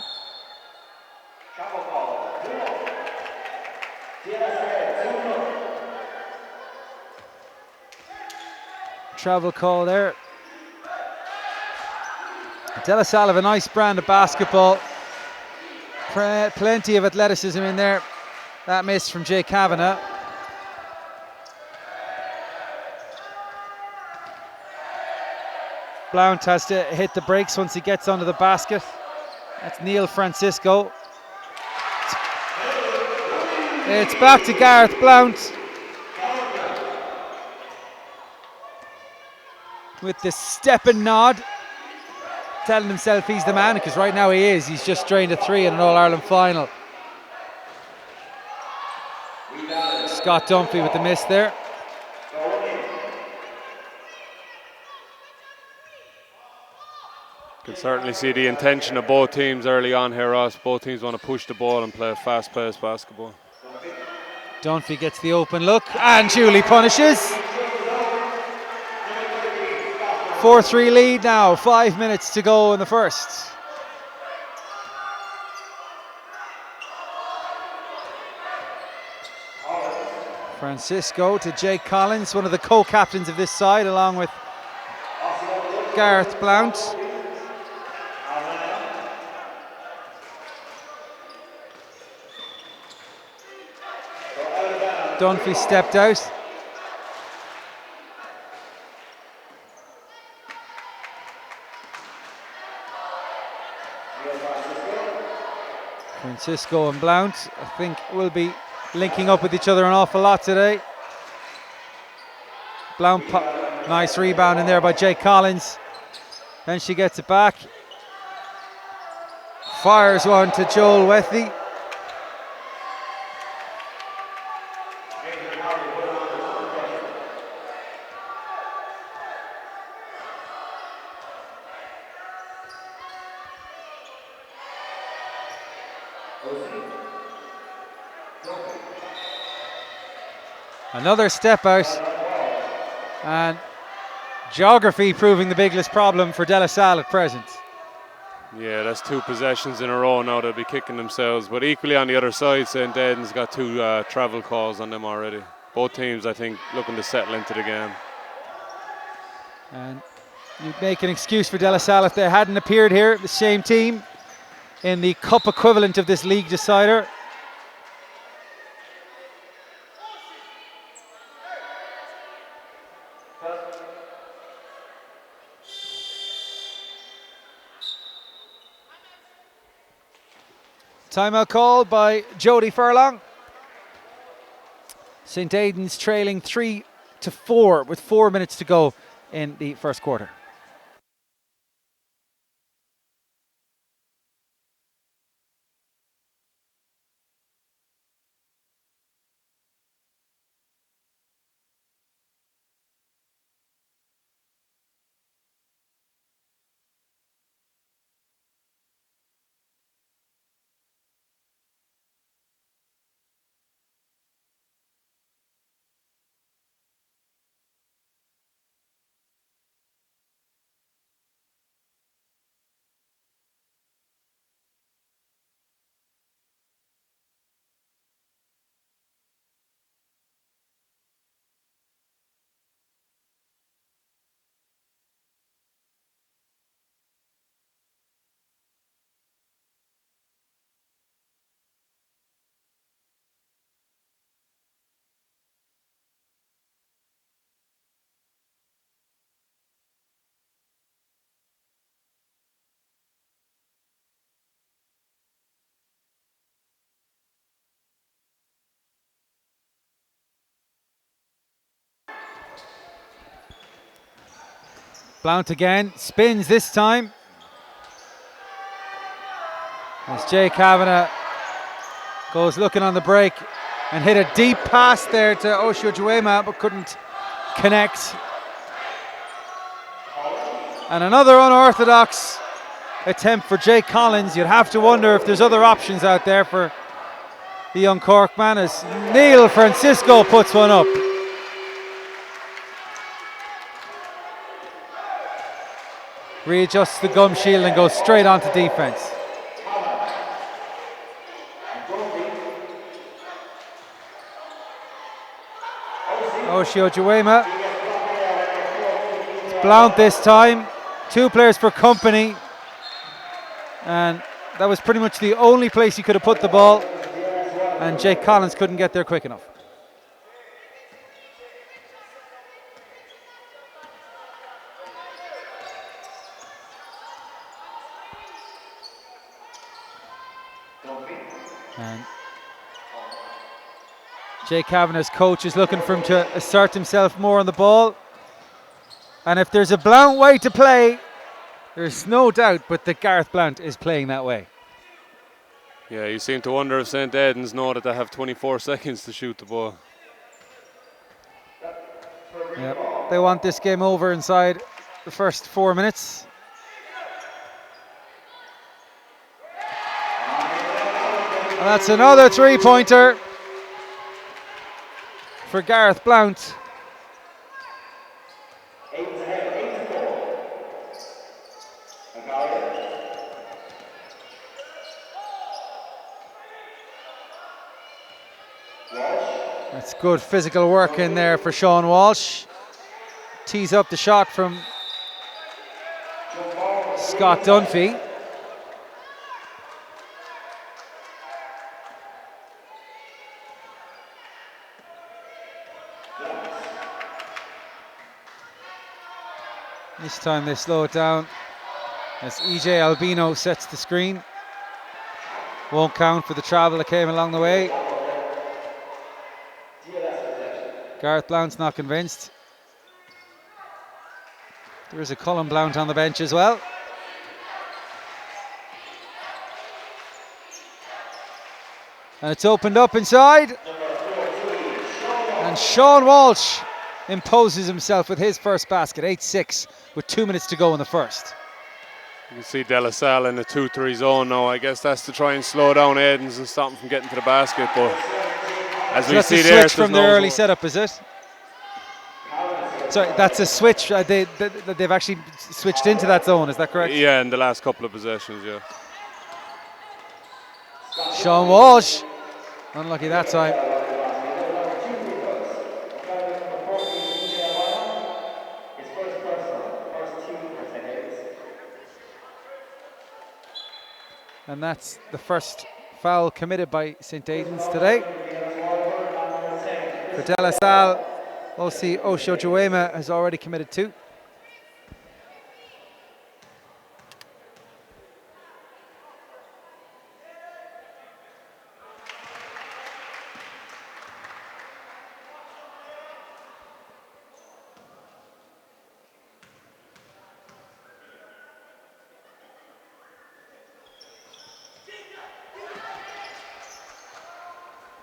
[SPEAKER 1] Travel call there. De La Salle have a nice brand of basketball. Plenty of athleticism in there. That miss from Jay Kavanagh. Blount has to hit the brakes once he gets onto the basket. That's Neil Francisco. It's back to Gareth Blount with the step and nod, telling himself he's the man, because right now he is. He's just drained a 3 in an All-Ireland final. Scott Dunphy with the miss there.
[SPEAKER 2] Can certainly see the intention of both teams early on here, Ross. Both teams want to push the ball and play fast-paced basketball.
[SPEAKER 1] Dunphy gets the open look and Julie punishes. 4-3 lead now, 5 minutes to go in the first. Francisco to Jake Collins, one of the co-captains of this side, along with Gareth Blount. Dunphy stepped out. Francisco and Blount, I think, will be linking up with each other an awful lot today. Blount, nice rebound in there by Jake Collins. Then she gets it back. Fires one to Joel Wethy. Another step out, and geography proving the biggest problem for De La Salle at present.
[SPEAKER 2] Yeah, that's 2 possessions in a row now. They'll be kicking themselves. But equally on the other side, St. Aidan's got 2 travel calls on them already. Both teams, I think, looking to settle into the game.
[SPEAKER 1] And you'd make an excuse for De La Salle if they hadn't appeared here, the same team, in the cup equivalent of this league decider. Timeout called by Jody Furlong. St. Aidan's trailing 3-4 with 4 minutes to go in the first quarter. Blount again, spins this time. As Jay Kavanagh goes looking on the break and hit a deep pass there to Oshio Juema, but couldn't connect. And another unorthodox attempt for Jake Collins. You'd have to wonder if there's other options out there for the young Cork man, as Neil Francisco puts one up. Readjusts the gum shield and goes straight onto defense. Oshio Juema. It's Blount this time. 2 players for company. And that was pretty much the only place he could have put the ball. And Jake Collins couldn't get there quick enough. And Jay Kavanagh's coach is looking for him to assert himself more on the ball. And if there's a Blount way to play, there's no doubt but that Gareth Blount is playing that way.
[SPEAKER 2] Yeah, you seem to wonder if St. Aidan's know that they have 24 seconds to shoot the ball.
[SPEAKER 1] Yep. They want this game over inside the first 4 minutes. And that's another 3-pointer for Gareth Blount. That's good physical work in there for Sean Walsh. Tees up the shot from Scott Dunphy. This time they slow it down as EJ Albino sets the screen. Won't count for the travel that came along the way. Gareth Blount's not convinced. There is a Cullen Blount on the bench as well. And it's opened up inside. And Sean Walsh imposes himself with his first basket, 8-6, with 2 minutes to go in the first.
[SPEAKER 2] You can see De La Salle in the 2-3 zone now. I guess that's to try and slow down Aidans and stop him from getting to the basket. But as
[SPEAKER 1] So
[SPEAKER 2] we
[SPEAKER 1] that's
[SPEAKER 2] see
[SPEAKER 1] a
[SPEAKER 2] there,
[SPEAKER 1] switch from the early setup, is it? Sorry, that's a switch. They've actually switched into that zone, is that correct?
[SPEAKER 2] Yeah, in the last couple of possessions, yeah.
[SPEAKER 1] Sean Walsh, unlucky that time. And that's the first foul committed by St. Aidan's today. For De La Salle, OC Osho-Joema has already committed 2.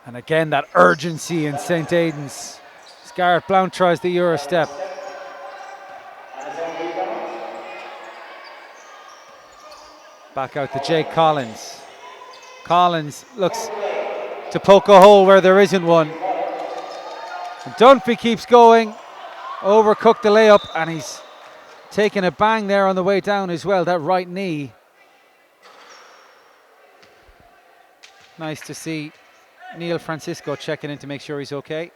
[SPEAKER 1] And again, that urgency in St. Aidan's. Gareth Blount tries the Euro step. Back out to Jake Collins. Collins looks to poke a hole where there isn't one. And Dunphy keeps going. Overcooked the layup, and he's taking a bang there on the way down as well, that right knee. Nice to see Neil Francisco checking in to make sure he's okay.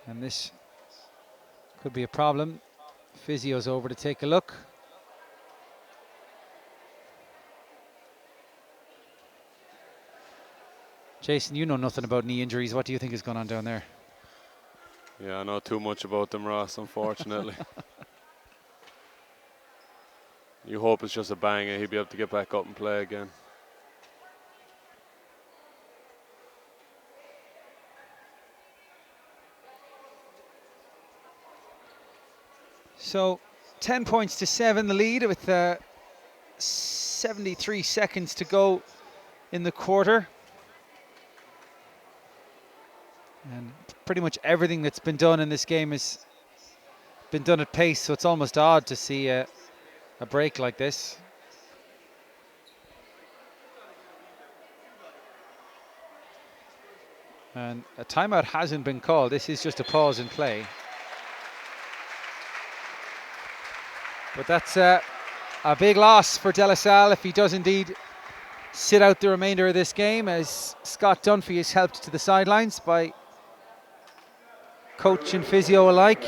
[SPEAKER 1] And this could be a problem. Physio's over to take a look. Jason, you know nothing about knee injuries. What do you think is going on down there?
[SPEAKER 2] Yeah, I know too much about them, Ross, unfortunately. You hope it's just a bang and he'll be able to get back up and play again.
[SPEAKER 1] So 10 points to 7, the lead with 73 seconds to go in the quarter. And pretty much everything that's been done in this game has been done at pace, so it's almost odd to see a break like this. And a timeout hasn't been called. This is just a pause in play. But that's a big loss for De La Salle if he does indeed sit out the remainder of this game, as Scott Dunphy is helped to the sidelines by coach and physio alike.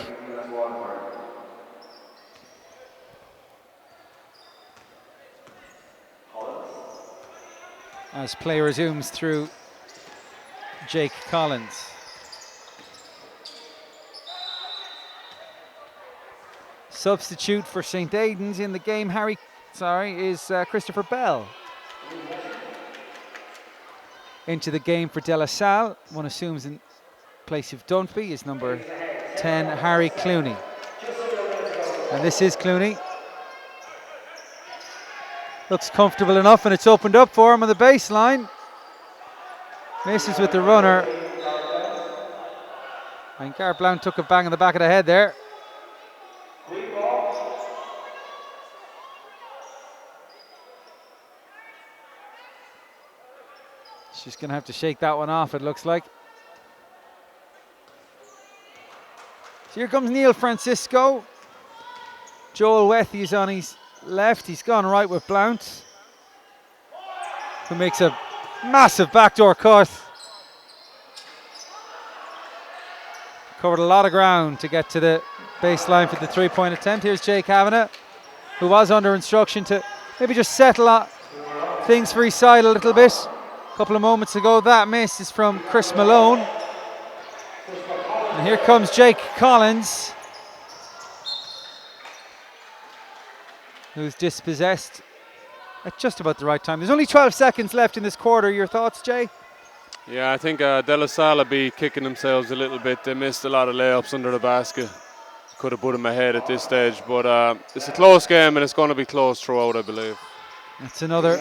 [SPEAKER 1] As play resumes through Jake Collins. Substitute for St. Aidan's in the game, is Christopher Bell. Into the game for De La Salle, one assumes in place of Dunphy is number 10, Harry Clooney. And this is Clooney. Looks comfortable enough, and it's opened up for him on the baseline. Misses with the runner. And Gareth Blount took a bang on the back of the head there. She's going to have to shake that one off, it looks like. So here comes Neil Francisco. Joel Wethy is on his left. He's gone right with Blount, who makes a massive backdoor cut. Covered a lot of ground to get to the baseline for the three-point attempt. Here's Jay Kavanagh, who was under instruction to maybe just settle things for his side a little bit. A couple of moments ago, that miss is from Chris Malone. Here comes Jake Collins, who's dispossessed at just about the right time. There's only 12 seconds left in this quarter. Your thoughts, Jay?
[SPEAKER 2] Yeah, I think De La Salle be kicking themselves a little bit. They missed a lot of layups under the basket. Could have put them ahead at this stage, but it's a close game and it's going to be close throughout, I believe.
[SPEAKER 1] It's another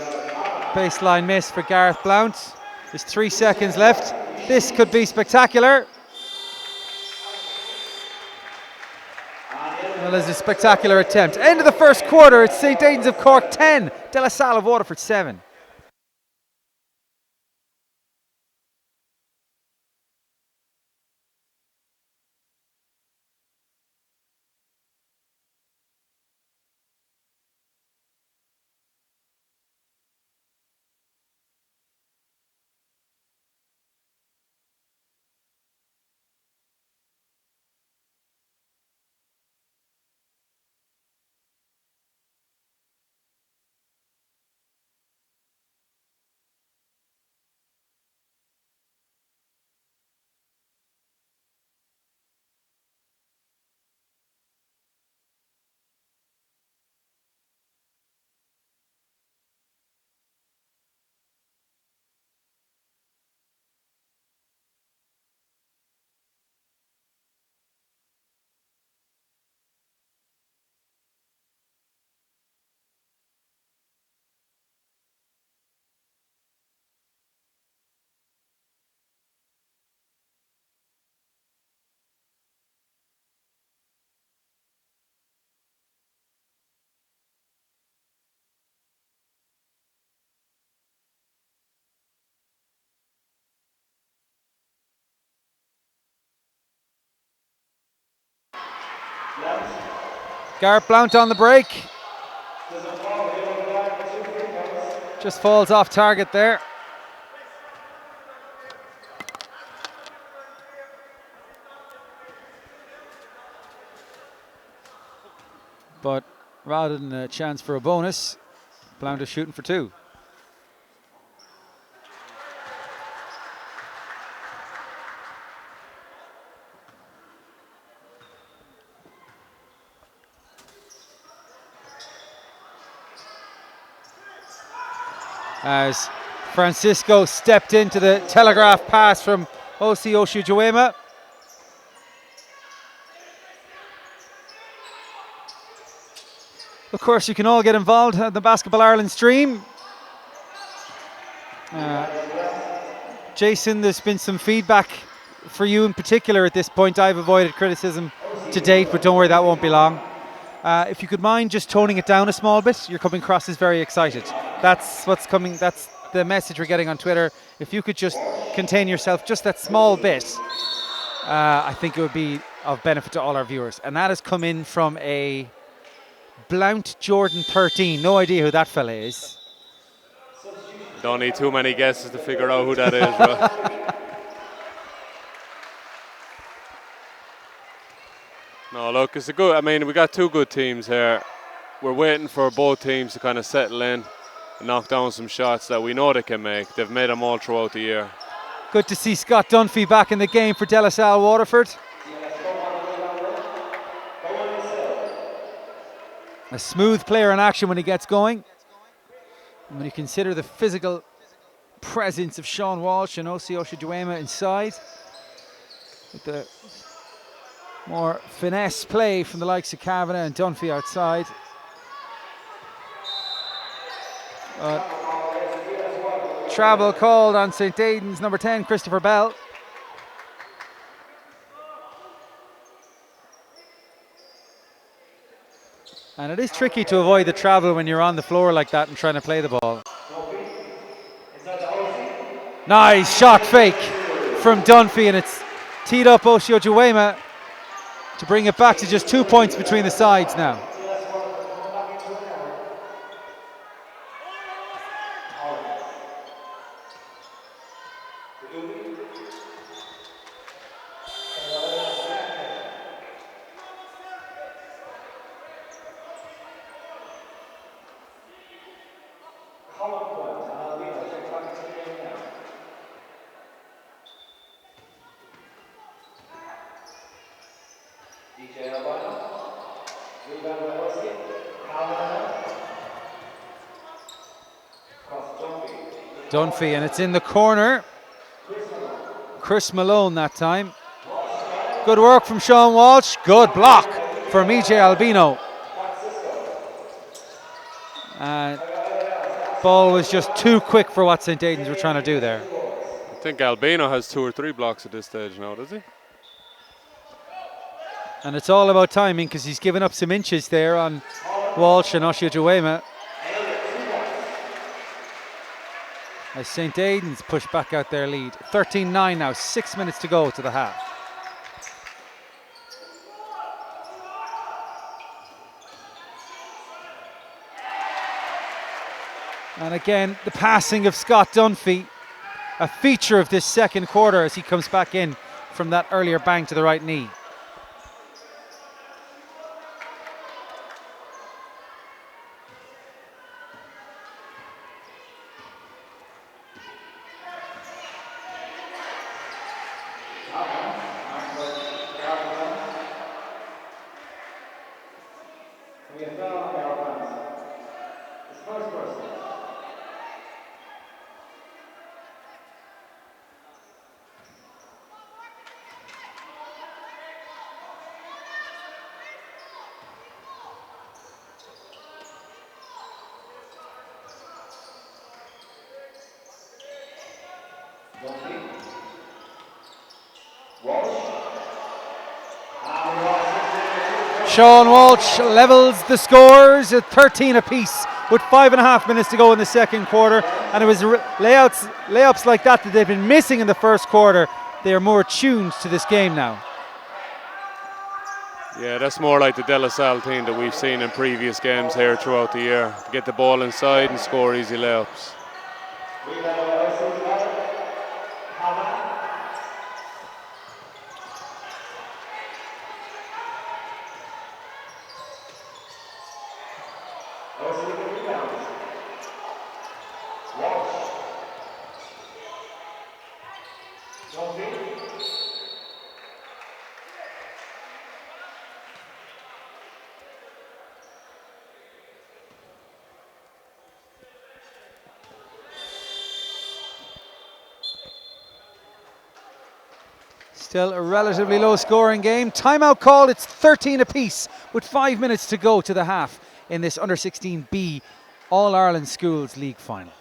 [SPEAKER 1] baseline miss for Gareth Blount. There's 3 seconds left. This could be spectacular. Well, there's a spectacular attempt. End of the first quarter. It's St. Aidan's of Cork 10, De La Salle of Waterford 7. Gareth Blount on the break. Just falls off target there. But rather than a chance for a bonus, Blount is shooting for 2. As Francisco stepped into the telegraph pass from Osi Oshujuema. Of course, you can all get involved in the Basketball Ireland stream. Jason, there's been some feedback for you in particular at this point. I've avoided criticism to date, but don't worry, that won't be long. If you could mind just toning it down a small bit, you're coming across as very excited. That's what's coming, that's the message we're getting on Twitter. If you could just contain yourself just that small bit, I think it would be of benefit to all our viewers. And that has come in from a Blount Jordan 13. No idea who that fella is.
[SPEAKER 2] Don't need too many guesses to figure out who that is, bro. No, look, it's a good, I mean, we got 2 good teams here. We're waiting for both teams to kind of settle in and knock down some shots that we know they can make. They've made them all throughout the year.
[SPEAKER 1] Good to see Scott Dunphy back in the game for De La Salle Waterford. A smooth player in action when he gets going. And when you consider the physical presence of Sean Walsh and Osi Oshujuema inside, with the more finesse play from the likes of Kavanagh and Dunphy outside. Travel called on St. Aidan's number 10, Christopher Bell. And it is tricky to avoid the travel when you're on the floor like that and trying to play the ball. Nice shot fake from Dunphy, and it's teed up Osi Oshujuema to bring it back to just 2 points between the sides now.
[SPEAKER 4] DJ Albino. Rebound by Hosey. Palmerston. Cross Dunphy.
[SPEAKER 1] Dunphy, and it's in the corner. Chris Malone that time. Good work from Sean Walsh. Good block from EJ Albino. And ball was just too quick for what St. Aidan's were trying to do there.
[SPEAKER 2] I think Albino has 2 or 3 blocks at this stage now, does he?
[SPEAKER 1] And it's all about timing because he's given up some inches there on Walsh and Oshiajuwema. As St. Aidan's push back out their lead. 13-9 now, 6 minutes to go to the half. And again, the passing of Scott Dunphy, a feature of this second quarter as he comes back in from that earlier bang to the right knee. Sean Walsh levels the scores at 13 apiece with 5.5 minutes to go in the second quarter, and it was layups like that they've been missing in the first quarter. They are more tuned to this game now.
[SPEAKER 2] Yeah, that's more like the De La Salle team that we've seen in previous games here throughout the year. To get the ball inside and score easy layups.
[SPEAKER 1] Still a relatively low scoring game. Timeout called, it's 13 apiece with 5 minutes to go to the half in this under 16B All-Ireland Schools League final.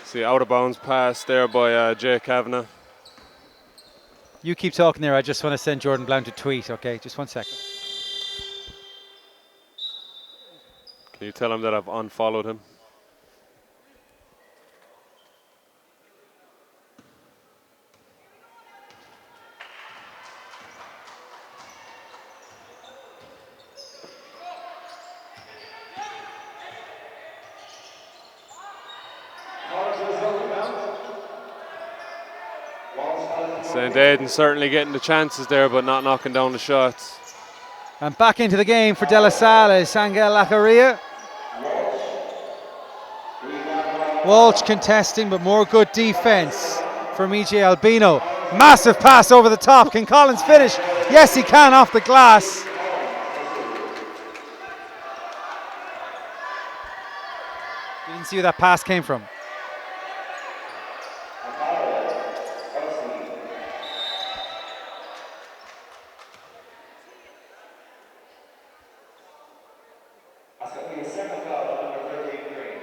[SPEAKER 2] See, out of bounds pass there by Jay Kavanagh.
[SPEAKER 1] You keep talking there, I just want to send Jordan Blount a tweet, okay? Just 1 second.
[SPEAKER 2] Can you tell him that I've unfollowed him? St. Aidan certainly getting the chances there, but not knocking down the shots.
[SPEAKER 1] And back into the game for De La Salle is Sangel Lacaria. Walsh contesting, but more good defense from EJ Albino. Massive pass over the top. Can Collins finish? Yes, he can off the glass. You didn't see where that pass came from.
[SPEAKER 4] That's going to be a second foul on number 13 green.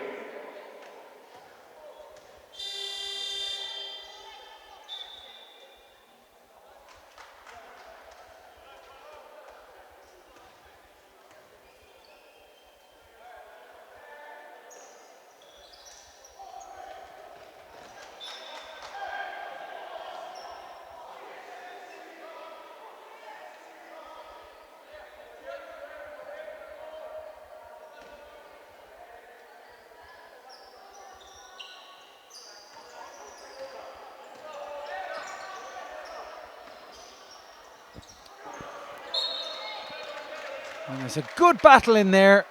[SPEAKER 1] And there's a good battle in there.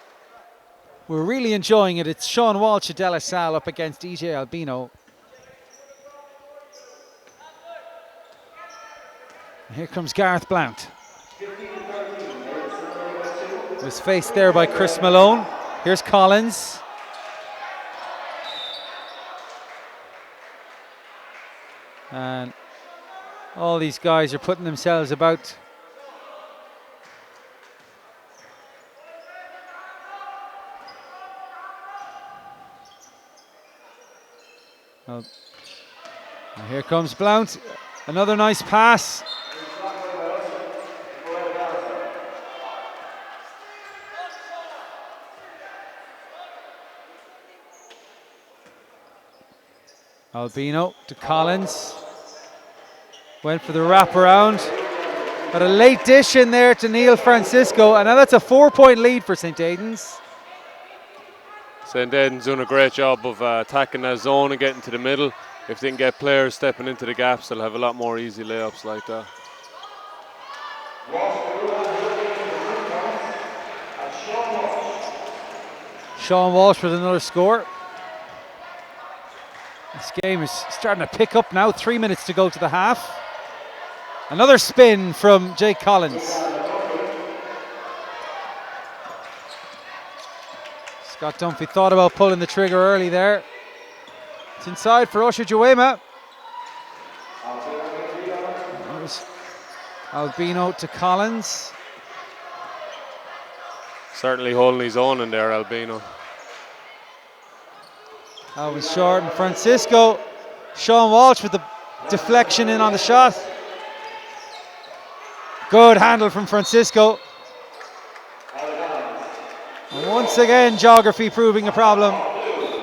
[SPEAKER 1] We're really enjoying it. It's Sean Walsh of De La Salle up against EJ Albino. And here comes Gareth Blount. Was faced there by Chris Malone. Here's Collins. And all these guys are putting themselves about. Well, and here comes Blount. Another nice pass. Albino to Collins. Went for the wraparound. Got a late dish in there to Neil Francisco. And now that's a 4-point lead for St. Aidan's.
[SPEAKER 2] St. Aidan's doing a great job of attacking that zone and getting to the middle. If they can get players stepping into the gaps, they'll have a lot more easy layups like that.
[SPEAKER 1] Sean Walsh with another score. This game is starting to pick up now. 3 minutes to go to the half. Another spin from Jake Collins. Scott Dunphy thought about pulling the trigger early there. It's inside for Usher Juema. There's Albino to Collins.
[SPEAKER 2] Certainly holding his own in there, Albino.
[SPEAKER 1] That was short, and Francisco. Sean Walsh with the deflection in on the shot. Good handle from Francisco. And once again, geography proving a problem.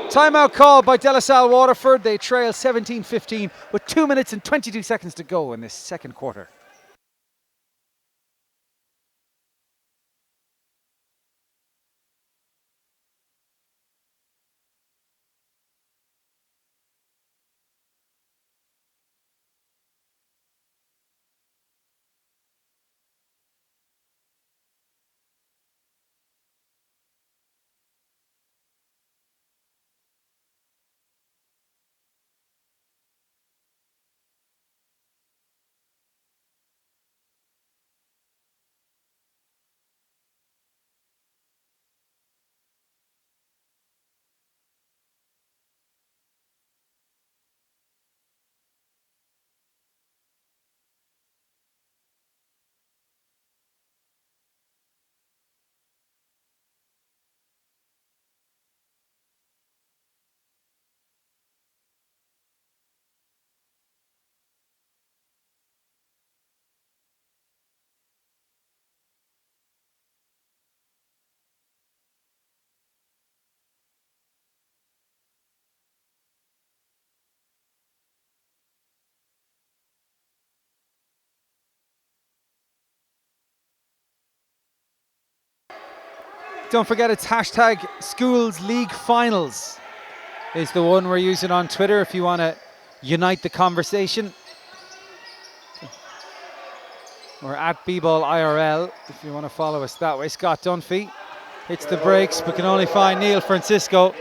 [SPEAKER 1] Timeout called by De La Salle Waterford. They trail 17-15 with 2 minutes and 22 seconds to go in this second quarter. Don't forget, it's hashtag Schools League Finals is the one we're using on Twitter if you want to unite the conversation. Or at B-Ball IRL if you want to follow us that way. Scott Dunphy hits the brakes but can only find Neil Francisco.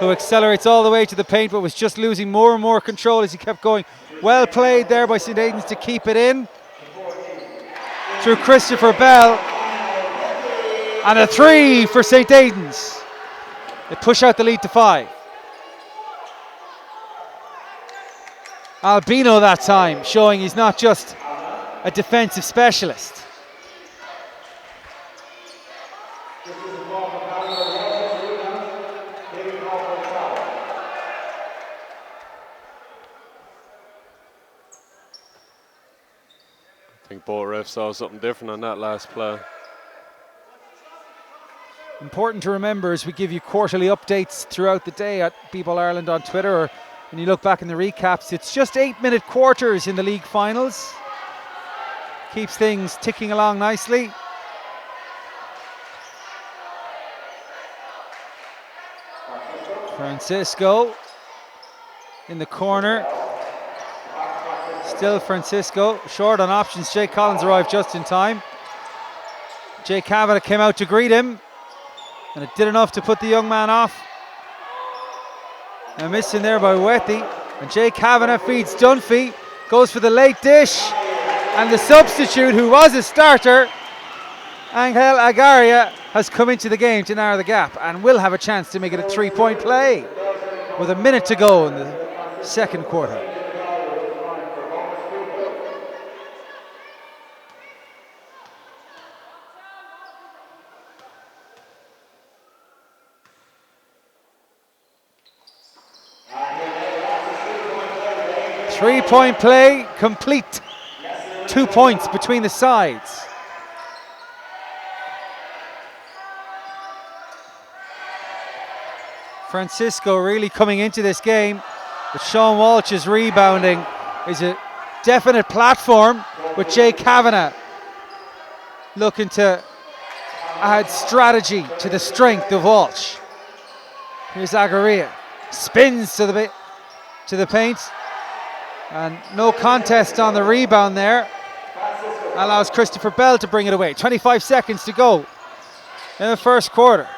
[SPEAKER 1] who accelerates all the way to the paint but was just losing more and more control as he kept going. Well played there by St. Aidan's to keep it in. Through Christopher Bell. And a 3 for St. Aidan's. They push out the lead to 5. Albino that time, showing he's not just a defensive specialist.
[SPEAKER 2] I think both refs saw something different on that last play.
[SPEAKER 1] Important to remember as we give you quarterly updates throughout the day at B-Ball Ireland on Twitter, or when you look back in the recaps, it's just 8-minute quarters in the league finals. Keeps things ticking along nicely. Francisco in the corner. Still Francisco, short on options. Jay Collins arrived just in time. Jay Kavanagh came out to greet him, and it did enough to put the young man off. A miss in there by Wethy, and Jay Kavanagh feeds Dunphy, goes for the late dish, and the substitute, who was a starter, Angel Agaria, has come into the game to narrow the gap and will have a chance to make it a 3-point play with a minute to go in the second quarter. Three-point play complete. 2 points between the sides. Francisco really coming into this game, but Sean Walsh's rebounding is a definite platform, with Jay Kavanagh looking to add strategy to the strength of Walsh. Here's Agaria, spins to the paint, and no contest on the rebound there. Allows Christopher Bell to bring it away. 25 seconds to go in the first quarter.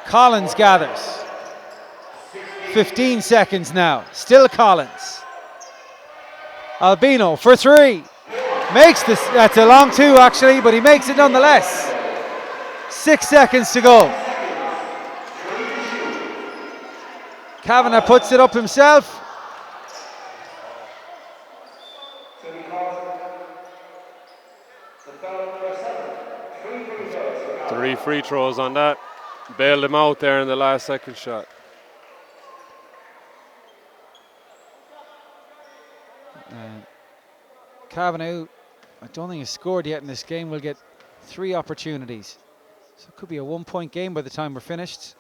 [SPEAKER 1] Collins gathers. 15 seconds now. Still Collins. Albino for 3. Makes this. That's a long 2 actually, but he makes it nonetheless. 6 seconds to go. Kavanagh puts it up himself.
[SPEAKER 2] 3 free throws on that. Bailed him out there in the last second shot.
[SPEAKER 1] Kavanagh, I don't think he's scored yet in this game, will get 3 opportunities. So it could be a 1-point game by the time we're finished.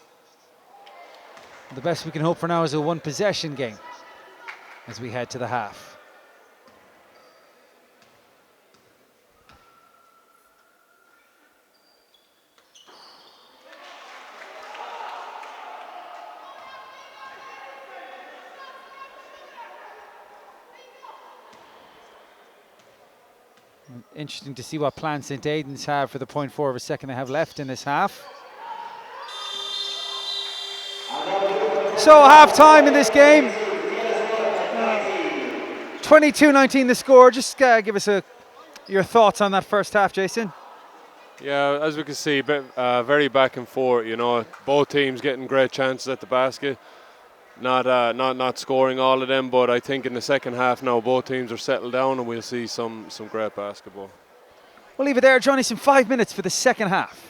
[SPEAKER 1] The best we can hope for now is a 1-possession game as we head to the half. Interesting to see what plans St. Aidan's have for the 0.4 of a second they have left in this half. So half time in this game. 22-19 the score. Just give us your thoughts on that first half, Jason.
[SPEAKER 2] Yeah, as we can see, very back and forth. You know, both teams getting great chances at the basket. Not scoring all of them, but I think in the second half now both teams are settled down and we'll see some great basketball.
[SPEAKER 1] We'll leave it there. Join us in 5 minutes for the second half.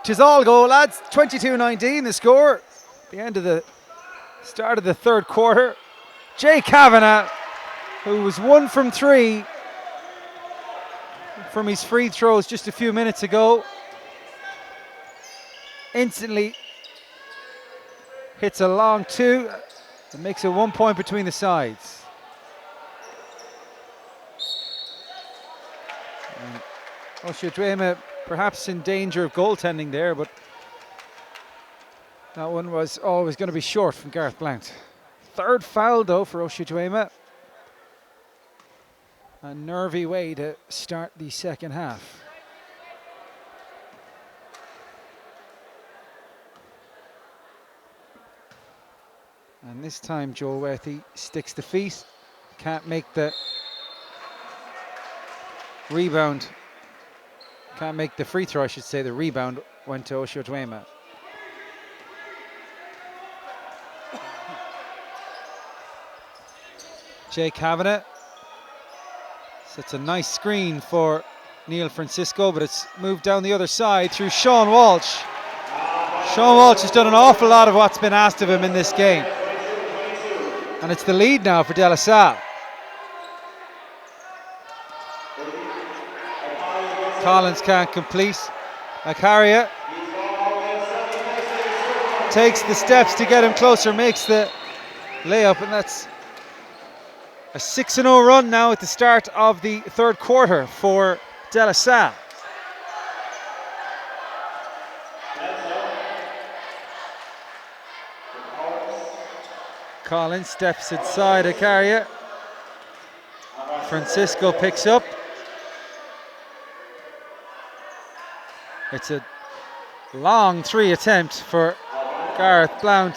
[SPEAKER 1] 'tis all go, lads. 22-19 the score. The end of the start of the third quarter. Jay Kavanagh, who was 1 from 3 from his free throws just a few minutes ago, instantly hits a long 2 and makes it 1 point between the sides. Oshadwema perhaps in danger of goaltending there, but that one was always going to be short from Gareth Blount. Third foul though for Oshadwema. A nervy way to start the second half. And this time Joel Worthy sticks the feet, can't make the rebound, can't make the free throw, I should say. The rebound went to Oshadwema. Jay Kavanagh sets a nice screen for Neil Francisco, but it's moved down the other side through Sean Walsh. Sean Walsh has done an awful lot of what's been asked of him in this game. And it's the lead now for De La Salle. Collins can't complete. Macaria takes the steps to get him closer, makes the layup, and that's a 6-0 run now at the start of the third quarter for De La Salle. Collins steps inside Acaria. Francisco picks up. It's a long 3 attempt for Gareth Blount.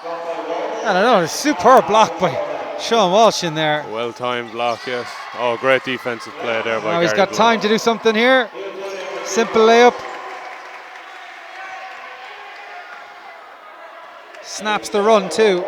[SPEAKER 1] I don't know, a superb block by Sean Walsh in there.
[SPEAKER 2] Well-timed block, yes. Oh, great defensive play there by
[SPEAKER 1] Now he's
[SPEAKER 2] Gary
[SPEAKER 1] got
[SPEAKER 2] Blount.
[SPEAKER 1] time to do something here. Simple layup. Snaps the run too.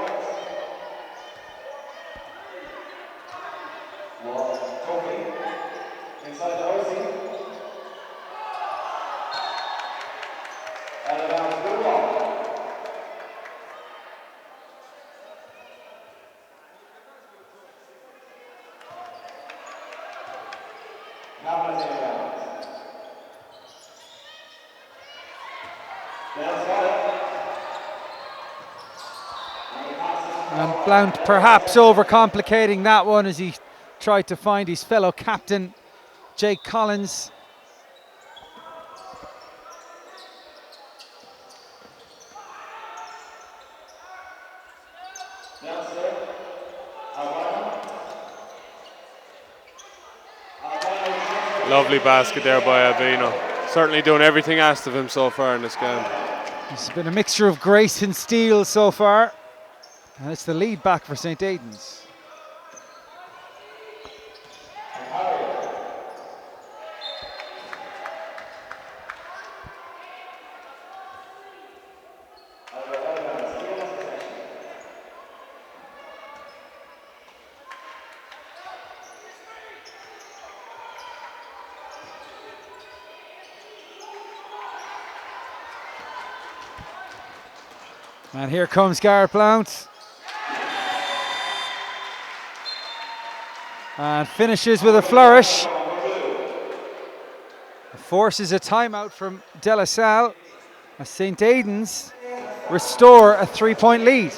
[SPEAKER 1] And Blount perhaps overcomplicating that one as he tried to find his fellow captain, Jake Collins.
[SPEAKER 2] Lovely basket there by Albino. Certainly doing everything asked of him so far in this game.
[SPEAKER 1] It's been a mixture of grace and steel so far. And it's the lead back for St. Aidan's. And here comes Gareth Blount. And finishes with a flourish. Forces a timeout from De La Salle as St. Aidan's restore a 3-point lead.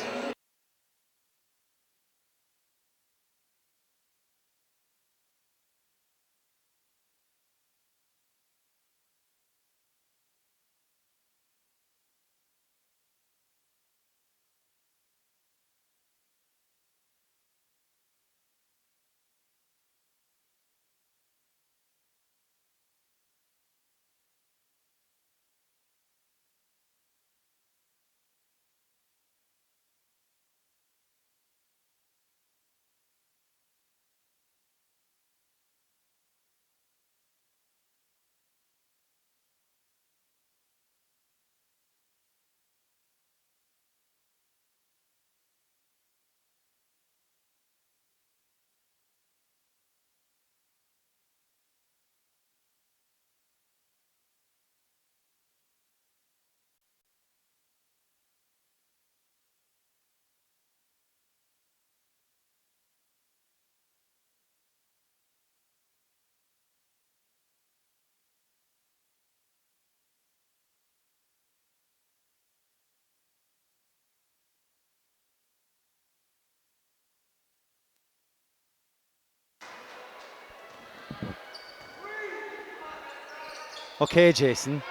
[SPEAKER 1] Okay, Jason.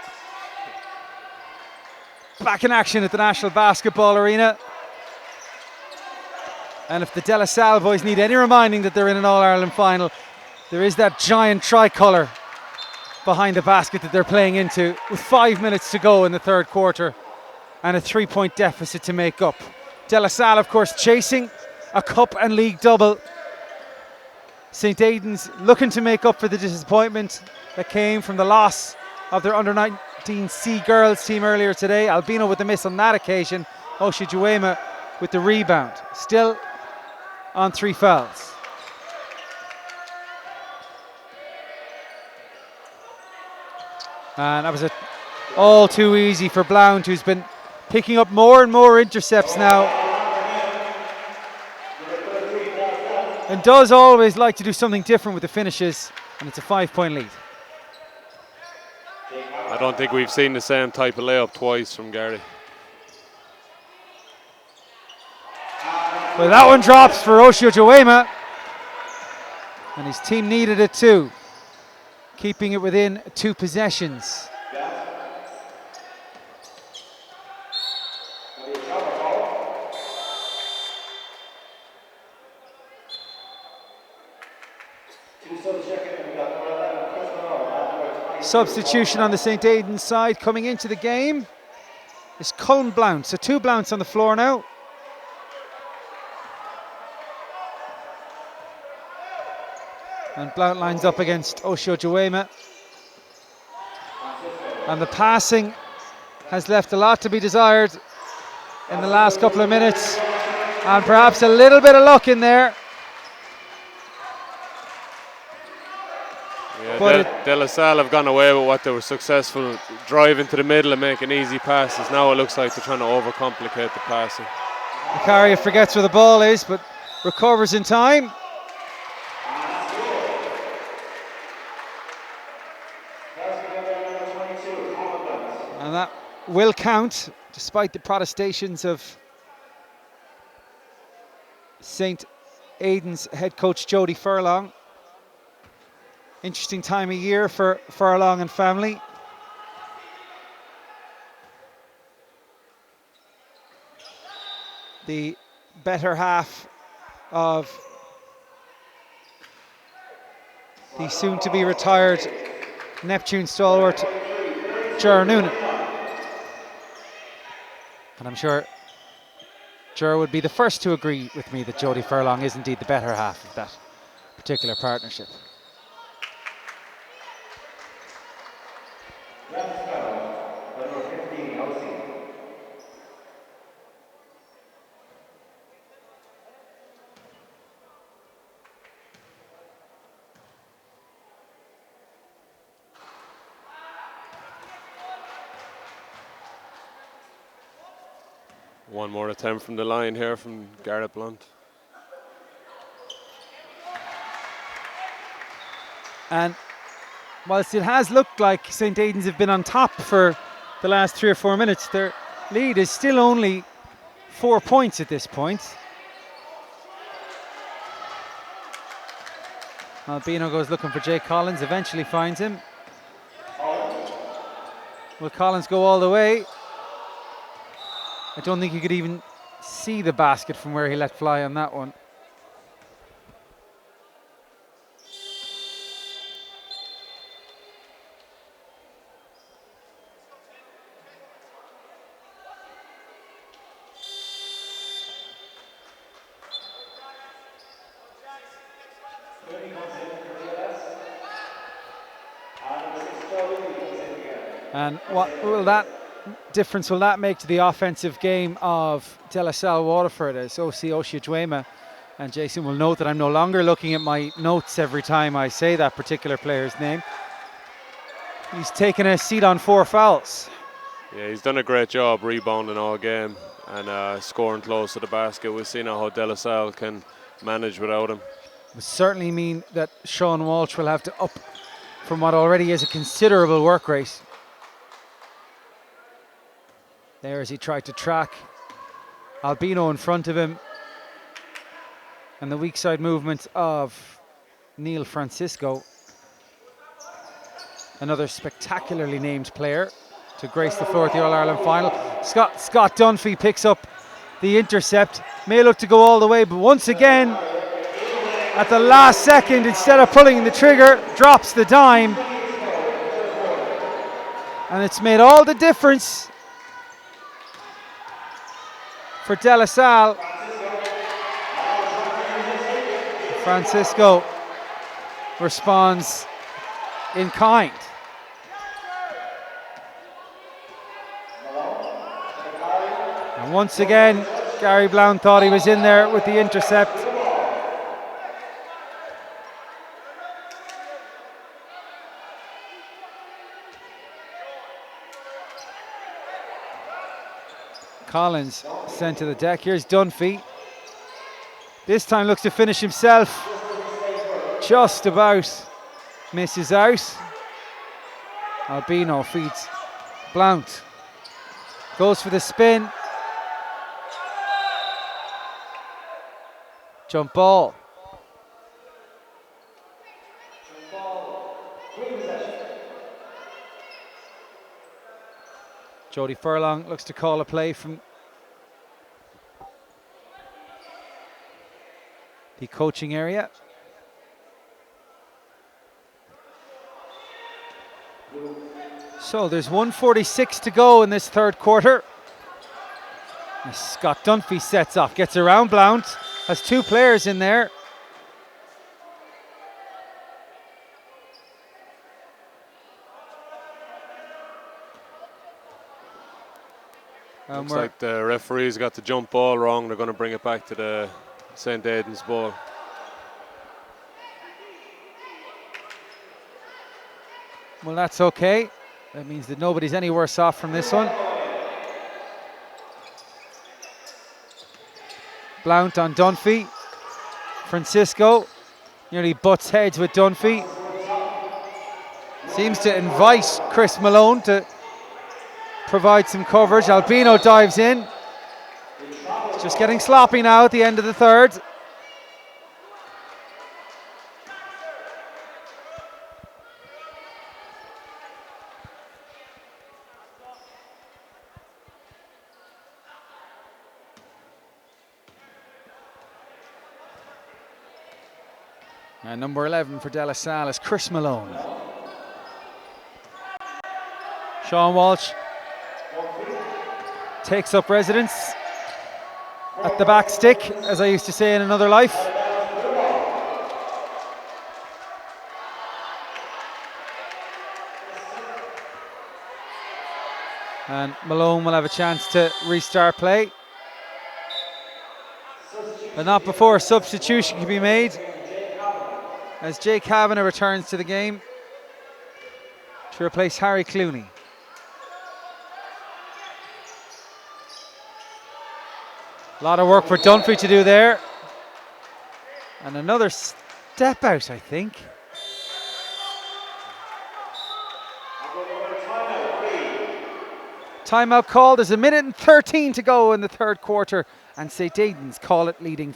[SPEAKER 1] Back in action at the National Basketball Arena. And if the De La Salle boys need any reminding that they're in an All-Ireland final, there is that giant tricolour behind the basket that they're playing into with 5 minutes to go in the third quarter and a 3-point deficit to make up. De La Salle, of course, chasing a cup and league double. St. Aidan's looking to make up for the disappointment that came from the loss of their under-19C girls team earlier today. Albino with the miss on that occasion. Oshijuema with the rebound. Still on 3 fouls. And that was all too easy for Blount, who's been picking up more and more intercepts now. And does always like to do something different with the finishes, and it's a 5-point lead.
[SPEAKER 2] I don't think we've seen the same type of layup twice from Gary.
[SPEAKER 1] Well, that one drops for Oshijuema, and his team needed it too, keeping it within 2 possessions. Substitution on the St. Aidan's side coming into the game is Colin Blount. So 2 Blounts on the floor now. And Blount lines up against Oshijuema. And the passing has left a lot to be desired in the last couple of minutes. And perhaps a little bit of luck in there.
[SPEAKER 2] Yeah, De La Salle have gone away with what they were successful driving to the middle and making easy passes. Now it looks like they're trying to overcomplicate the passing.
[SPEAKER 1] Macaria forgets where the ball is, but recovers in time. And that will count, despite the protestations of St. Aidan's head coach Jody Furlong. Interesting time of year for Furlong and family. The better half of the soon-to-be retired Neptune stalwart Ger Noonan. And I'm sure Ger would be the first to agree with me that Jody Furlong is indeed the better half of that particular partnership.
[SPEAKER 2] One more attempt from the line here from Garrett Blunt.
[SPEAKER 1] And whilst it has looked like St. Aidan's have been on top for the last 3 or 4 minutes, their lead is still only 4 points at this point. Albino goes looking for Jay Collins, eventually finds him. Will Collins go all the way? I don't think you could even see the basket from where he let fly on that one. And what will that difference will that make to the offensive game of De La Salle Waterford, as Oshijuema and Jason will note that I'm no longer looking at my notes every time I say that particular player's name. He's taken a seat on 4 fouls.
[SPEAKER 2] Yeah, he's done a great job rebounding all game and scoring close to the basket. We've seen how De La Salle can manage without him.
[SPEAKER 1] It would certainly mean that Sean Walsh will have to up from what already is a considerable work rate. There as he tried to track Albino in front of him. And the weak side movement of Neil Francisco. another spectacularly named player to grace the floor at the All-Ireland final. Scott Dunphy picks up the intercept. May look to go all the way, but once again, at the last second, instead of pulling the trigger, drops the dime. And it's made all the difference for De La Salle. Francisco responds in kind. And once again, Gary Blount thought he was in there with the intercept. Collins sent to the deck. Here's Dunphy. This time looks to finish himself. Just about misses out. Albino feeds Blount. Goes for the spin. Jump ball. Jody Furlong looks to call a play from the coaching area. So there's 1:46 to go in this third quarter. As Scott Dunphy sets off, gets around Blount, has two players in there.
[SPEAKER 2] Looks like the referees got the jump ball wrong. They're going to bring it back to the St. Aidan's ball.
[SPEAKER 1] Well, that's okay. That means that nobody's any worse off from this one. Blount on Dunphy. Francisco nearly butts heads with Dunphy. Seems to invite Chris Malone to provide some coverage. Albino dives in. It's just getting sloppy now at the end of the third. And number 11 for De La Salle is Chris Malone. Sean Walsh takes up residence at the back stick, as I used to say in another life. And Malone will have a chance to restart play. But not before a substitution can be made, as Jay Kavanagh returns to the game to replace Harry Clooney. A lot of work for Dunphy to do there. And another step out, I think. Timeout called. There's 1:13 to go in the third quarter, and St. Aidan's call it leading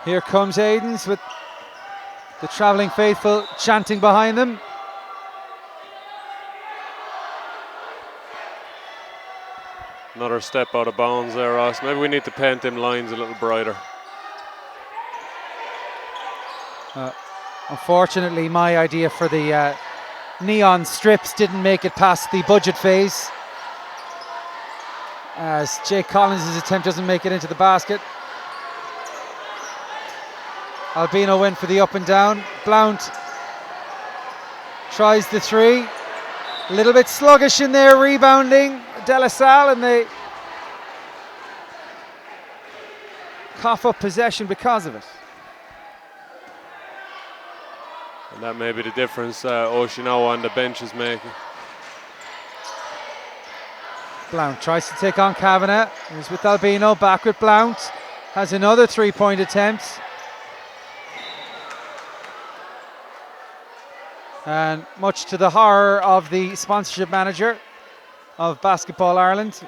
[SPEAKER 1] Here comes Aidan's with the travelling faithful chanting behind them.
[SPEAKER 2] Another step out of bounds there, Ross. Maybe we need to paint them lines a little brighter.
[SPEAKER 1] Unfortunately, my idea for the neon strips didn't make it past the budget phase, as Jake Collins' attempt doesn't make it into the basket. Albino went for the up and down. Blount tries the three. A little bit sluggish in there, rebounding. De La Salle, and they cough up possession because of it.
[SPEAKER 2] And that may be the difference Oceano on the bench is making.
[SPEAKER 1] Blount tries to take on Kavanagh. He's with Albino, back with Blount. Has another three-point attempt. And much to the horror of the sponsorship manager of Basketball Ireland,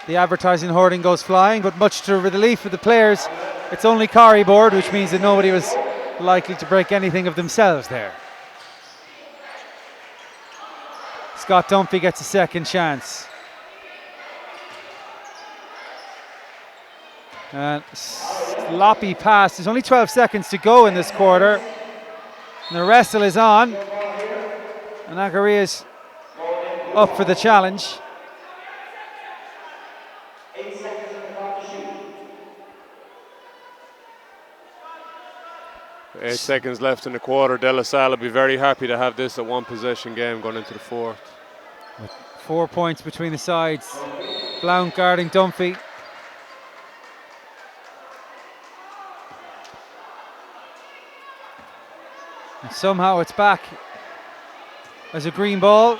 [SPEAKER 1] the advertising hoarding goes flying, but much to the relief of the players, it's only Corrie board, which means that nobody was likely to break anything of themselves there. Scott Dunphy gets a second chance. And sloppy pass. There's only 12 seconds to go in this quarter. And the wrestle is on. And Agaria's up for the challenge.
[SPEAKER 4] 8 seconds on the clock to shoot.
[SPEAKER 2] 8 seconds left in the quarter. De La Salle will be very happy to have this a one possession game going into the fourth.
[SPEAKER 1] With 4 points between the sides. Blount guarding Dunphy. And somehow it's back as a green ball.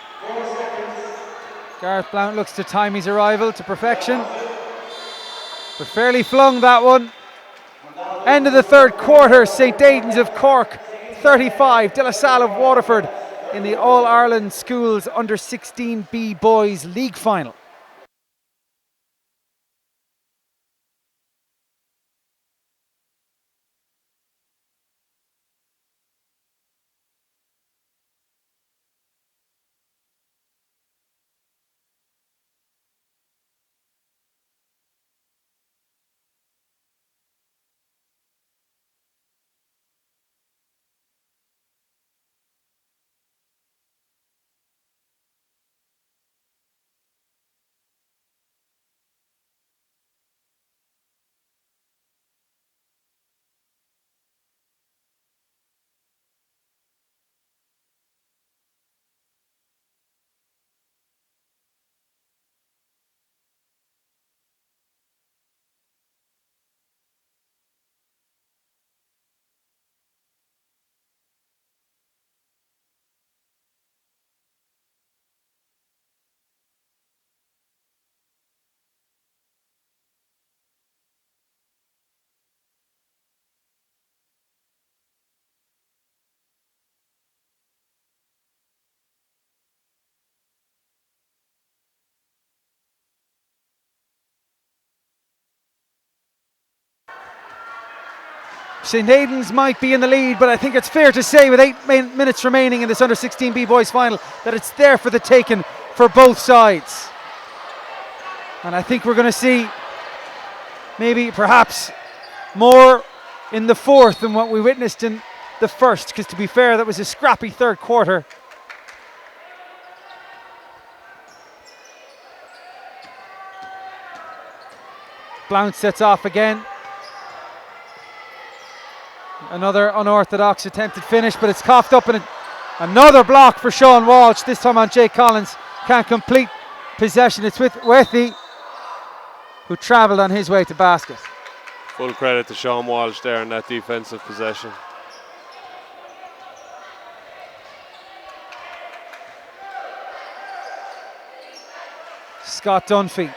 [SPEAKER 1] Gareth Blount looks to time his arrival to perfection, but fairly flung that one. End of the third quarter, St. Aidan's of Cork 35, De La Salle of Waterford in the All-Ireland Schools Under-16B Boys League Final. St. Aidan's might be in the lead, but I think it's fair to say with 8 minutes remaining in this Under-16B Boys Final that it's there for the taking for both sides. And I think we're going to see maybe perhaps more in the fourth than what we witnessed in the first, because to be fair, that was a scrappy third quarter. Blount sets off again. Another unorthodox attempted finish, but it's coughed up, and another block for Sean Walsh, this time on Jake Collins. Can't complete possession. It's with Wethy, who travelled on his way to basket.
[SPEAKER 2] Full credit to Sean Walsh there in that defensive possession.
[SPEAKER 1] Scott Dunphy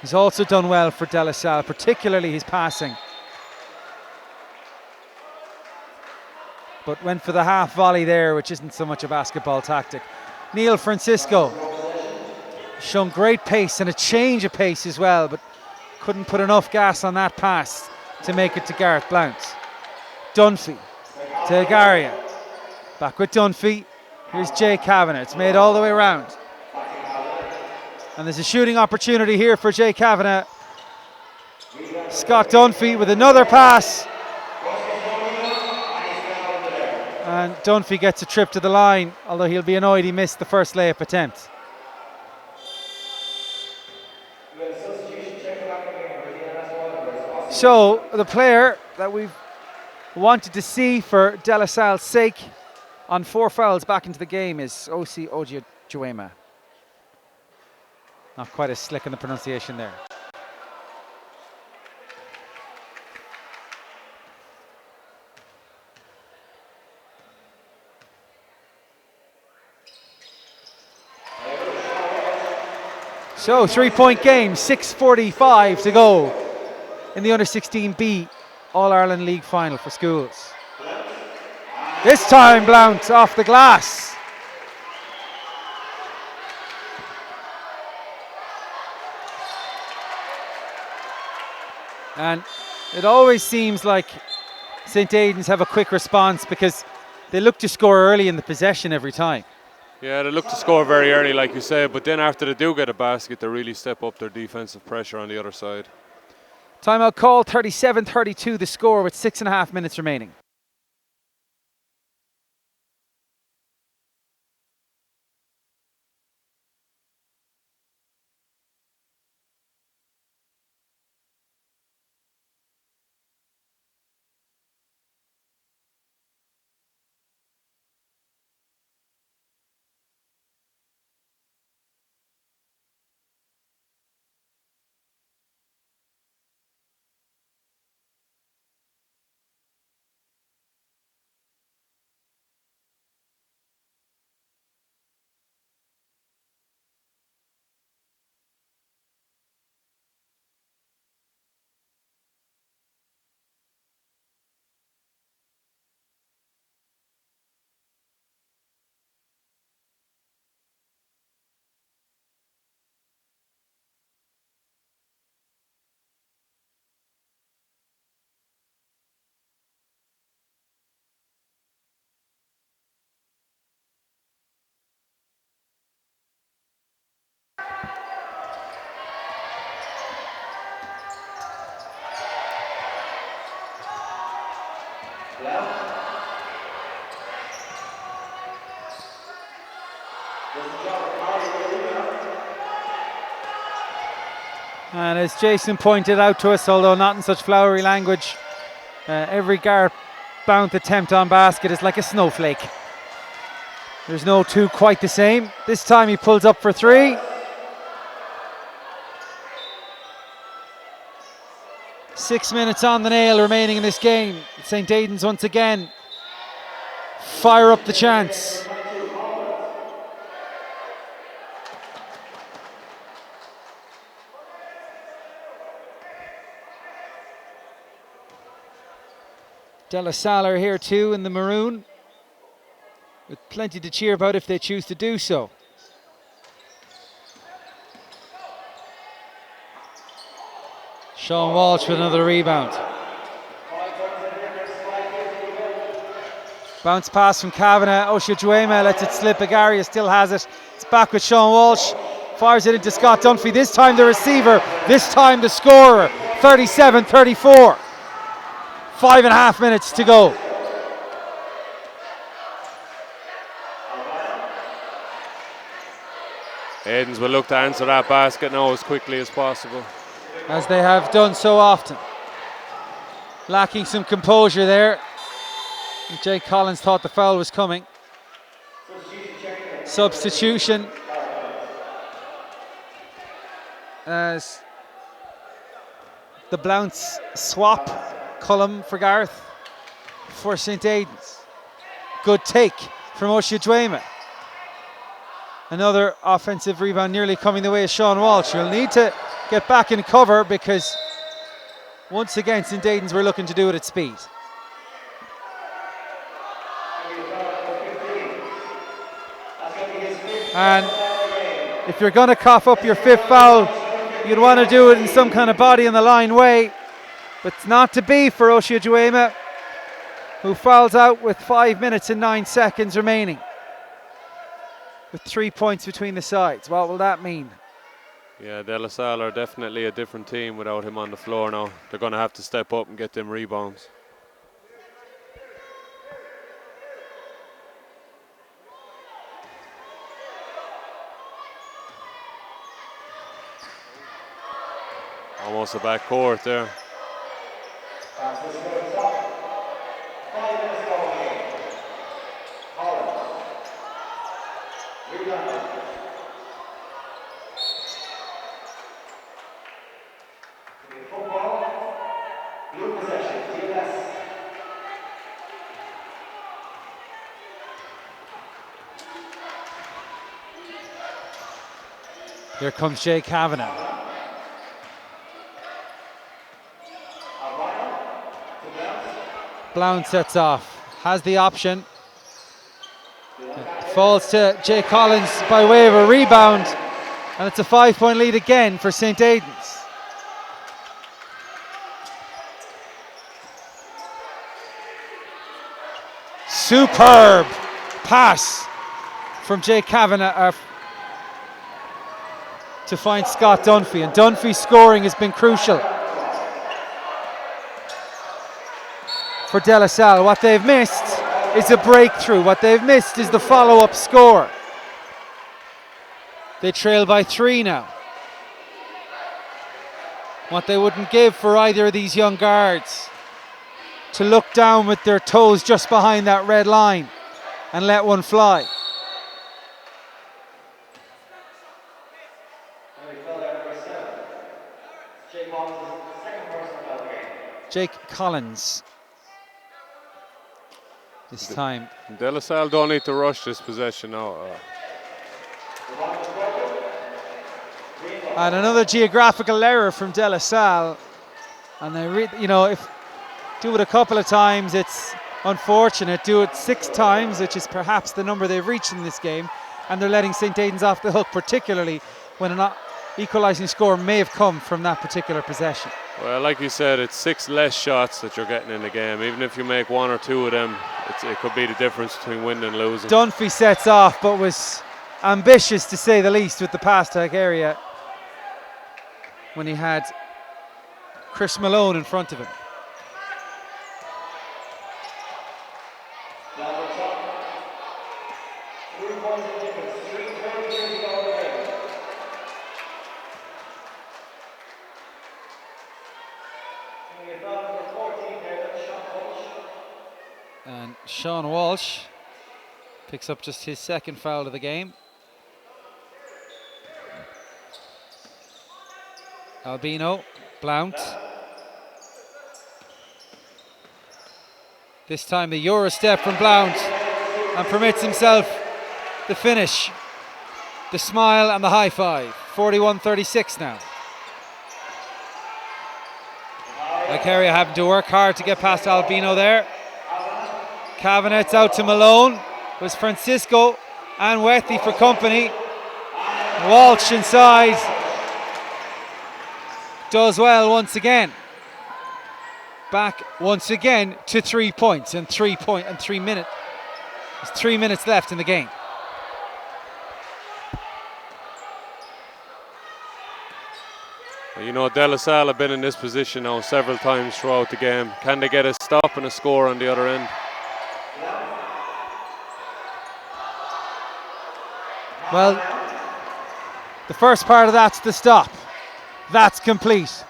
[SPEAKER 1] has also done well for De La Salle, particularly his passing. But went for the half volley there, which isn't so much a basketball tactic. Neil Francisco shown great pace and a change of pace as well, but couldn't put enough gas on that pass to make it to Gareth Blount. Dunphy to Garia. Back with Dunphy. Here's Jay Kavanagh. It's made all the way around. And there's a shooting opportunity here for Jay Kavanagh. Scott Dunphy with another pass. And Dunphy gets a trip to the line, although he'll be annoyed he missed the first layup attempt. So the player that we've wanted to see for De La Salle's sake on 4 fouls back into the game is Osi Ojejuema. Not quite as slick in the pronunciation there. So 3-point game, 6:45 to go in the under-16B All-Ireland League final for schools. This time Blount off the glass. And it always seems like St. Aidan's have a quick response because they look to score early in the possession every time.
[SPEAKER 2] Yeah, they look to score very early, like you said, but then after they do get a basket, they really step up their defensive pressure on the other side.
[SPEAKER 1] Timeout call, 37-32 the score with 6.5 minutes remaining. And as Jason pointed out to us, although not in such flowery language, every Gareth Blount attempt on basket is like a snowflake. There's no two quite the same. This time he pulls up for 3. Six minutes on the nail remaining in this game. St. Aidan's once again fire up the chance. De La Salle are here too in the maroon, with plenty to cheer about if they choose to do so. Sean Walsh with another rebound. Bounce pass from Kavanagh. Ojejuema lets it slip. Agaria still has it. It's back with Sean Walsh. Fires it into Scott Dunphy. This time the receiver. This time the scorer. 37-34. 5.5 minutes to go.
[SPEAKER 2] Aidan's will look to answer that basket now as quickly as possible,
[SPEAKER 1] as they have done so often. Lacking some composure there. Jake Collins thought the foul was coming. Substitution as the Blounts swap Cullum for Gareth for St. Aidan's. Good take from Ojejuema. Another offensive rebound nearly coming the way of Sean Walsh. You'll need to get back in cover because once again St. Aidan's were looking to do it at speed. And if you're going to cough up your 5th foul, you'd want to do it in some kind of body on the line way. But it's not to be for Oshiajuema, who fouls out with 5 minutes and 9 seconds remaining, with 3 points between the sides. What will that mean?
[SPEAKER 2] Yeah, De La Salle are definitely a different team without him on the floor now. They're going to have to step up and get them rebounds. Almost a back court there.
[SPEAKER 1] Here comes Jay Kavanagh. Blount sets off, has the option. It falls to Jay Collins by way of a rebound, and it's a 5-point lead again for St. Aidan's. Superb pass from Jay Kavanagh to find Scott Dunphy, and Dunphy's scoring has been crucial for De La Salle. What they've missed is a breakthrough. What they've missed is the follow-up score. They trail by 3 now. What they wouldn't give for either of these young guards to look down with their toes just behind that red line and let one fly. Jake Collins this time.
[SPEAKER 2] De La Salle don't need to rush this possession now.
[SPEAKER 1] And another geographical error from De La Salle. And they, if do it a couple of times, it's unfortunate. Do it 6 times, which is perhaps the number they've reached in this game, and they're letting St. Aidan's off the hook, particularly when an equalising score may have come from that particular possession.
[SPEAKER 2] Well, like you said, it's 6 less shots that you're getting in the game. Even if you make 1 or 2 of them, it could be the difference between winning and losing.
[SPEAKER 1] Dunphy sets off, but was ambitious to say the least with the pass tag area when he had Chris Malone in front of him. And Sean Walsh picks up just his 2nd foul of the game. Albino, Blount. This time the Euro step from Blount, and permits himself the finish, the smile and the high five. 41-36 now. Icaria having to work hard to get past Albino there. Cavanagh's out to Malone. It was Francisco and Wethy for company. Walsh inside. Does well once again. Back once again to 3 points and 3 minutes. There's 3 minutes left in the game.
[SPEAKER 2] You know, De La Salle have been in this position now several times throughout the game. Can they get a stop and a score on the other end?
[SPEAKER 1] Well, the first part of that's the stop. That's complete.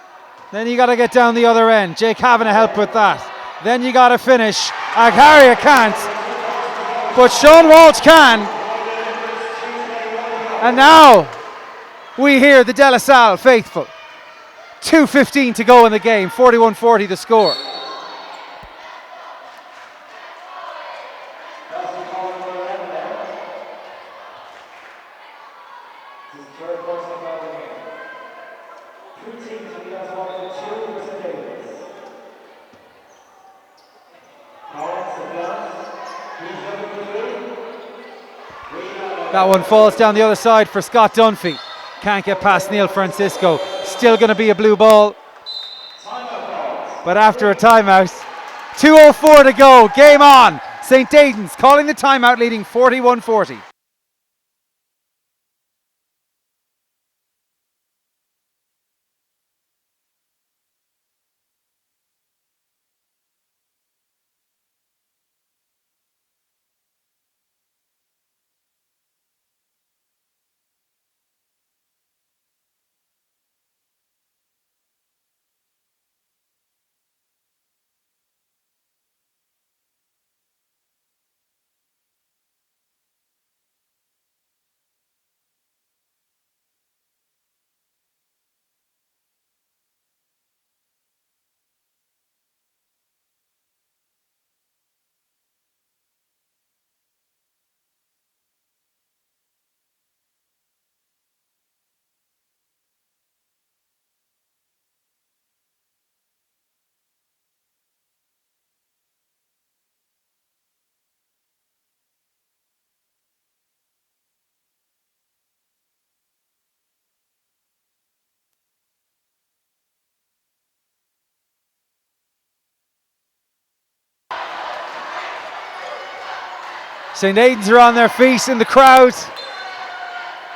[SPEAKER 1] Then you got to get down the other end. Jake Kavanagh helped with that. Then you got to finish. Agaria can't, but Sean Walsh can. And now we hear the De La Salle faithful. 2:15 to go in the game. 41-40 the score. That one falls down the other side for Scott Dunphy. Can't get past Neil Francisco. Still going to be a blue ball. but after a timeout. 2:04 to go, game on. St. Aidan's calling the timeout, leading 41-40. St. Aidan's are on their feet in the crowd,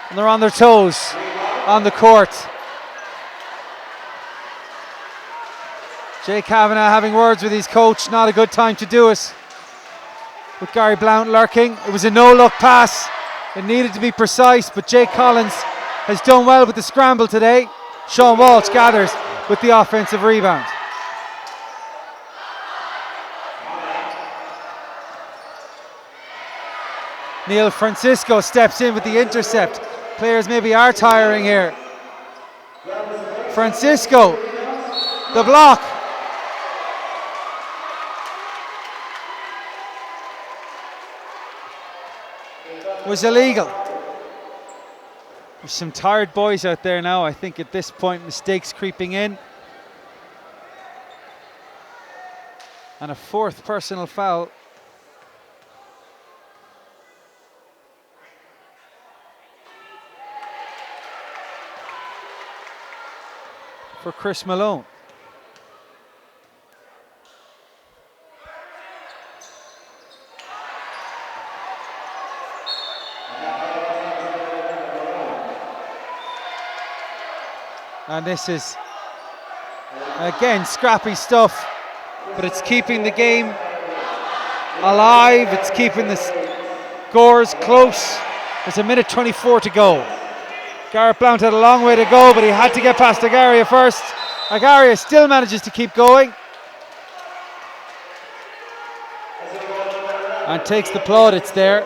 [SPEAKER 1] and they're on their toes on the court. Jay Kavanagh having words with his coach, not a good time to do it. With Gary Blount lurking, it was a no-look pass. It needed to be precise, but Jake Collins has done well with the scramble today. Sean Walsh gathers with the offensive rebound. Neil Francisco steps in with the intercept. Players maybe are tiring here. Francisco, the block. Was illegal. There's some tired boys out there now. I think at this point mistakes creeping in. And a fourth personal foul. For Chris Malone. And this is, again, scrappy stuff, but it's keeping the game alive. It's keeping the scores close. There's 1:24 to go. Garrett Blount had a long way to go, but he had to get past Agaria first. Agaria still manages to keep going. And takes the plaudits there.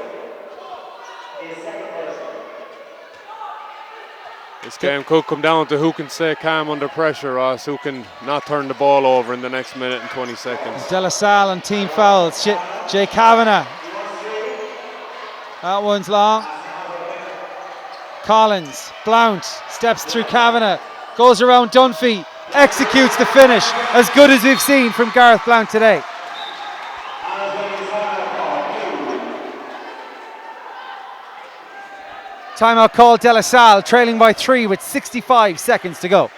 [SPEAKER 2] This game could come down to who can stay calm under pressure, Ross, who can not turn the ball over in the next minute and 20 seconds.
[SPEAKER 1] De La Salle on team fouls. Jay Kavanagh. That one's long. Collins, Blount, steps through Kavanagh, goes around Dunphy, executes the finish, as good as we've seen from Gareth Blount today. Timeout called De La Salle, trailing by 3 with 65 seconds to go.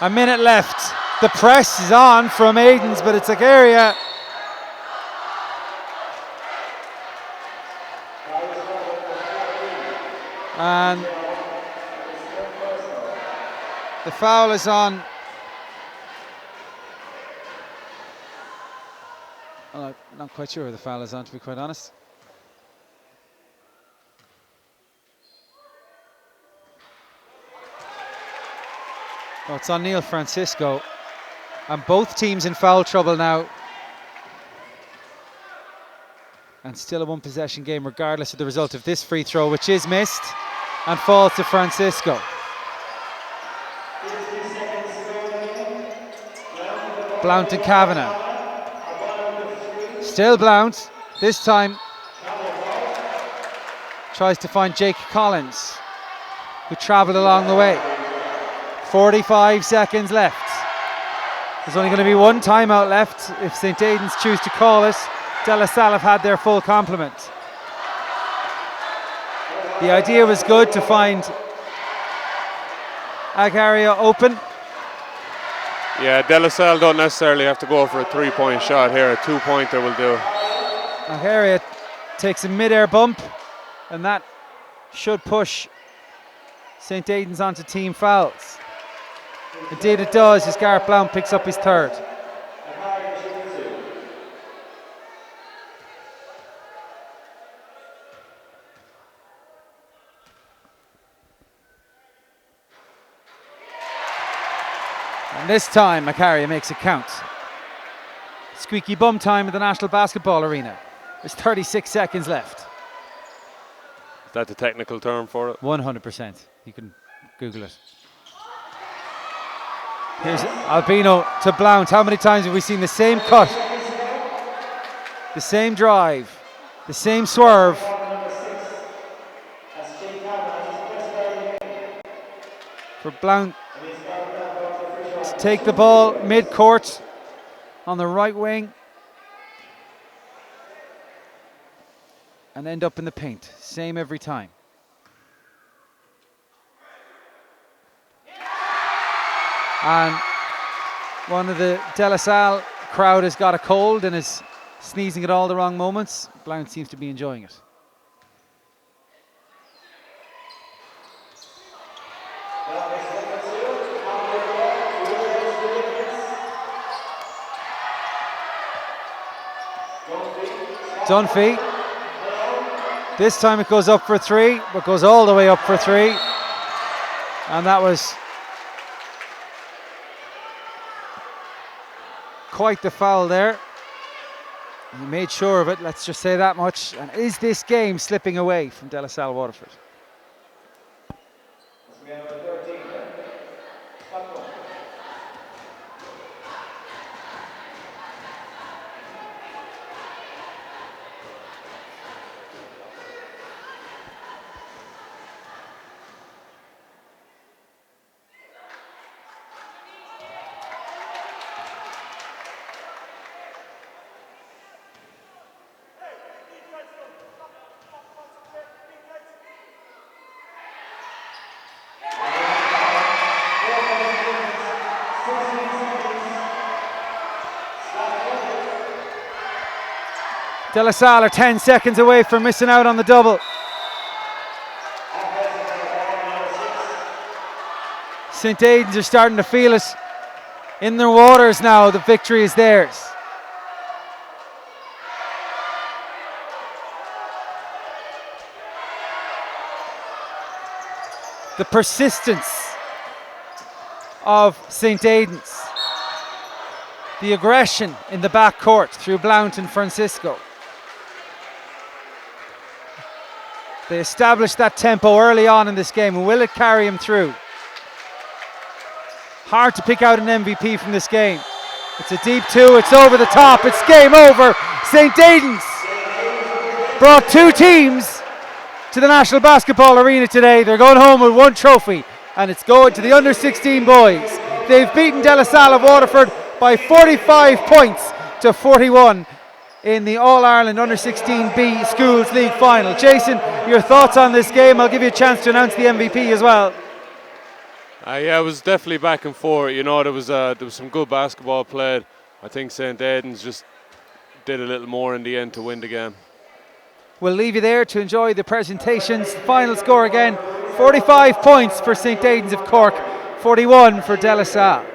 [SPEAKER 1] A minute left. The press is on from Aidan's, but it's Agaria. And the foul is on. Well, I'm not quite sure who the foul is on, to be quite honest. Oh, it's on Neil Francisco. And both teams in foul trouble now. And still a one possession game regardless of the result of this free throw, which is missed and falls to Francisco. Blount and Kavanagh. Still Blount. This time tries to find Jake Collins, who travelled along the way. 45 seconds left. There's only going to be one timeout left if St. Aidan's choose to call it. De La Salle have had their full complement. The idea was good to find Agaria open.
[SPEAKER 2] Yeah, De La Salle don't necessarily have to go for a 3-point shot here. A 2-pointer will do.
[SPEAKER 1] Agaria takes a mid-air bump, and that should push St. Aidan's onto team fouls. Indeed it does, as Gareth Blount picks up his third. And this time Agaria makes it count. Squeaky bum time at the National Basketball Arena. There's 36 seconds left.
[SPEAKER 2] Is that the technical term for it?
[SPEAKER 1] 100%. You can Google it. Here's Albino to Blount. How many times have we seen the same cut, the same drive, the same swerve? For Blount to take the ball mid-court on the right wing and end up in the paint. Same every time. And one of the De La Salle crowd has got a cold and is sneezing at all the wrong moments. Blount seems to be enjoying it. Dunphy. This time it goes up for three, but goes all the way up for three. And that was quite the foul there. He made sure of it, let's just say that much. And is this game slipping away from De La Salle Waterford? De La Salle are 10 seconds away from missing out on the double. St. Aidan's are starting to feel it in their waters now. The victory is theirs. The persistence of St. Aidan's. The aggression in the backcourt through Blount and Francisco. They established that tempo early on in this game, and will it carry him through? Hard to pick out an MVP from this game. It's a deep two, it's over the top, it's game over. St. Aidan's brought two teams to the National Basketball Arena today. They're going home with one trophy, and it's going to the under-16 boys. They've beaten De La Salle of Waterford by 45 points to 41 in the All-Ireland Under-16B Schools League Final. Jason, your thoughts on this game? I'll give you a chance to announce the MVP as well.
[SPEAKER 2] Yeah, it was definitely back and forth. You know, there was some good basketball played. I think St. Aidan's just did a little more in the end to win the game.
[SPEAKER 1] We'll leave you there to enjoy the presentations. Final score again, 45 points for St. Aidan's of Cork, 41 for De La Salle.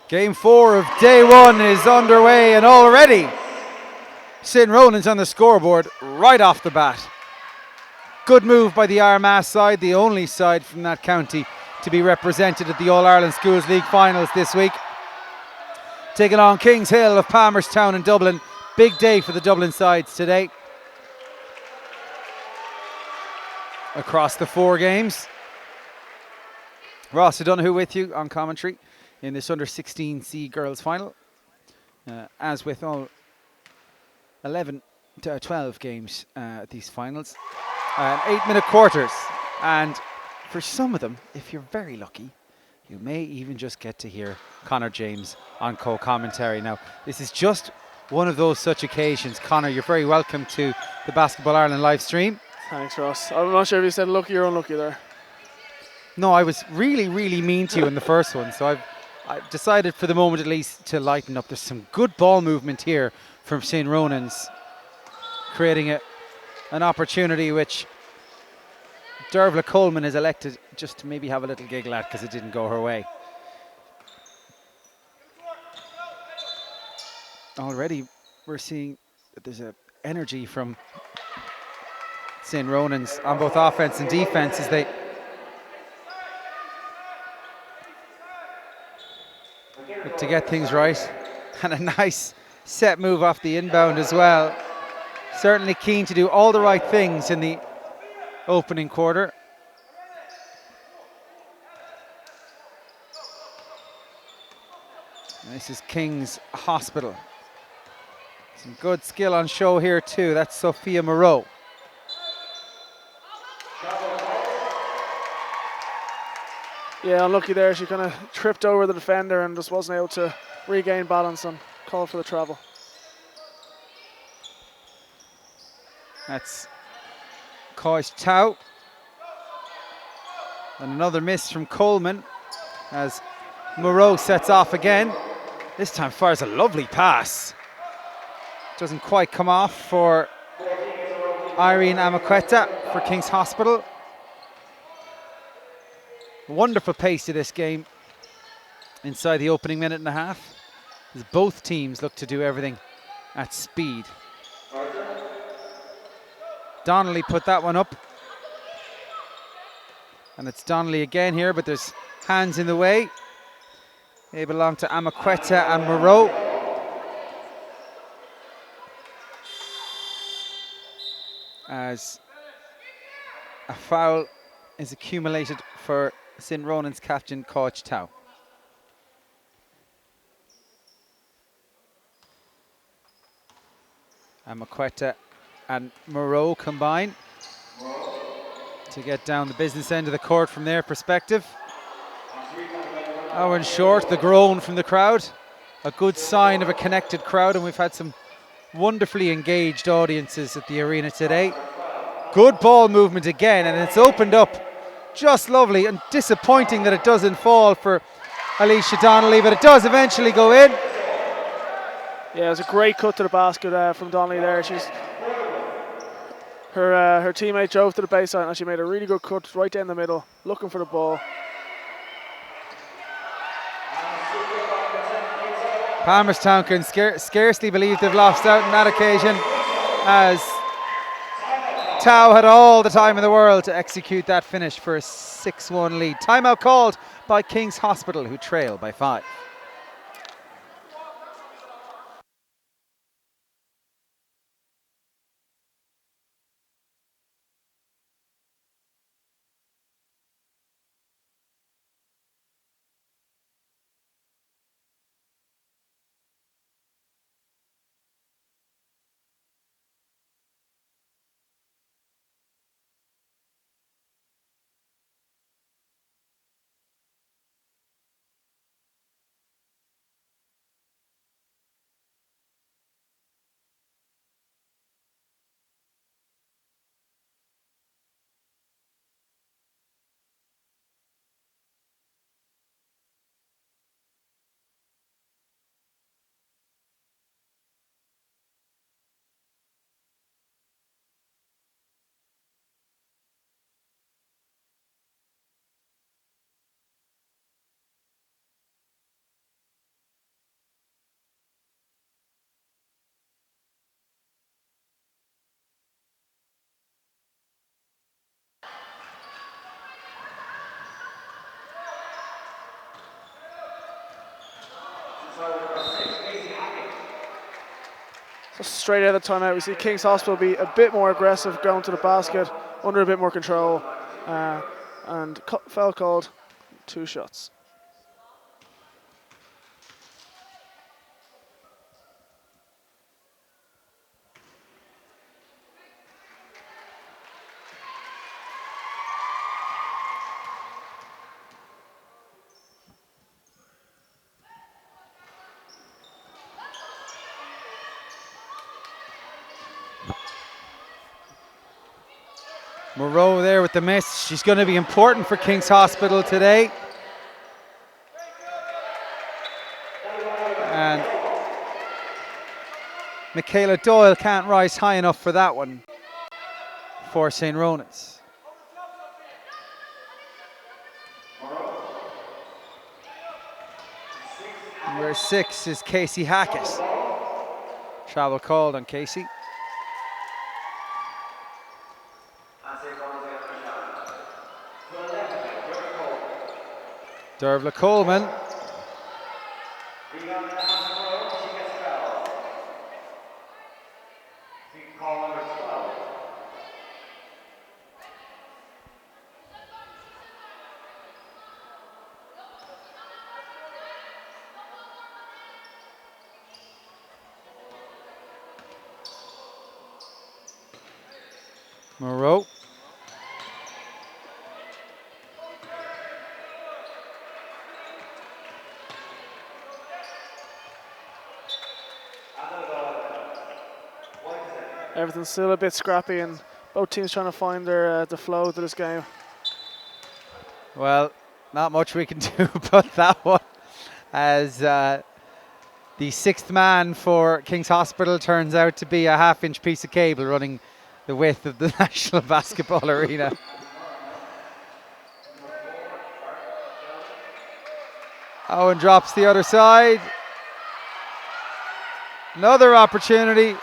[SPEAKER 1] Game 4 of day 1 is underway, and already St. Ronans on the scoreboard right off the bat. Good move by the Armagh side, the only side from that county to be represented at the All-Ireland Schools League finals this week. Taking on Kings Hill of Palmerston in Dublin. Big day for the Dublin sides today. Across the 4 games. Ross O'Donoghue with you on commentary in this under-16C girls final. As with all 11 to 12 games at these finals. 8-minute quarters. And for some of them, if you're very lucky, you may even just get to hear Conor James on co-commentary. Now, this is just one of those such occasions. Conor, you're very welcome to the Basketball Ireland live stream.
[SPEAKER 3] Thanks, Ross. I'm not sure if you said lucky or unlucky there.
[SPEAKER 1] No, I was really, really mean to you in the first one, so I've decided for the moment at least to lighten up. There's some good ball movement here from St. Ronans, creating an opportunity which Dervla Coleman has elected just to maybe have a little giggle at because it didn't go her way. Already we're seeing that there's a energy from St. Ronans on both offense and defense as they look to get things right. And a nice set move off the inbound as well. Certainly keen to do all the right things in the opening quarter. And this is King's Hospital. Some good skill on show here too. That's Sophia Moreau.
[SPEAKER 3] Yeah, unlucky there. She kind of tripped over the defender and just wasn't able to regain balance and call for the travel.
[SPEAKER 1] That's Coach Tau. And another miss from Coleman as Moreau sets off again. This time fires a lovely pass. Doesn't quite come off for Irene Amaqueta for King's Hospital. Wonderful pace to this game inside the opening minute and a half, as both teams look to do everything at speed. Donnelly put that one up. And it's Donnelly again here, but there's hands in the way. They belong to Amaqueta and Moreau. As a foul is accumulated for St. Ronan's captain, Coach Tau. Amaqueta and Moreau combine to get down the business end of the court from their perspective. Owen Short, the groan from the crowd. A good sign of a connected crowd, and we've had some wonderfully engaged audiences at the arena today. Good ball movement again, and it's opened up just lovely, and disappointing that it doesn't fall for Alicia Donnelly, but it does eventually go in.
[SPEAKER 3] Yeah, it was a great cut to the basket from Donnelly there. Her teammate drove to the baseline and she made a really good cut right down the middle, looking for the ball.
[SPEAKER 1] Palmerston can scarcely believe they've lost out on that occasion, as Tau had all the time in the world to execute that finish for a 6-1 lead. Timeout called by King's Hospital, who trail by 5.
[SPEAKER 3] So straight out of the timeout, we see King's Hospital be a bit more aggressive, going to the basket, under a bit more control, and foul called, 2 shots.
[SPEAKER 1] Moreau there with the miss. She's going to be important for King's Hospital today. And Michaela Doyle can't rise high enough for that one for St. Ronans. Number 6 is Casey Hackett. Travel called on Casey. Dervla Coleman. Moreau.
[SPEAKER 3] Everything's still a bit scrappy, and both teams trying to find their the flow to this game.
[SPEAKER 1] Well, not much we can do about that one, as the 6th man for King's Hospital turns out to be a half-inch piece of cable running the width of the National Basketball Arena. Owen drops the other side. Another opportunity.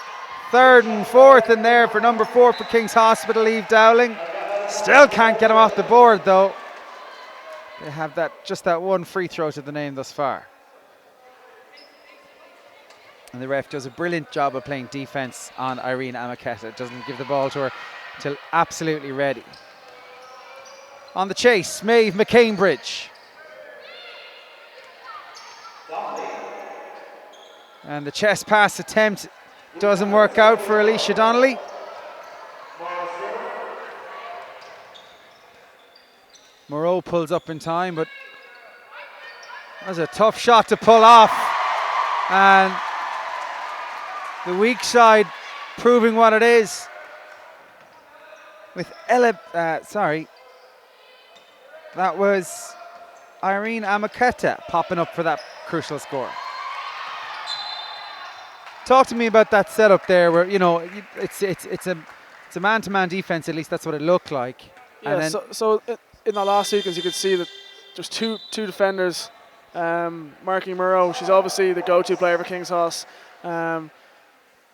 [SPEAKER 1] 3rd and 4th in there for number 4 for King's Hospital, Eve Dowling. Still can't get him off the board though. They have just that one free throw to the name thus far. And the ref does a brilliant job of playing defense on Irene Amaketa. Doesn't give the ball to her till absolutely ready. On the chase, Maeve McCambridge. And the chest pass attempt doesn't work out for Alicia Donnelly. Moreau pulls up in time, but that was a tough shot to pull off. And the weak side proving what it is. With Ella, that was Irene Amaketa popping up for that crucial score. Talk to me about that setup there, where it's a man-to-man defense. At least that's what it looked like.
[SPEAKER 3] Yeah.
[SPEAKER 1] And
[SPEAKER 3] So in the last sequence, you could see that there's two defenders marking Moreau. She's obviously the go-to player for King's House. And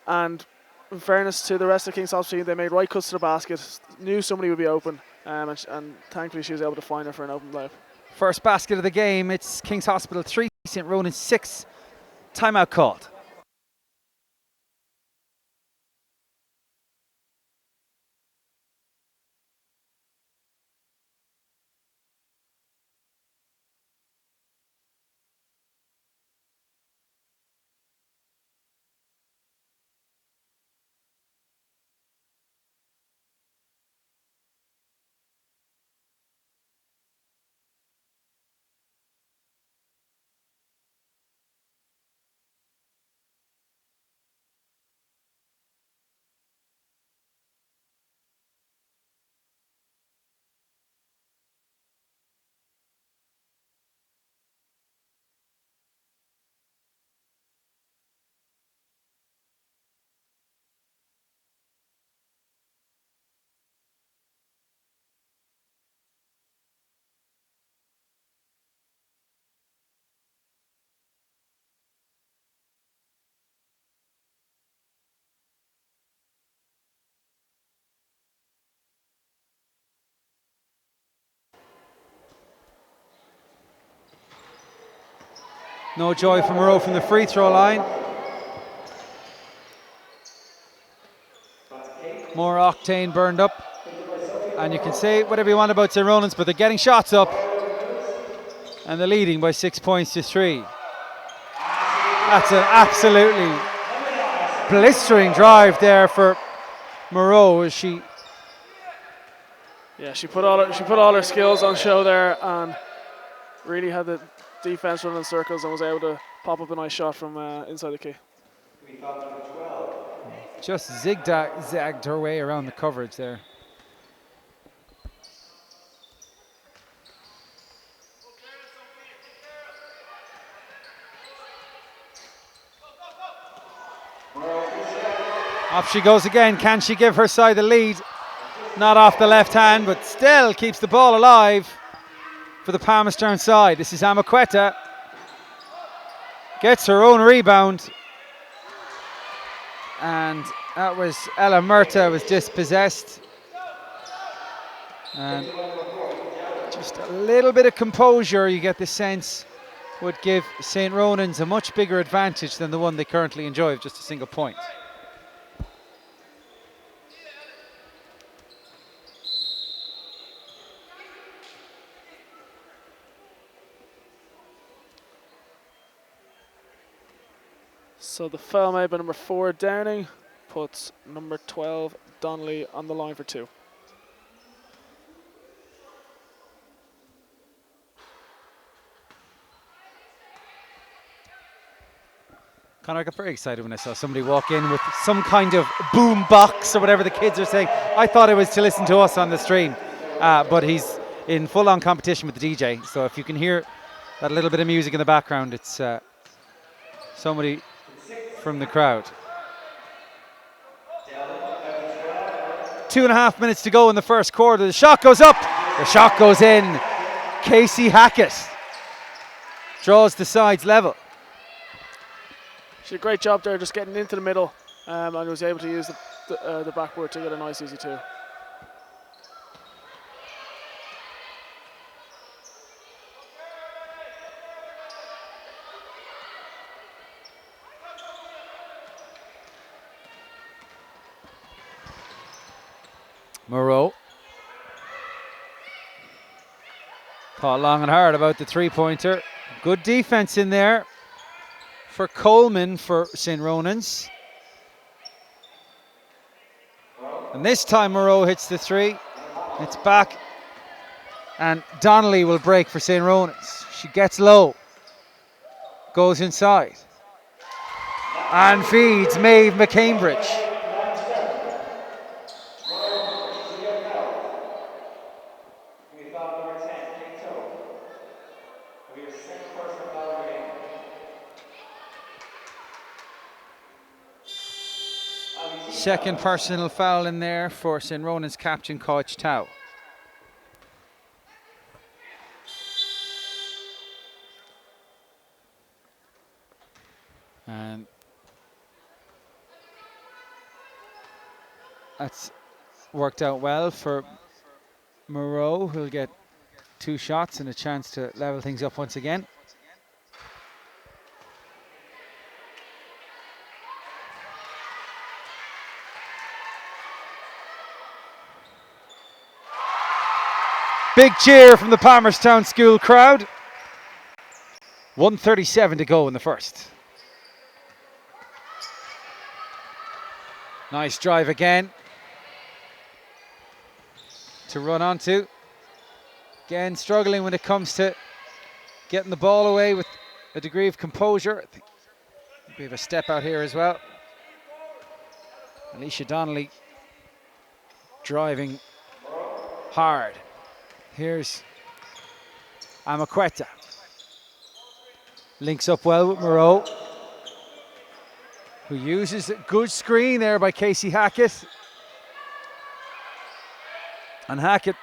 [SPEAKER 3] in fairness to the rest of King's House team, they made right cuts to the basket, knew somebody would be open, and thankfully she was able to find her for an open layup.
[SPEAKER 1] First basket of the game. It's King's Hospital 3, St. Ronans 6. Timeout called. No joy from Moreau from the free throw line. more octane burned up. And you can say whatever you want about St. Ronans, but they're getting shots up. And they're leading by 6 points to 3. That's an absolutely blistering drive there for Moreau as she...
[SPEAKER 3] Yeah, she put all her skills on show there and really had the defense running in circles and was able to pop up a nice shot from inside the key.
[SPEAKER 1] Just zigzagged her way around the coverage there. Off she goes again. Can she give her side the lead? Not off the left hand, but still keeps the ball alive for the Palmerston side. This is Amaqueta. Gets her own rebound. And that was Ella Murta was dispossessed. And just a little bit of composure, you get the sense, would give St. Ronans a much bigger advantage than the one they currently enjoy of just a single point.
[SPEAKER 3] So the foul made by number 4 Downing puts number 12 Donnelly on the line for 2.
[SPEAKER 1] Connor, I got very excited when I saw somebody walk in with some kind of boom box or whatever the kids are saying. I thought it was to listen to us on the stream, but he's in full-on competition with the DJ. So if you can hear that little bit of music in the background, it's somebody from the crowd. 2.5 minutes to go in the first quarter. The shot goes up. The shot goes in. Casey Hackett draws the sides level.
[SPEAKER 3] She did a great job there just getting into the middle and was able to use the backboard to get a nice easy 2.
[SPEAKER 1] Moreau thought long and hard about the three-pointer. Good defense in there for Coleman for St. Ronans. And this time Moreau hits the 3. It's back. And Donnelly will break for St. Ronans. She gets low. Goes inside. And feeds Maeve McCambridge. Second personal foul in there for St. Ronan's captain, Coach Tao. And that's worked out well for Moreau, who'll get 2 shots and a chance to level things up once again. Big cheer from the Palmerston School crowd. 1:37 to go in the first. Nice drive again to run onto. Again, struggling when it comes to getting the ball away with a degree of composure. I think we have a step out here as well. Alicia Donnelly driving hard. Here's Amaqueta. Links up well with Moreau, who uses a good screen there by Casey Hackett. And Hackett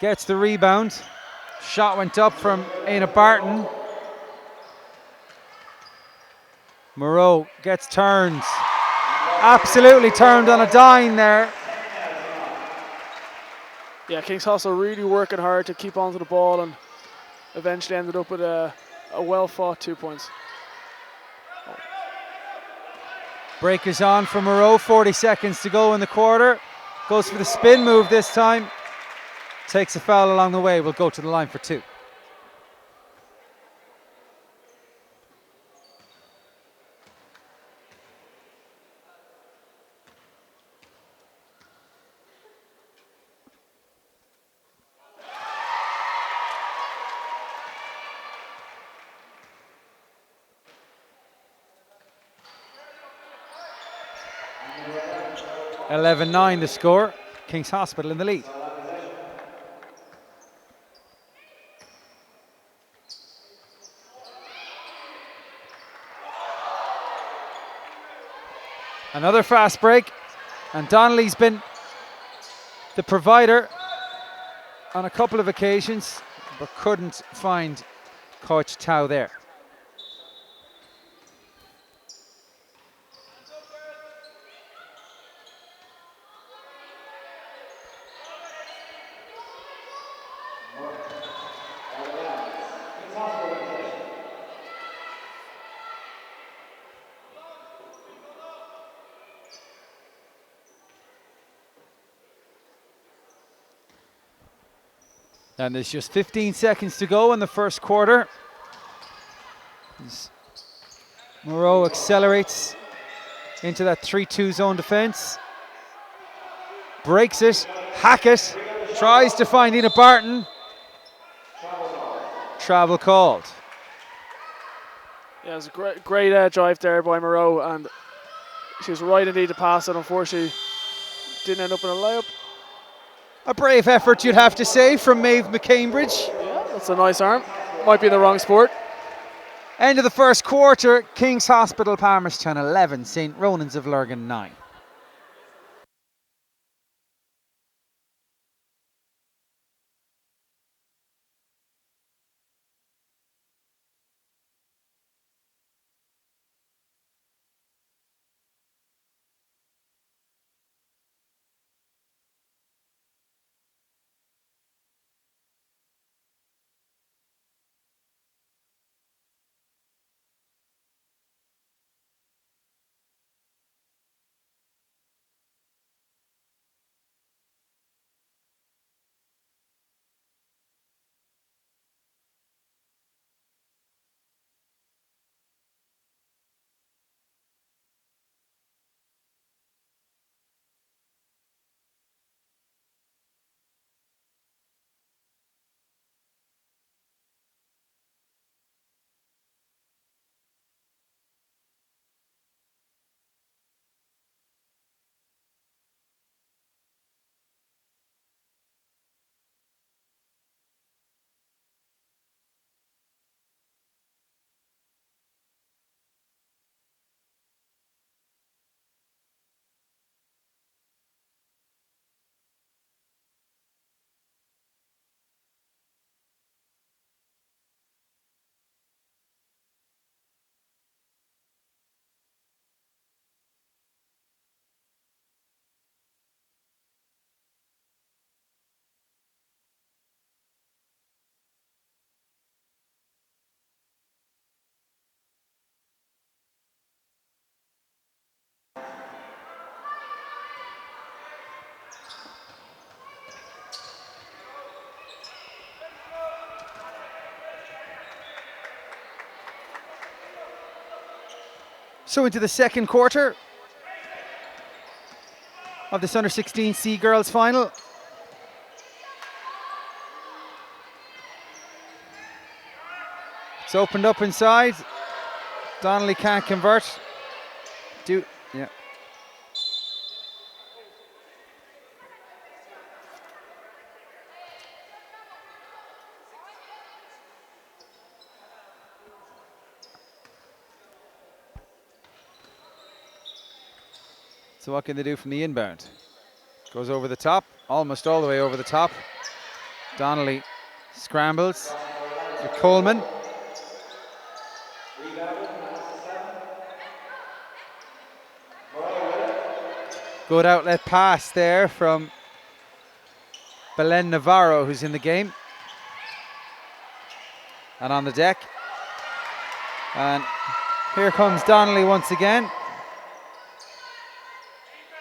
[SPEAKER 1] gets the rebound. Shot went up from Aina Barton. Moreau gets turned. Absolutely turned on a dime there.
[SPEAKER 3] Yeah, King's Hustle really working hard to keep onto the ball and eventually ended up with a well-fought 2 points.
[SPEAKER 1] Break is on for Moreau, 40 seconds to go in the quarter. Goes for the spin move this time. Takes a foul along the way, will go to the line for 2. (11-9) the score. King's Hospital in the lead. Another fast break, and Donnelly's been the provider on a couple of occasions, but couldn't find Coach Tao there. And there's just 15 seconds to go in the first quarter. As Moreau accelerates into that 3-2 zone defense. Breaks it, Hackett tries to find Ina Barton. Travel called.
[SPEAKER 3] Yeah, it was a great drive there by Moreau, and she was right indeed to pass it. Unfortunately, didn't end up in a layup.
[SPEAKER 1] A brave effort, you'd have to say, from Maeve McCambridge.
[SPEAKER 3] Yeah, that's a nice arm. Might be in the wrong sport.
[SPEAKER 1] End of the first quarter, King's Hospital Palmerston 11, St. Ronans of Lurgan 9. So into the second quarter of this under-16 C girls final. It's opened up inside. Donnelly can't convert. Yeah. So what can they do from the inbound? Goes over the top, almost all the way over the top. Donnelly scrambles to Coleman. Good outlet pass there from Belen Navarro, who's in the game and on the deck. And here comes Donnelly once again.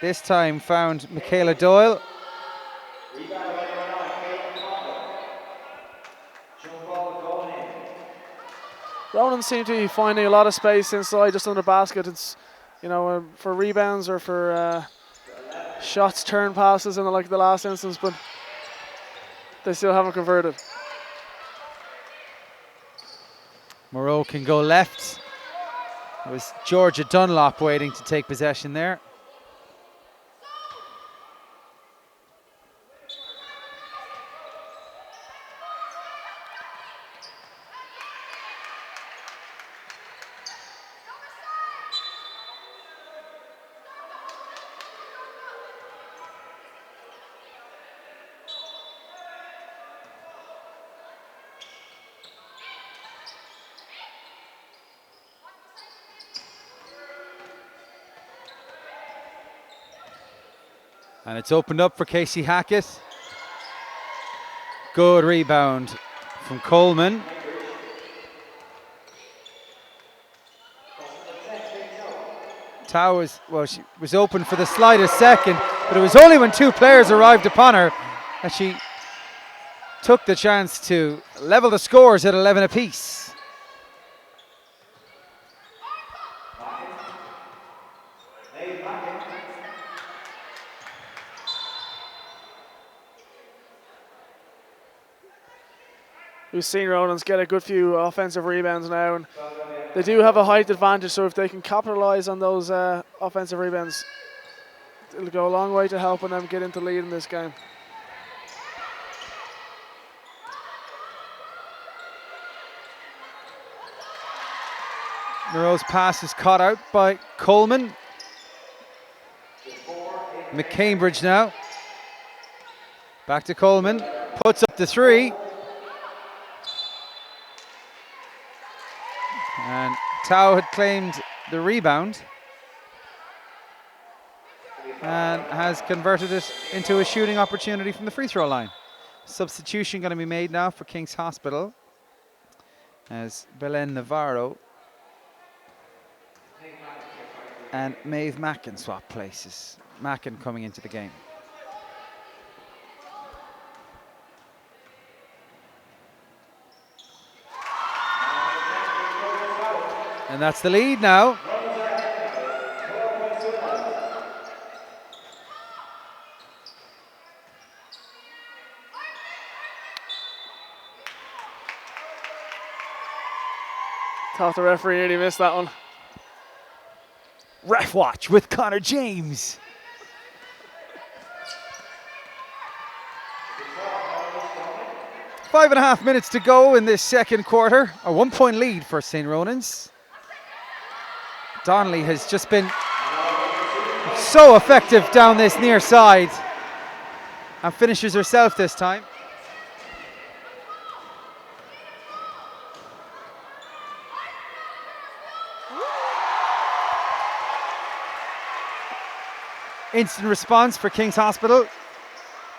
[SPEAKER 1] This time found Michaela Doyle.
[SPEAKER 3] Ronans seem to be finding a lot of space inside, just under the basket. It's, you know, for rebounds or for shots, turn passes, and like the last instance, but they still haven't converted.
[SPEAKER 1] Moreau can go left. It was Georgia Dunlop waiting to take possession there. And it's opened up for Casey Hackett. Good rebound from Coleman. Tao she was open for the slightest second, but it was only when two players arrived upon her that she took the chance to level the scores at 11 apiece.
[SPEAKER 3] We've seen Ronans get a good few offensive rebounds now, and they do have a height advantage, so if they can capitalise on those offensive rebounds, it'll go a long way to helping them get into lead in this game.
[SPEAKER 1] Moreau's pass is caught out by Coleman. McCambridge now. Back to Coleman. Puts up the three. And Tao had claimed the rebound and has converted it into a shooting opportunity from the free throw line. Substitution going to be made now for King's Hospital as Belen Navarro and Maeve Mackin swap places. Mackin coming into the game. And that's the lead now.
[SPEAKER 3] Thought the referee nearly missed that one.
[SPEAKER 1] Ref watch with Connor James. Five and a half minutes to go in this second quarter. A 1 point lead for St. Ronans. Donnelly has just been so effective down this near side and finishes herself this time. Instant response for King's Hospital.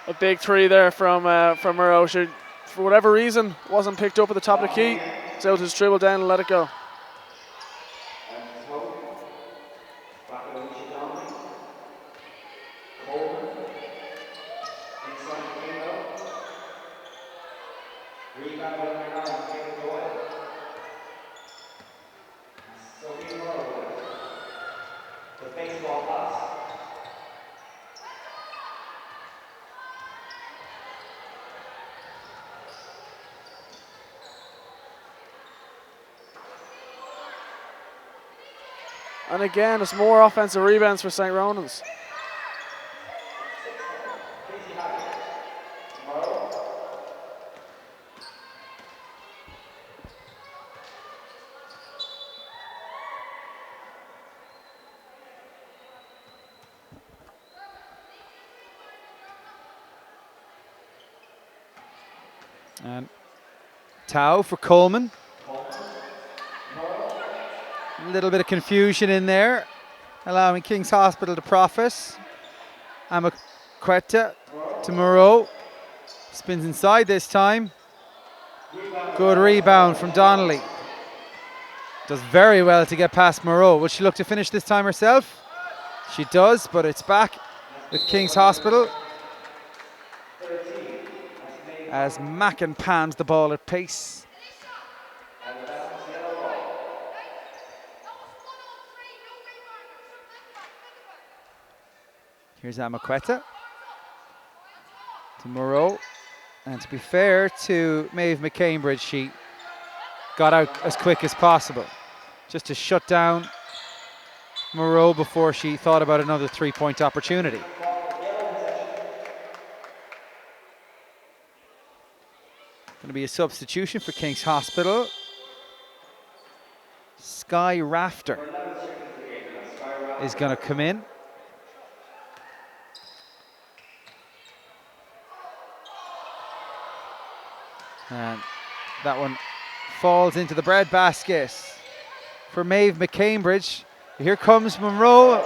[SPEAKER 3] A big three there from Moreau. She, for whatever reason, wasn't picked up at the top of the key. So able to just dribble down and let it go. And again, it's more offensive rebounds for St. Ronans.
[SPEAKER 1] And Tao for Coleman. A little bit of confusion in there, allowing King's Hospital to profit. Amaqueta to Moreau. Spins inside this time. Good rebound from Donnelly. Does very well to get past Moreau. Will she look to finish this time herself? She does, but it's back with King's Hospital as Mackin pans the ball at pace. Here's Amaqueta to Moreau. And to be fair to Maeve McCambridge, she got out as quick as possible, just to shut down Moreau before she thought about another 3-point opportunity. Going to be a substitution for King's Hospital. Sky Rafter is going to come in. And that one falls into the breadbasket for Maeve McCambridge. Here comes Monroe.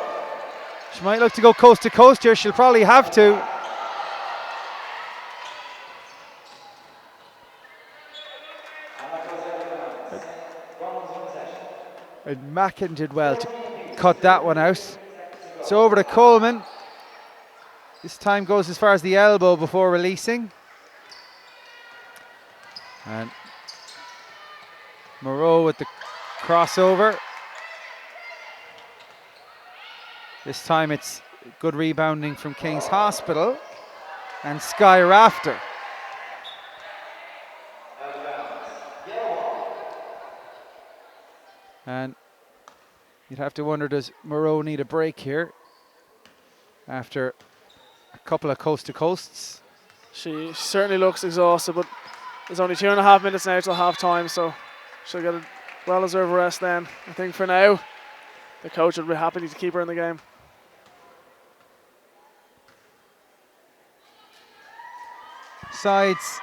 [SPEAKER 1] She might look to go coast to coast here. She'll probably have to. And Mackin did well to cut that one out. So over to Coleman. This time goes as far as the elbow before releasing. And Moreau with the crossover. This time it's good rebounding from King's Hospital. And Sky Rafter. And you'd have to wonder, does Moreau need a break here after a couple of coast to coasts?
[SPEAKER 3] She certainly looks exhausted, but there's only 2.5 minutes now till half time, so she'll get a well-deserved rest then. I think for now, the coach would be happy to keep her in the game.
[SPEAKER 1] Sides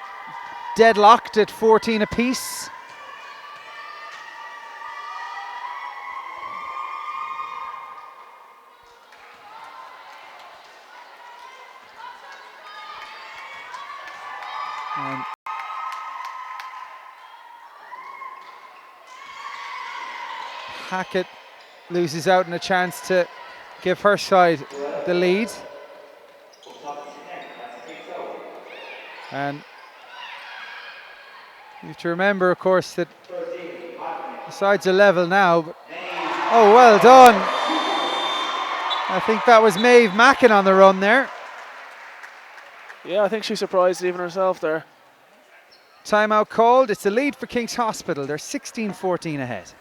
[SPEAKER 1] deadlocked at 14 apiece. And Hackett loses out on a chance to give her side the lead. And you have to remember, of course, that the sides are level now. But oh, well done. I think that was Maeve Mackin on the run there.
[SPEAKER 3] Yeah, I think she surprised even herself there.
[SPEAKER 1] Timeout called. It's a lead for King's Hospital. They're 16-14 ahead.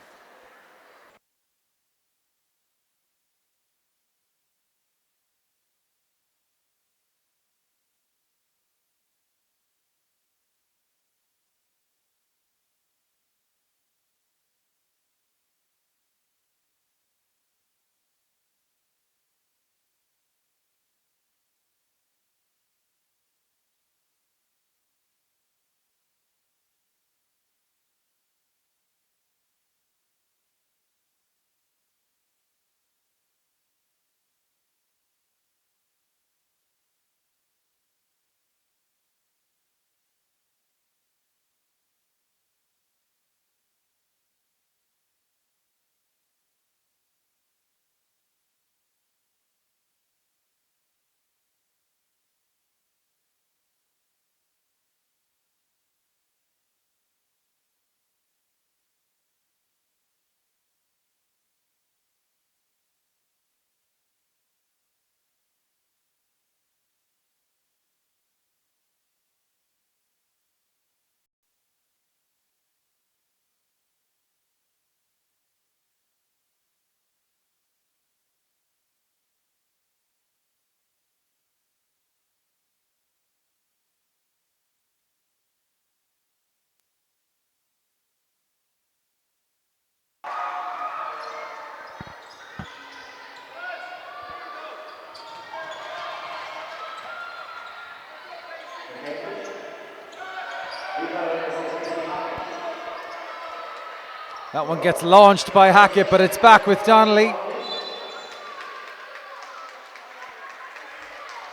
[SPEAKER 1] That one gets launched by Hackett, but it's back with Donnelly.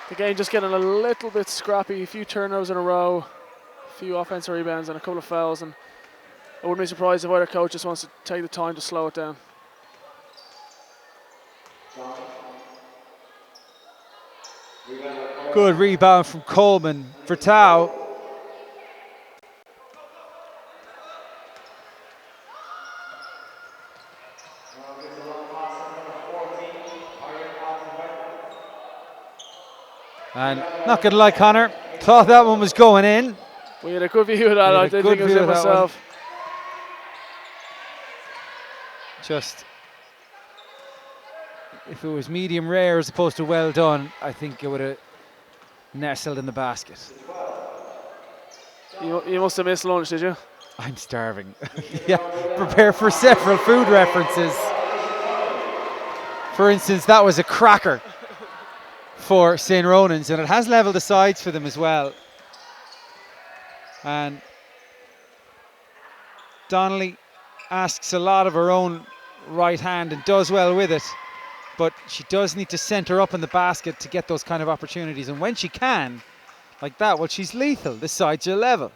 [SPEAKER 3] The game just getting a little bit scrappy. A few turnovers in a row, a few offensive rebounds and a couple of fouls, and I wouldn't be surprised if either coach just wants to take the time to slow it down.
[SPEAKER 1] Good rebound from Coleman for Tau. And not gonna lie, Connor, thought that one was going in.
[SPEAKER 3] We had a good view of that.
[SPEAKER 1] We had
[SPEAKER 3] I
[SPEAKER 1] a
[SPEAKER 3] did
[SPEAKER 1] good
[SPEAKER 3] think it was
[SPEAKER 1] view
[SPEAKER 3] in
[SPEAKER 1] of that one.
[SPEAKER 3] myself.
[SPEAKER 1] Just, if it was medium rare as opposed to well done, I think it would have nestled in the basket.
[SPEAKER 3] You must have missed lunch, did you?
[SPEAKER 1] I'm starving. Yeah, prepare for several food references. For instance, that was a cracker for St. Ronans, and it has leveled the sides for them as well. And Donnelly asks a lot of her own right hand and does well with it, but she does need to centre up in the basket to get those kind of opportunities, and when she can, like that, well, she's lethal. The sides are level.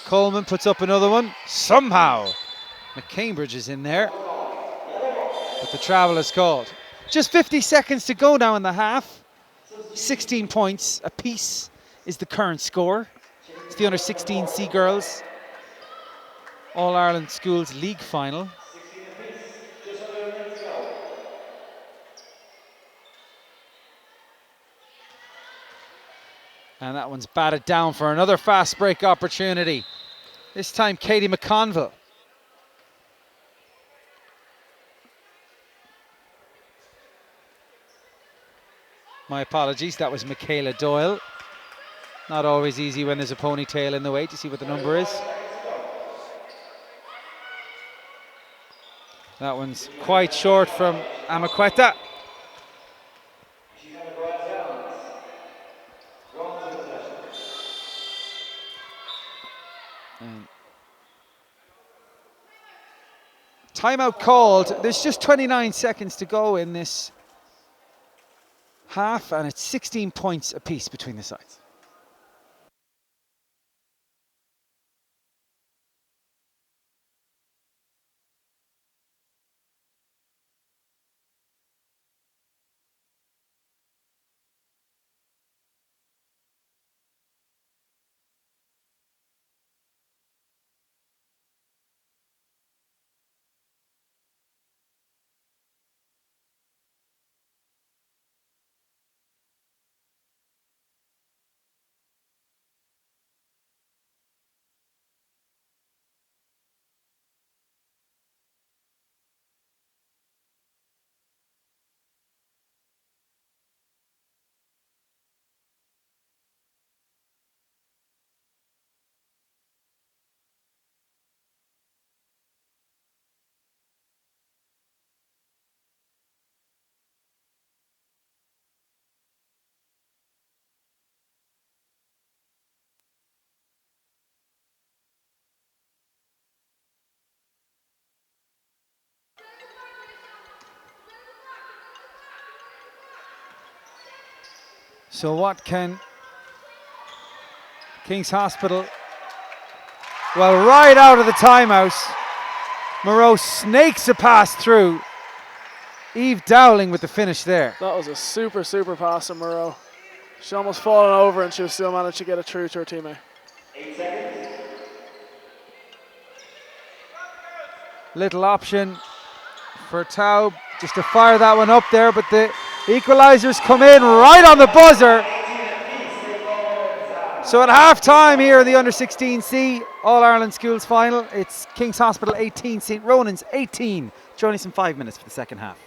[SPEAKER 1] Coleman puts up another one. Somehow McCambridge is in there, but the travel is called. Just 50 seconds to go now in the half. 16 points apiece is the current score. It's the under 16 C girls All Ireland Schools League final. And that one's batted down for another fast break opportunity. This time Katie McConville. My apologies, that was Michaela Doyle. Not always easy when there's a ponytail in the way to see what the number is. That one's quite short from Amaqueta. Timeout called. There's just 29 seconds to go in this half, and it's 16 points apiece between the sides. So what can King's Hospital, well, right out of the timeout, Moreau snakes a pass through. Eve Dowling with the finish there.
[SPEAKER 3] That was a super, super pass from Moreau. She almost fallen over and she still managed to get it through to her teammate.
[SPEAKER 4] 8 seconds.
[SPEAKER 1] Little option for Taub just to fire that one up there, but the equalizers come in right on the buzzer. So at half time here in the under 16C All Ireland Schools final, it's King's Hospital 18, St. Ronans 18. Join us in 5 minutes for the second half.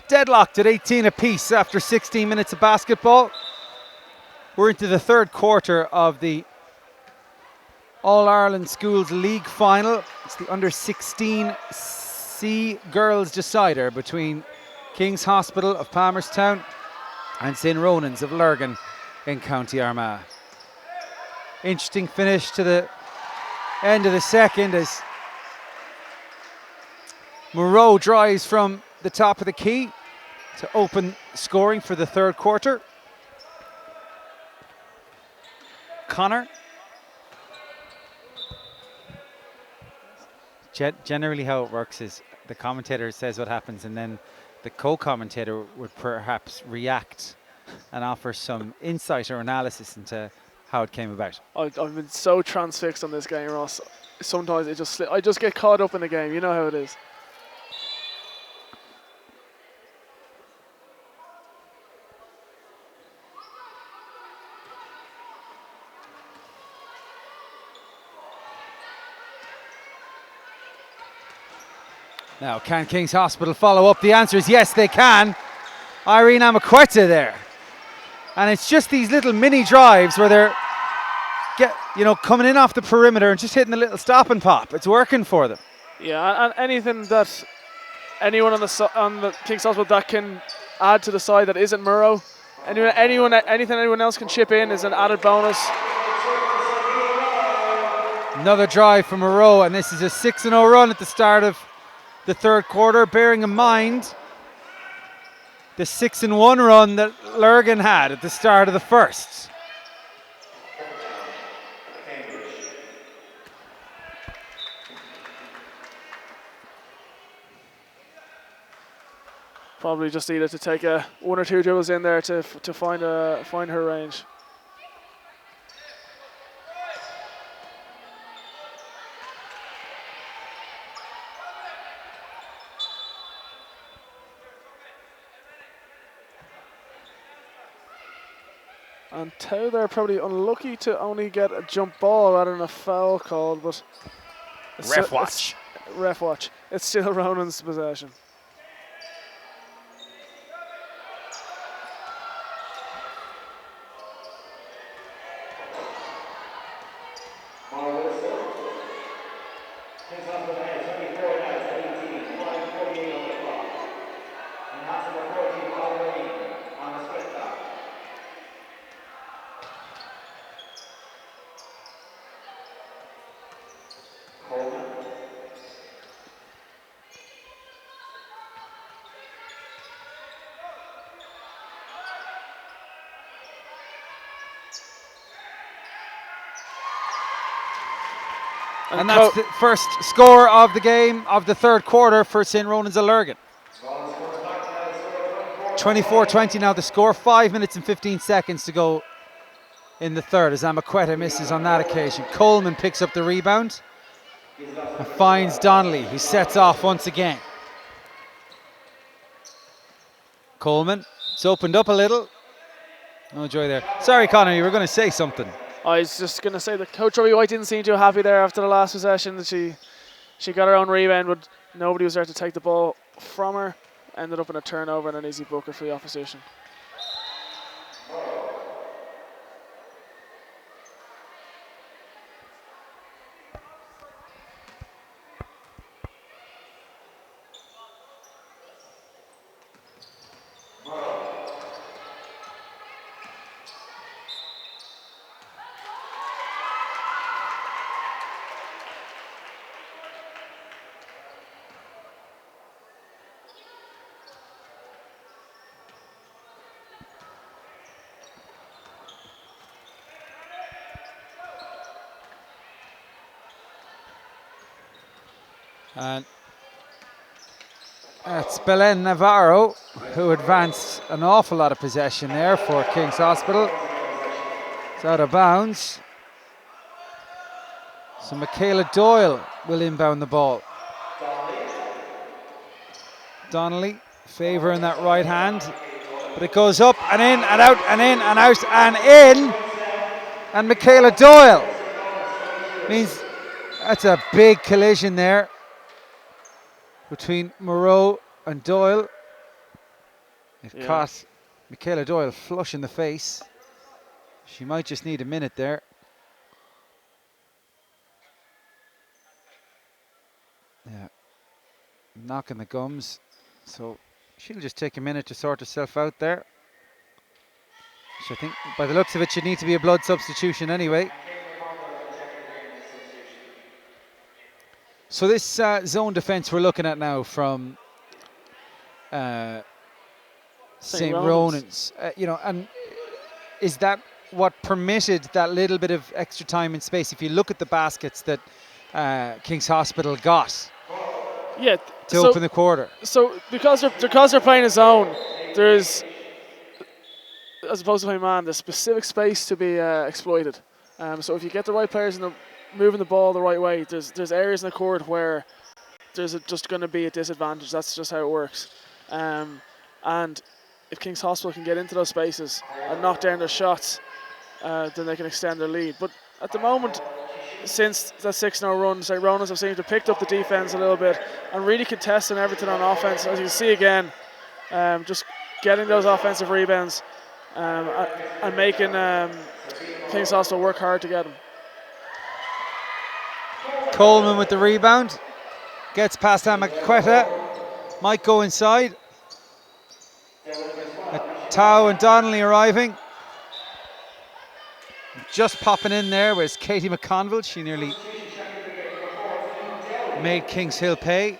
[SPEAKER 1] deadlocked at 18 apiece after 16 minutes of basketball. We're into the third quarter of the All-Ireland Schools League final. It's the under-16 C girls decider between King's Hospital of Palmerston and St. Ronans of Lurgan in County Armagh. Interesting finish to the end of the second as Moreau drives from the top of the key to open scoring for the third quarter. Connor. Generally how it works is the commentator says what happens and then the co-commentator would perhaps react and offer some insight or analysis into how it came about.
[SPEAKER 3] I've been so transfixed on this game, Ross. Sometimes I just get caught up in the game. You know how it is.
[SPEAKER 1] Now, can King's Hospital follow up? The answer is yes, they can. Irene Amaqueta there. And it's just these little mini drives where they're coming in off the perimeter and just hitting the little stop and pop. It's working for them.
[SPEAKER 3] Yeah, and anything that anyone on the King's Hospital that can add to the side that isn't Murrow, anything anyone else can chip in is an added bonus.
[SPEAKER 1] Another drive from Moreau, and this is a 6-0 run at the start of the third quarter, bearing in mind the 6-1 run that Lurgan had at the start of the first.
[SPEAKER 3] Probably just needed to take one or two dribbles in there to find her range. And Tau they're probably unlucky to only get a jump ball rather than a foul called, but
[SPEAKER 1] Ref watch.
[SPEAKER 3] Ref watch. It's still Ronan's possession.
[SPEAKER 1] And that's the first score of the game of the third quarter for St. Ronans of Lurgan. 24-20 now the score, 5 minutes and 15 seconds to go in the third as Amaqueta misses on that occasion. Coleman picks up the rebound and finds Donnelly, who sets off once again. Coleman, it's opened up a little. No joy there. Sorry, Connor, you were going to say something.
[SPEAKER 3] I was just going to say that Coach Robbie White didn't seem too happy there after the last possession. That she got her own rebound, but nobody was there to take the ball from her. Ended up in a turnover and an easy booker for the opposition.
[SPEAKER 1] And that's Belen Navarro, who advanced an awful lot of possession there for King's Hospital. It's out of bounds. So Michaela Doyle will inbound the ball. Donnelly favouring that right hand, but it goes up and in and out and in and out and in. And Michaela Doyle means that's a big collision there between Moreau and Doyle. It caught Michaela Doyle flush in the face. She might just need a minute there. Yeah, knocking the gums. So she'll just take a minute to sort herself out there. So I think by the looks of it, she'd need to be a blood substitution anyway. So this zone defence we're looking at now from St. Ronans, and is that what permitted that little bit of extra time and space? If you look at the baskets that King's Hospital got to open the quarter.
[SPEAKER 3] So because they're playing a zone, there's, as opposed to playing man, there's specific space to be exploited. So if you get the right players moving the ball the right way, there's areas in the court where there's just going to be a disadvantage. That's just how it works. And if King's Hospital can get into those spaces and knock down their shots, then they can extend their lead. But at the moment, since that 6-0 run, St. Ronans have seemed to have picked up the defence a little bit and really contesting everything on offence. As you can see again, just getting those offensive rebounds and making King's Hospital work hard to get them.
[SPEAKER 1] Coleman with the rebound. Gets past Amaqueta. Might go inside. Tao and Donnelly arriving. Just popping in there was Katie McConville. She nearly made Kings Hill pay.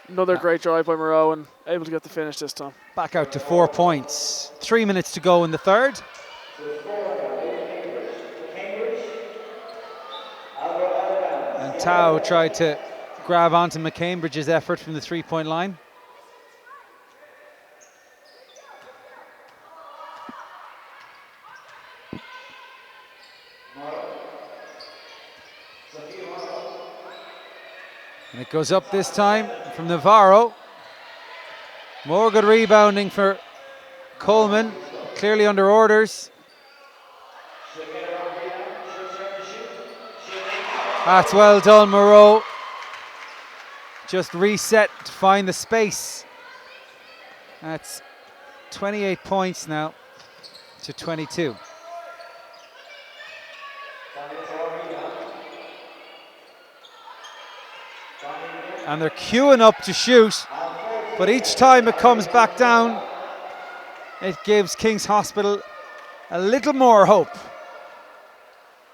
[SPEAKER 3] Another great drive by Moreau and able to get the finish this time.
[SPEAKER 1] Back out to 4 points. 3 minutes to go in the third. And Tao tried to grab onto McCambridge's effort from the 3-point line. And it goes up this time from Navarro. More good rebounding for Coleman, clearly under orders. That's well done, Moreau. Just reset to find the space. That's 28 points now to 22. And they're queuing up to shoot, but each time it comes back down, it gives King's Hospital a little more hope.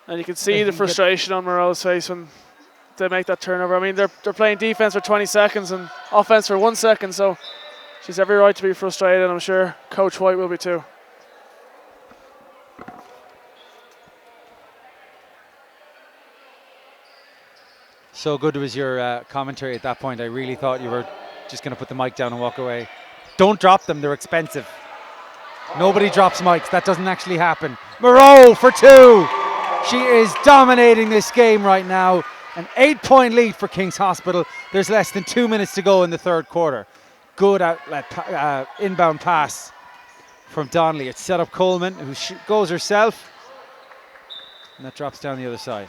[SPEAKER 3] And you can see the frustration on Moreau's face when they make that turnover. I mean, they're playing defense for 20 seconds and offense for 1 second, so she's every right to be frustrated, and I'm sure Coach White will be too.
[SPEAKER 1] So good was your commentary at that point. I really thought you were just going to put the mic down and walk away. Don't drop them, they're expensive. Nobody drops mics, that doesn't actually happen. Moreau for 2. She is dominating this game right now. An 8-point lead for King's Hospital. There's less than 2 minutes to go in the third quarter. Good outlet, inbound pass from Donnelly. It's set up Coleman, who goes herself. And that drops down the other side.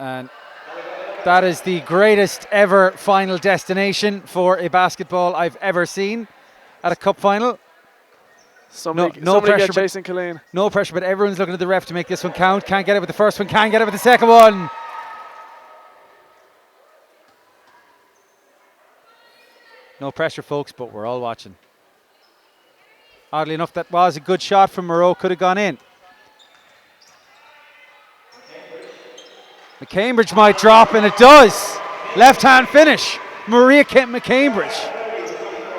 [SPEAKER 1] And that is the greatest ever final destination for a basketball I've ever seen at a cup final.
[SPEAKER 3] Somebody
[SPEAKER 1] pressure,
[SPEAKER 3] Jason Killeen.
[SPEAKER 1] No pressure, but everyone's looking at the ref to make this one count. Can't get it with the first one, can't get it with the second one. No pressure, folks, but we're all watching. Oddly enough, that was a good shot from Moreau, could have gone in. McCambridge might drop, and it does. Left-hand finish. Maria Kent McCambridge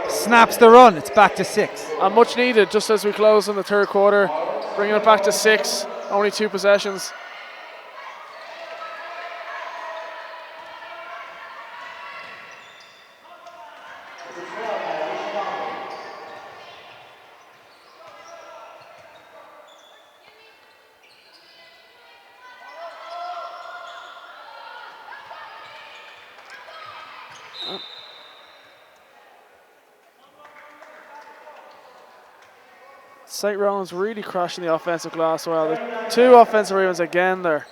[SPEAKER 1] snaps the run. It's back to 6.
[SPEAKER 3] And much needed just as we close in the third quarter, bringing it back to 6, only 2 possessions. St. Ronans really crashing the offensive glass well. The 2 offensive rebounds again there.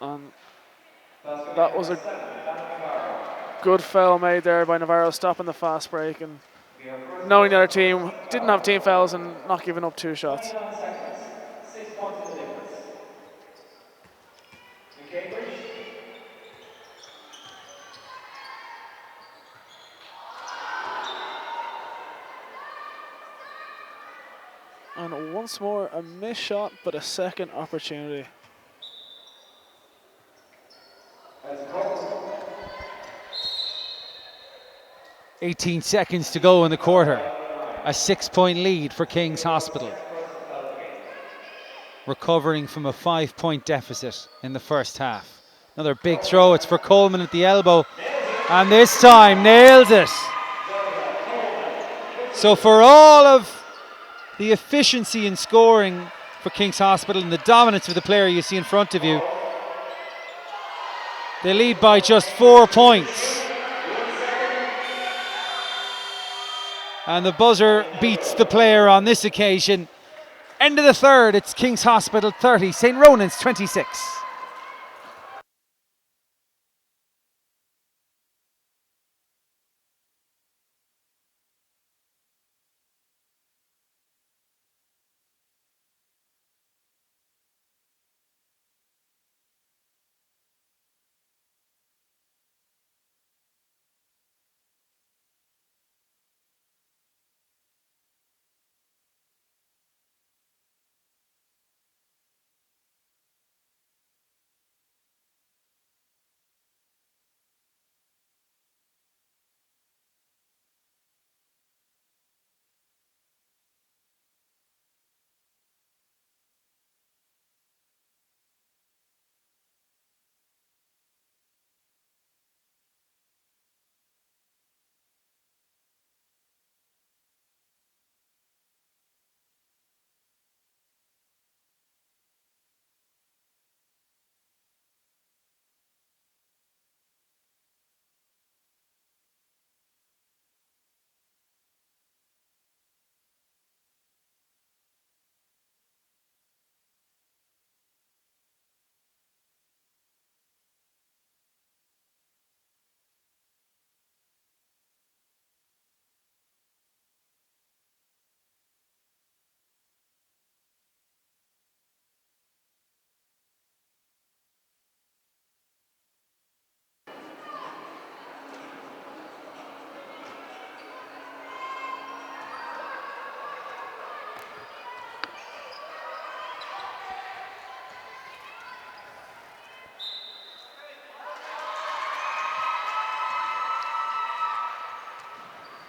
[SPEAKER 3] And that was a good foul made there by Navarro, stopping the fast break and knowing the other team didn't have team fouls and not giving up 2 shots.
[SPEAKER 4] 6 points in the difference. McCambridge.
[SPEAKER 3] And once more a missed shot, but a second opportunity.
[SPEAKER 1] 18 seconds to go in the quarter. A 6-point lead for King's Hospital. Recovering from a 5-point deficit in the first half. Another big throw. It's for Coleman at the elbow. And this time nails it. So for all of the efficiency in scoring for King's Hospital and the dominance of the player you see in front of you, they lead by just 4 points. And the buzzer beats the player on this occasion. End of the third, it's King's Hospital 30, St. Ronans 26.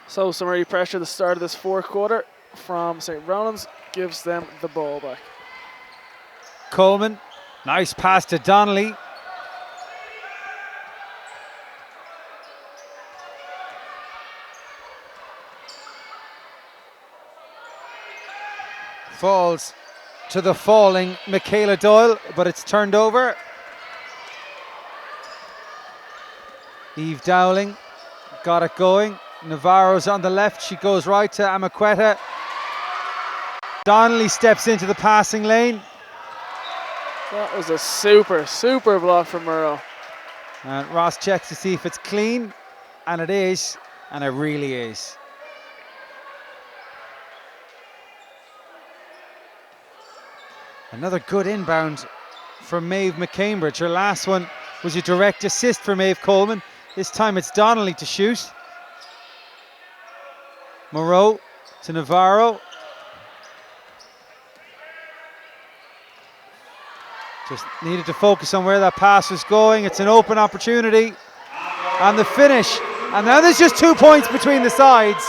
[SPEAKER 3] So some early pressure at the start of this fourth quarter from St. Ronans, gives them the ball back.
[SPEAKER 1] Coleman, nice pass to Donnelly. Falls to the falling Michaela Doyle, but it's turned over. Eve Dowling got it going. Navarro's on the left, she goes right to Amaqueta. Donnelly steps into the passing lane.
[SPEAKER 3] That was a super block from Murrow.
[SPEAKER 1] And Ross checks to see if it's clean, and it is, and it really is. Another good inbound from Maeve McCambridge. Her last one was a direct assist for Maeve Coleman. This time it's Donnelly to shoot. Moreau to Navarro. Just needed to focus on where that pass was going. It's an open opportunity. And the finish. And now there's just 2 points between the sides.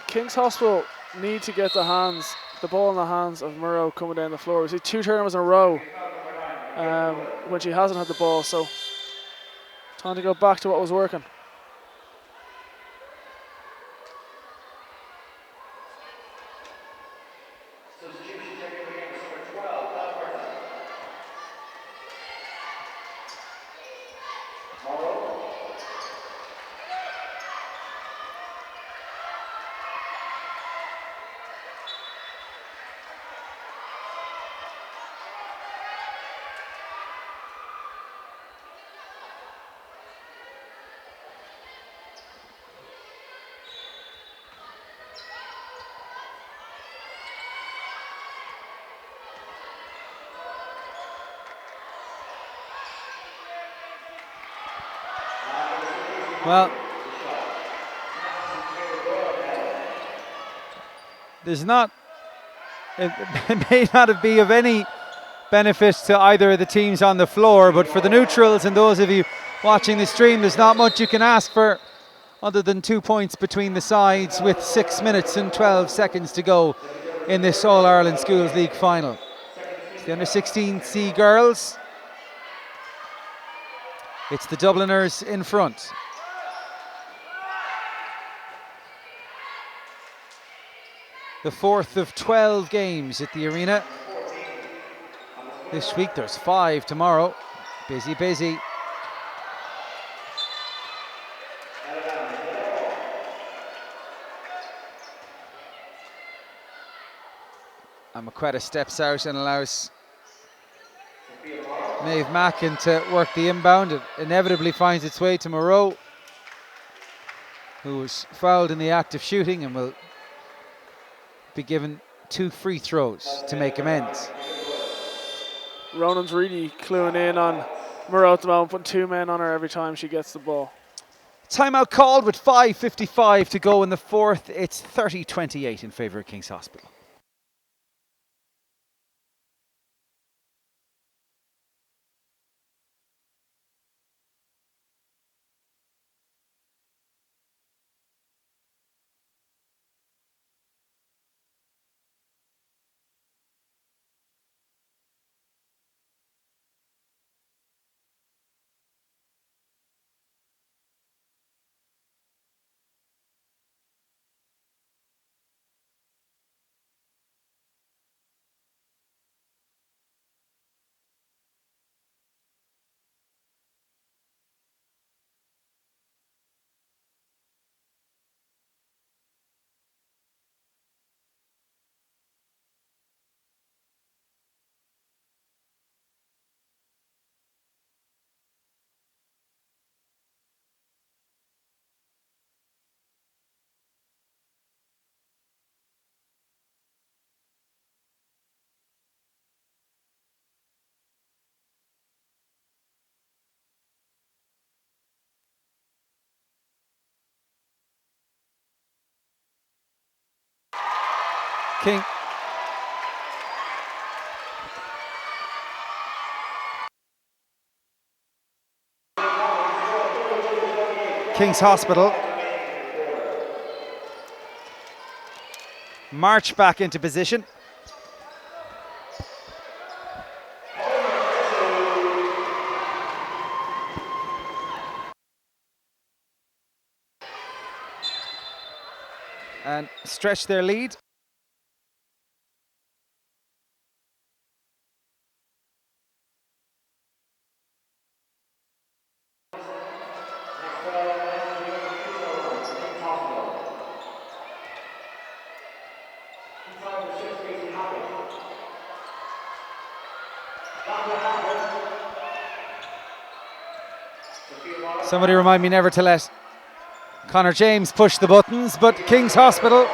[SPEAKER 3] King's Hospital need to get the ball in the hands of Murrow coming down the floor. We see 2 turnovers in a row when she hasn't had the ball, so time to go back to what was working.
[SPEAKER 1] Well, there's not, it may not be of any benefit to either of the teams on the floor, but for the neutrals and those of you watching the stream, there's not much you can ask for other than 2 points between the sides with 6 minutes and 12 seconds to go in this All-Ireland Schools League final. It's the under-16C girls. It's the Dubliners in front. The 4th of 12 games at the arena. This week there's 5 tomorrow. Busy, busy. And McQuetta steps out and allows Maeve Mackin to work the inbound. It inevitably finds its way to Moreau, who was fouled in the act of shooting and will be given 2 free throws to make amends.
[SPEAKER 3] Ronan's really cluing in on Moreau at the moment, putting 2 men on her every time she gets the ball.
[SPEAKER 1] Timeout called with 5:55 to go in the 4th. It's 30-28 in favour of King's Hospital. King. King's Hospital march back into position. And stretch their lead. Somebody remind me never to let Connor James push the buttons, but King's Hospital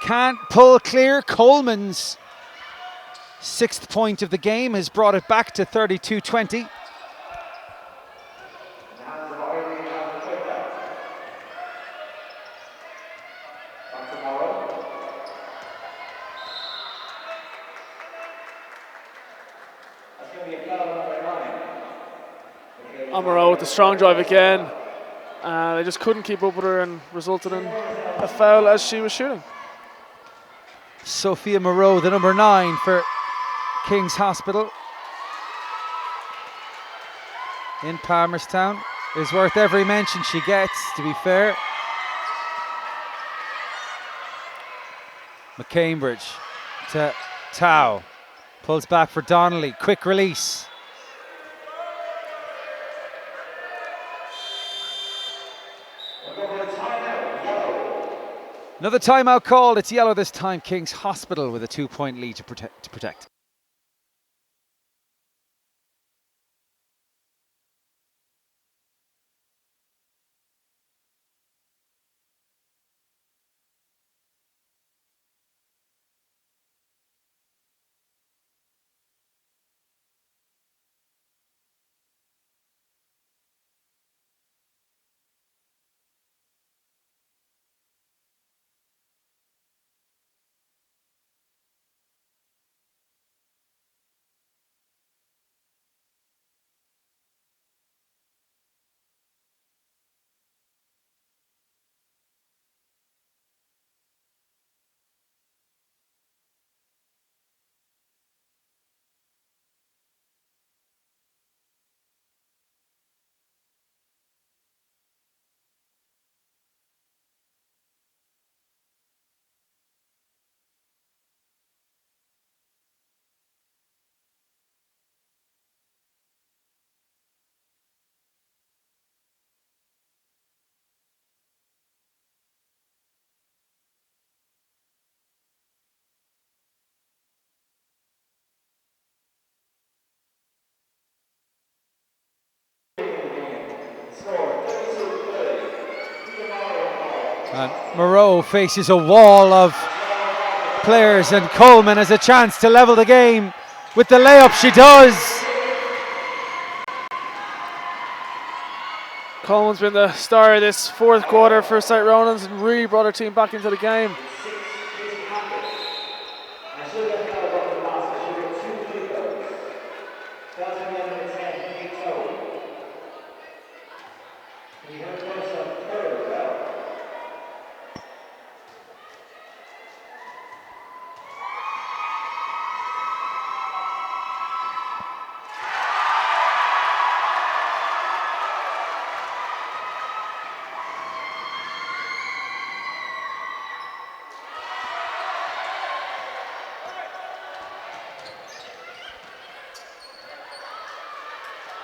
[SPEAKER 1] can't pull clear. Coleman's 6th point of the game has brought it back to 32-20.
[SPEAKER 3] on Moreau with the strong drive again. They just couldn't keep up with her and resulted in a foul as she was shooting.
[SPEAKER 1] Sophia Moreau, the number 9 for King's Hospital in Palmerstown, is worth every mention she gets, to be fair. McCambridge to Tao, pulls back for Donnelly, quick release. Another timeout called, it's yellow this time. King's Hospital with a 2-point lead to protect. And Moreau faces a wall of players, and Coleman has a chance to level the game with the layup. She does.
[SPEAKER 3] Coleman's been the star of this fourth quarter for St. Ronans and really brought her team back into the game.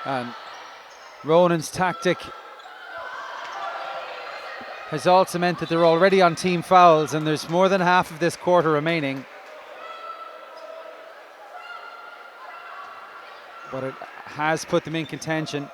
[SPEAKER 1] And Ronan's tactic has also meant that they're already on team fouls, and there's more than half of this quarter remaining. But it has put them in contention.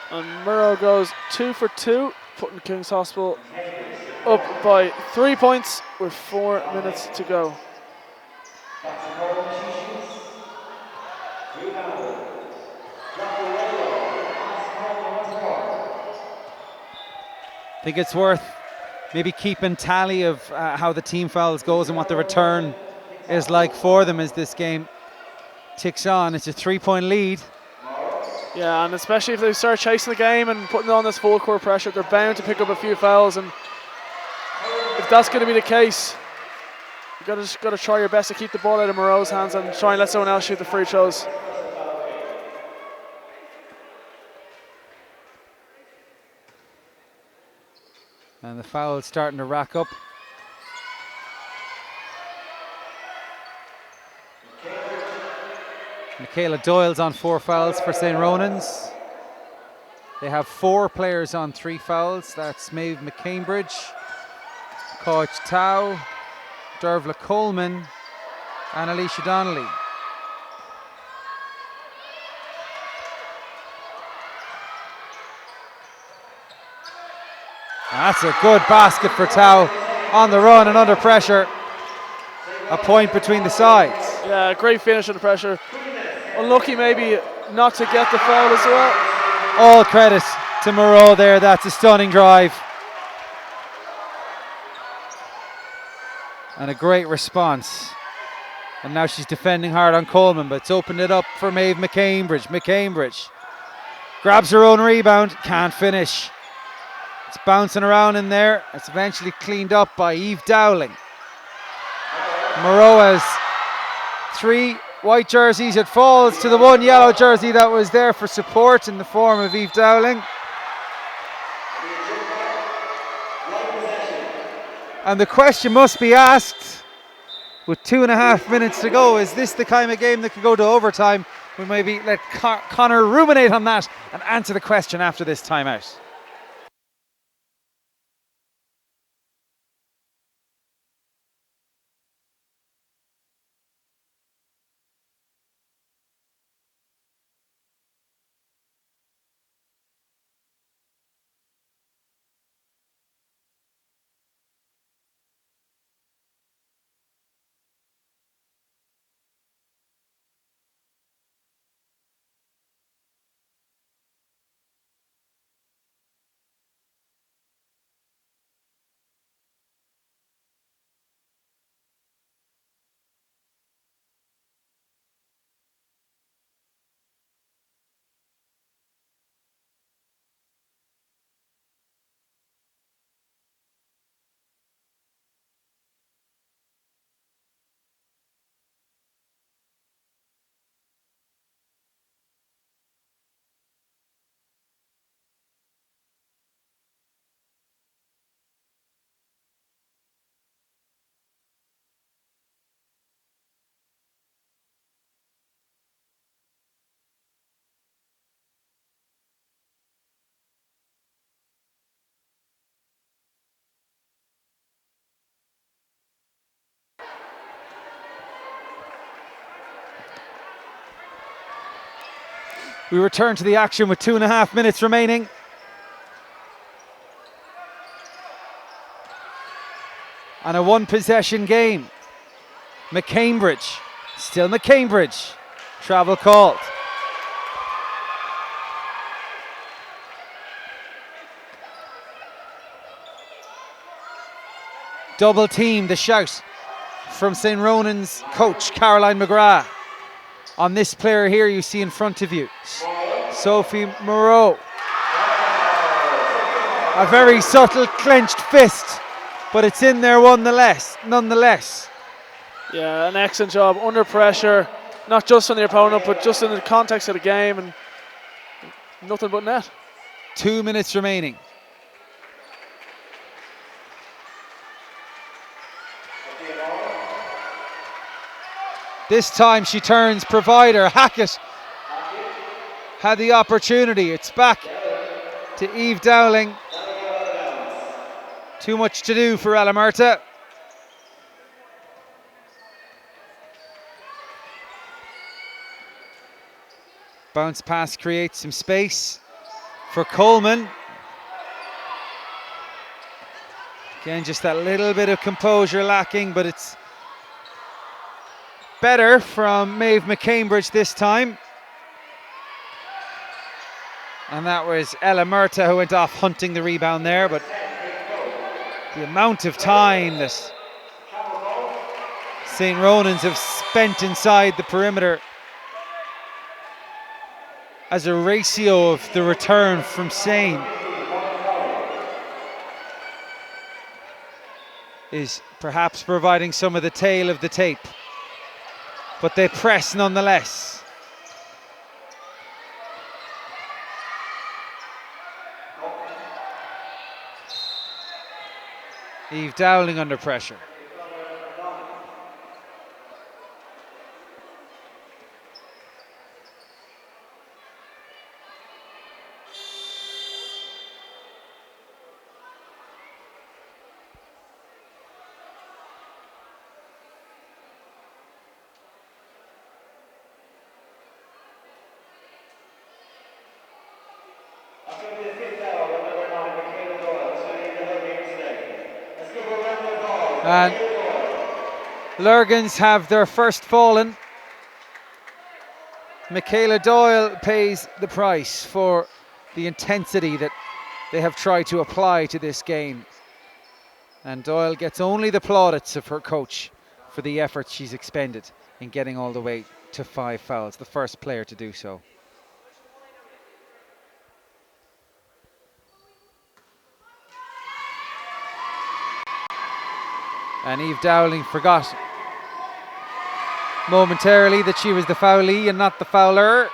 [SPEAKER 3] And Murrow goes 2 for 2, putting King's Hospital up by 3 points with 4 minutes to go.
[SPEAKER 1] I think it's worth maybe keeping tally of how the team fouls goes and what the return is like for them as this game ticks on. It's a 3-point lead.
[SPEAKER 3] Yeah, and especially if they start chasing the game and putting on this full court pressure, they're bound to pick up a few fouls. And if that's going to be the case, you've got to try your best to keep the ball out of Moreau's hands and try and let someone else shoot the free throws.
[SPEAKER 1] And the foul's starting to rack up. Michaela Doyle's on 4 fouls for St. Ronans. They have 4 players on 3 fouls. That's Maeve McCambridge, Coach Tao, Dervla Coleman, Annalise Donnelly. That's a good basket for Tau on the run and under pressure. A point between the sides.
[SPEAKER 3] Yeah, great finish under pressure. Unlucky maybe not to get the foul as well.
[SPEAKER 1] All credit to Moreau there. That's a stunning drive. And a great response. And now she's defending hard on Coleman, but it's opened it up for Maeve McCambridge. McCambridge grabs her own rebound, can't finish. It's bouncing around in there. It's eventually cleaned up by Eve Dowling. Moreau has 3 white jerseys. It falls to the 1 yellow jersey that was there for support in the form of Eve Dowling. And the question must be asked, with 2.5 minutes to go, is this the kind of game that could go to overtime? We maybe let Connor ruminate on that and answer the question after this timeout. We return to the action with 2.5 minutes remaining. And a 1-possession game. McCambridge, still McCambridge. Travel called. Double team, the shout from St. Ronan's coach Caroline McGrath. On this player here you see in front of you, Sophie Moreau. A very subtle clenched fist, but it's in there nonetheless.
[SPEAKER 3] Yeah, an excellent job under pressure, not just on the opponent, but just in the context of the game, and nothing but net.
[SPEAKER 1] 2 minutes remaining. This time she turns provider. Hackett had the opportunity. It's back to Eve Dowling. Too much to do for Alamerta. Bounce pass creates some space for Coleman. Again, just that little bit of composure lacking, but it's better from Maeve McCambridge this time. And that was Ella Murta who went off hunting the rebound there, but the amount of time that St. Ronan's have spent inside the perimeter as a ratio of the return from St. is perhaps providing some of the tail of the tape. But they press nonetheless. Eve Dowling under pressure. And Lurgans have their first fallen. Michaela Doyle pays the price for the intensity that they have tried to apply to this game. And Doyle gets only the plaudits of her coach for the effort she's expended in getting all the way to 5 fouls, the first player to do so. And Eve Dowling forgot momentarily that she was the foulee and not the fouler.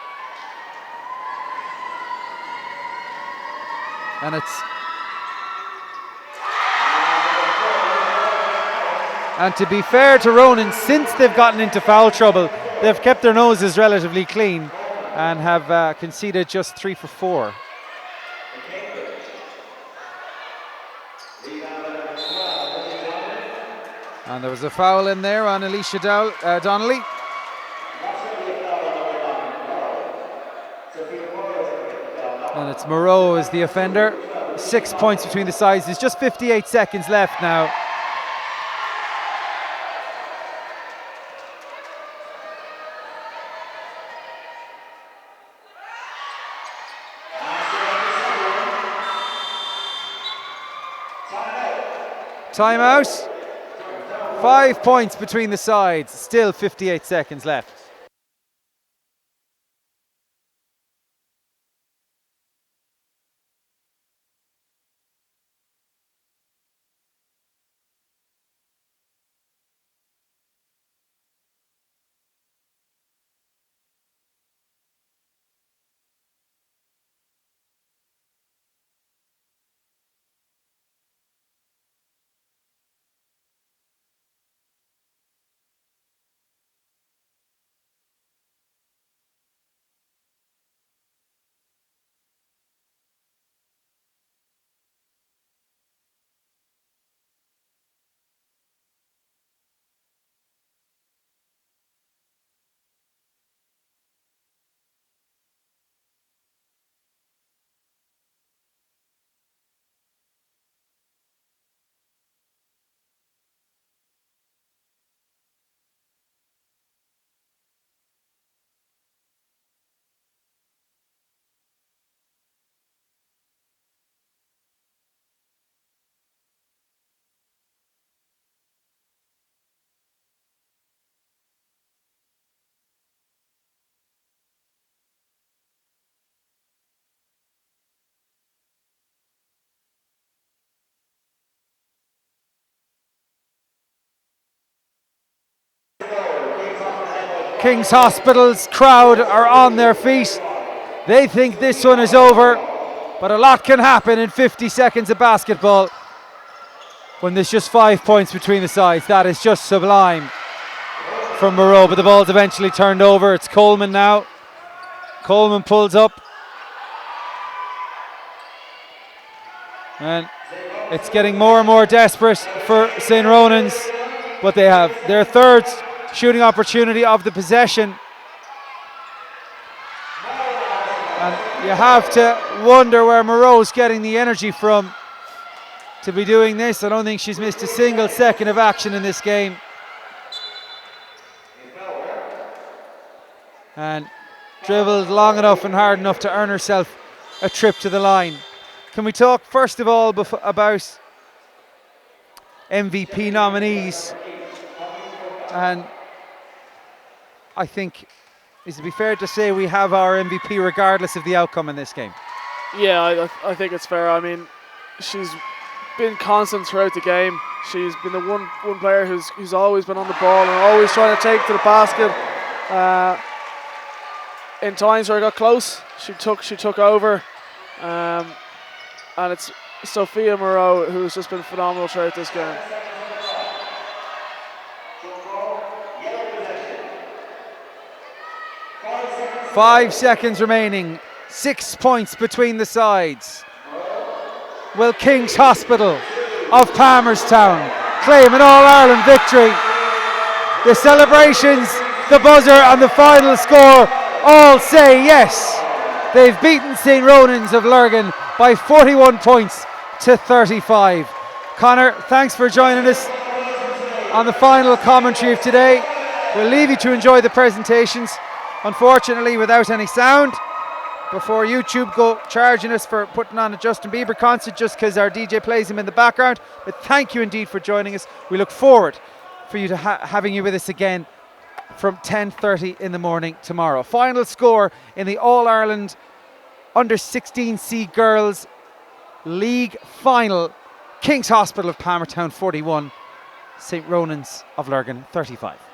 [SPEAKER 1] And to be fair to Ronans, since they've gotten into foul trouble, they've kept their noses relatively clean and have conceded just 3 for 4. And there was a foul in there on Alicia Donnelly. And it's Moreau as the offender. 6 points between the sides. There's just 58 seconds left now. Timeout. 5 points between the sides. Still 58 seconds left. King's Hospital's crowd are on their feet. They think this one is over, but a lot can happen in 50 seconds of basketball when there's just 5 points between the sides. That is just sublime from Moreau, but the ball's eventually turned over. It's Coleman now. Coleman pulls up. And it's getting more and more desperate for St. Ronans, but they have their third shooting opportunity of the possession. And you have to wonder where Moreau's getting the energy from to be doing this. I don't think she's missed a single second of action in this game. And dribbled long enough and hard enough to earn herself a trip to the line. Can we talk first of all about MVP nominees? And I think, is it be fair to say we have our MVP regardless of the outcome in this game?
[SPEAKER 3] Yeah, I think it's fair. I mean, she's been constant throughout the game. She's been the one player who's always been on the ball and always trying to take to the basket. In times where it got close, she took over. And it's Sophia Moreau who's just been phenomenal throughout this game.
[SPEAKER 1] Five seconds remaining. 6 points between the sides. Will King's Hospital of Palmerston claim an All-Ireland victory? The celebrations, the buzzer and the final score all say yes. They've beaten St. Ronans of Lurgan by 41 points to 35. Connor, thanks for joining us. on the final commentary of today. We'll leave you to enjoy the presentations, unfortunately without any sound, before YouTube go charging us for putting on a Justin Bieber concert just because our DJ plays him in the background. But thank you indeed for joining us. We look forward for you to having you with us again from 10:30 in the morning tomorrow. Final score in the All-Ireland Under-16C Girls League Final: King's Hospital of Palmertown 41, St. Ronans of Lurgan 35.